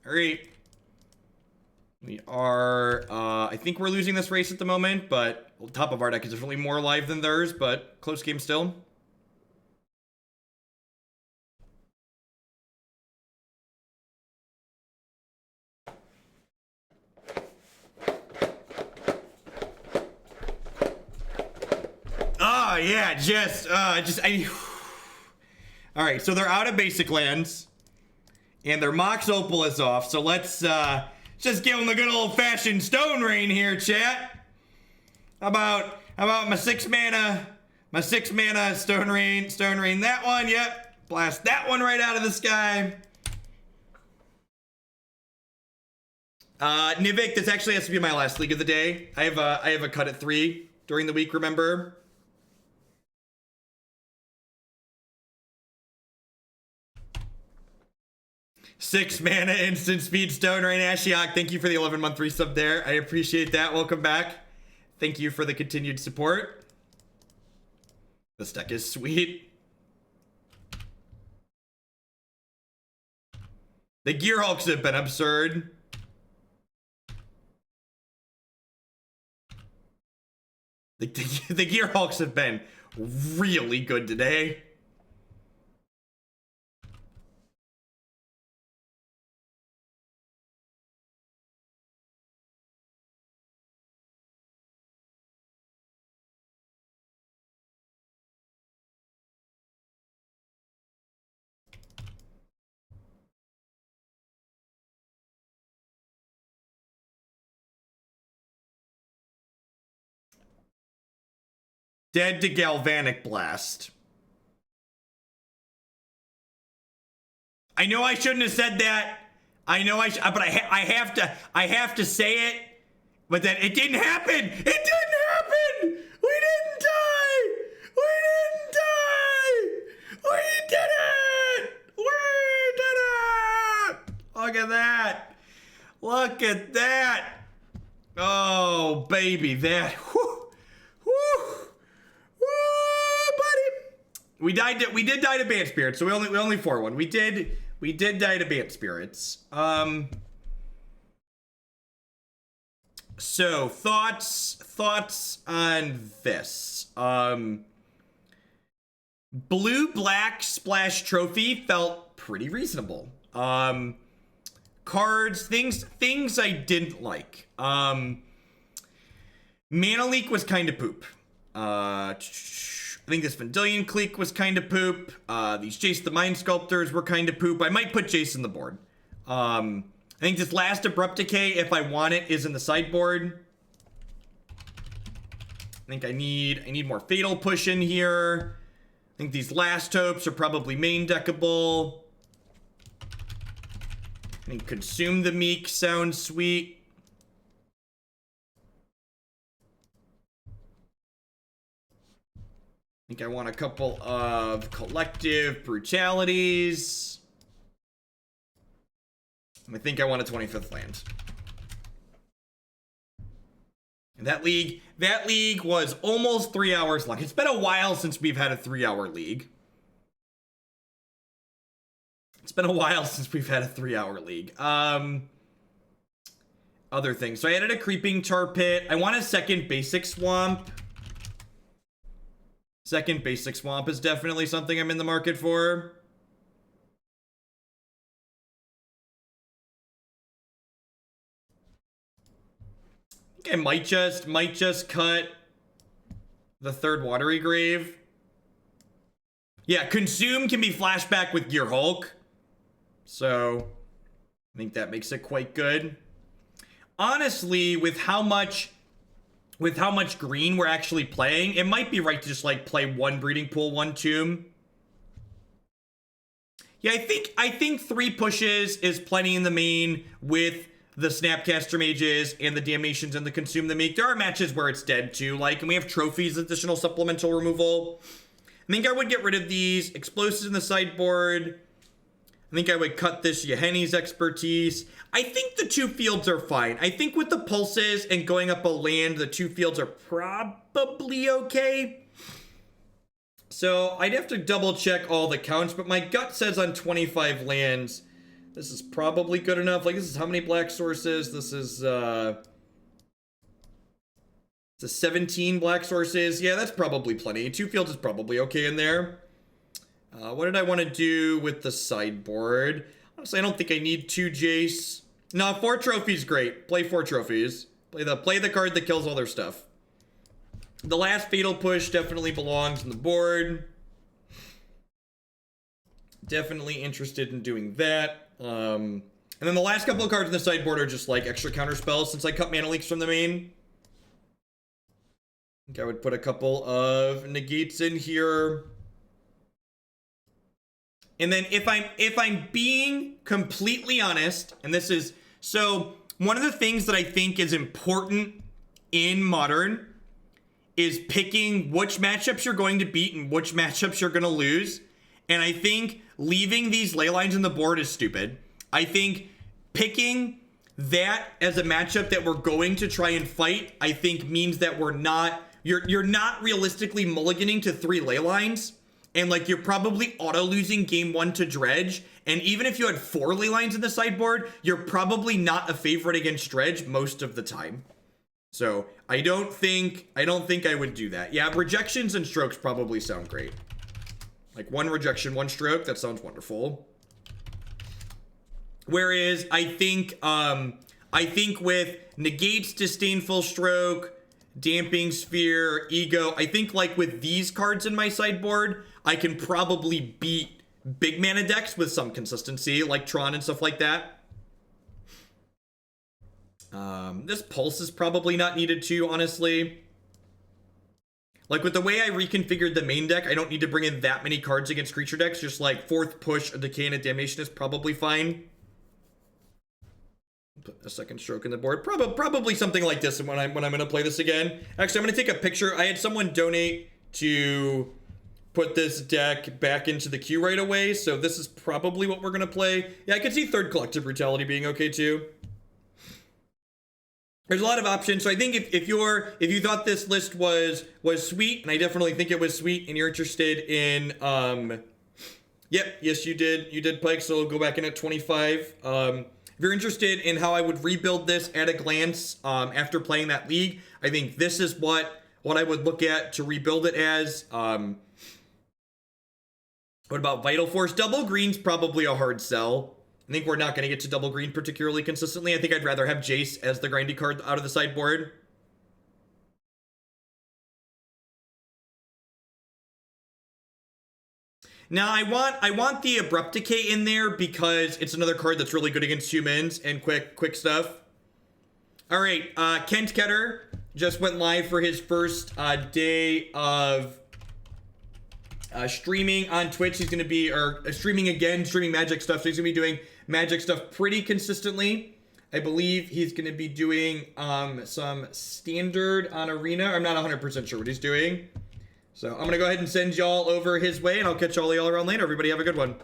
All right. We are, I think we're losing this race at the moment, but well, top of our deck is definitely more alive than theirs, but close game still. Oh, yeah, all right, so they're out of basic lands, and their Mox Opal is off, so let's, just give them the good old-fashioned Stone Rain here, chat. How about my 6 mana Stone Rain, that one, yep. Blast that one right out of the sky. Nivik, this actually has to be my last league of the day. I have a cut at 3 during the week, remember? Six mana instant speed Stone Rain. Ashiok, thank you for the 11-month resub there. I appreciate that. Welcome back. Thank you for the continued support. This deck is sweet. The Gearhulks have been absurd. The Gearhulks have been really good today. Dead to Galvanic Blast. I know I shouldn't have said that. I know but I have to say it. But then it didn't happen. It didn't happen. We didn't die. We didn't die. We did it. We did it. Look at that. Look at that. Oh, baby, that. Whew. Whew. Woo, buddy. We did die to Bant Spirits, so we only 4-1. We did die to Bant Spirits. So thoughts on this. Blue black splash trophy felt pretty reasonable. Cards, things I didn't like. Mana Leak was kind of poop. I think this Vendilion Clique was kind of poop. These Jace the Mind Sculptors were kind of poop. I might put Jace in the board. I think this last Abrupt Decay, if I want it, is in the sideboard. I think I need more Fatal Push in here. I think these last Hopes are probably main deckable. I think Consume the Meek sounds sweet. I think I want a couple of Collective Brutalities. I think I want a 25th land. And that league was almost 3 hours long. It's been a while since we've had a 3-hour league. It's been a while since we've had a 3-hour league. Other things. So I added a Creeping Tar Pit. I want a second basic swamp. Second basic swamp is definitely something I'm in the market for. I might just cut the third Watery Grave. Yeah, Consume can be flashback with Gearhulk. So, I think that makes it quite good. Honestly, with how much green we're actually playing, it might be right to just like play one Breeding Pool, one Tomb. Yeah, I think 3 pushes is plenty in the main with the Snapcaster Mages and the Damnations and the Consume the Meek. There are matches where it's dead too, like, and we have trophies, additional supplemental removal. I think I would get rid of these. Explosives in the sideboard. I think I would cut this Yahenni's Expertise. I think the 2 fields are fine. I think with the pulses and going up a land, the 2 fields are probably okay. So I'd have to double check all the counts, but my gut says on 25 lands, this is probably good enough. Like, this is how many black sources? This is, it's a 17 black sources. Yeah, that's probably plenty. 2 fields is probably okay in there. What did I want to do with the sideboard? Honestly, I don't think I need 2 Jace. No, 4 trophies, great. Play 4 trophies. Play the card that kills all their stuff. The last Fatal Push definitely belongs on the board. Definitely interested in doing that. And then the last couple of cards in the sideboard are just like extra counter spells since I cut Mana Leaks from the main. I think I would put a couple of negates in here. And then if I'm being completely honest, and this is, so one of the things that I think is important in Modern is picking which matchups you're going to beat and which matchups you're going to lose. And I think leaving these ley lines on the board is stupid. I think picking that as a matchup that we're going to try and fight, I think means that we're not, you're not realistically mulliganing to 3 ley lines. And like, you're probably auto losing game 1 to Dredge. And even if you had 4 ley lines in the sideboard, you're probably not a favorite against Dredge most of the time. So I don't think I would do that. Yeah, rejections and strokes probably sound great. Like 1 rejection, 1 stroke, that sounds wonderful. Whereas I think with negates, disdainful stroke, damping sphere, ego, I think like with these cards in my sideboard, I can probably beat big mana decks with some consistency, like Tron and stuff like that. This Pulse is probably not needed too, honestly. Like, with the way I reconfigured the main deck, I don't need to bring in that many cards against creature decks. Just, like, 4th push, a Decay, and a Damnation is probably fine. Put a second stroke in the board. Probably something like this when I'm going to play this again. Actually, I'm going to take a picture. I had someone donate to put this deck back into the queue right away, so this is probably what we're going to play. Yeah, I could see 3rd Collective Brutality being okay, too. There's a lot of options, so I think if you thought this list was sweet, and I definitely think it was sweet, and you're interested in, yep, yes, you did, Pike, so we'll go back in at 25. If you're interested in how I would rebuild this at a glance after playing that league, I think this is what I would look at to rebuild it as. What about Vital Force? Double green's probably a hard sell. I think we're not going to get to double green particularly consistently. I think I'd rather have Jace as the grindy card out of the sideboard. Now, I want the Abrupt Decay in there because it's another card that's really good against humans and quick stuff. All right, Kent Ketter just went live for his first day of streaming on Twitch. He's going to be, streaming again, streaming Magic stuff. So he's going to be doing Magic stuff pretty consistently. I believe he's going to be doing some Standard on Arena. I'm not 100% sure what he's doing. So I'm going to go ahead and send y'all over his way, and I'll catch all y'all around later. Everybody have a good one.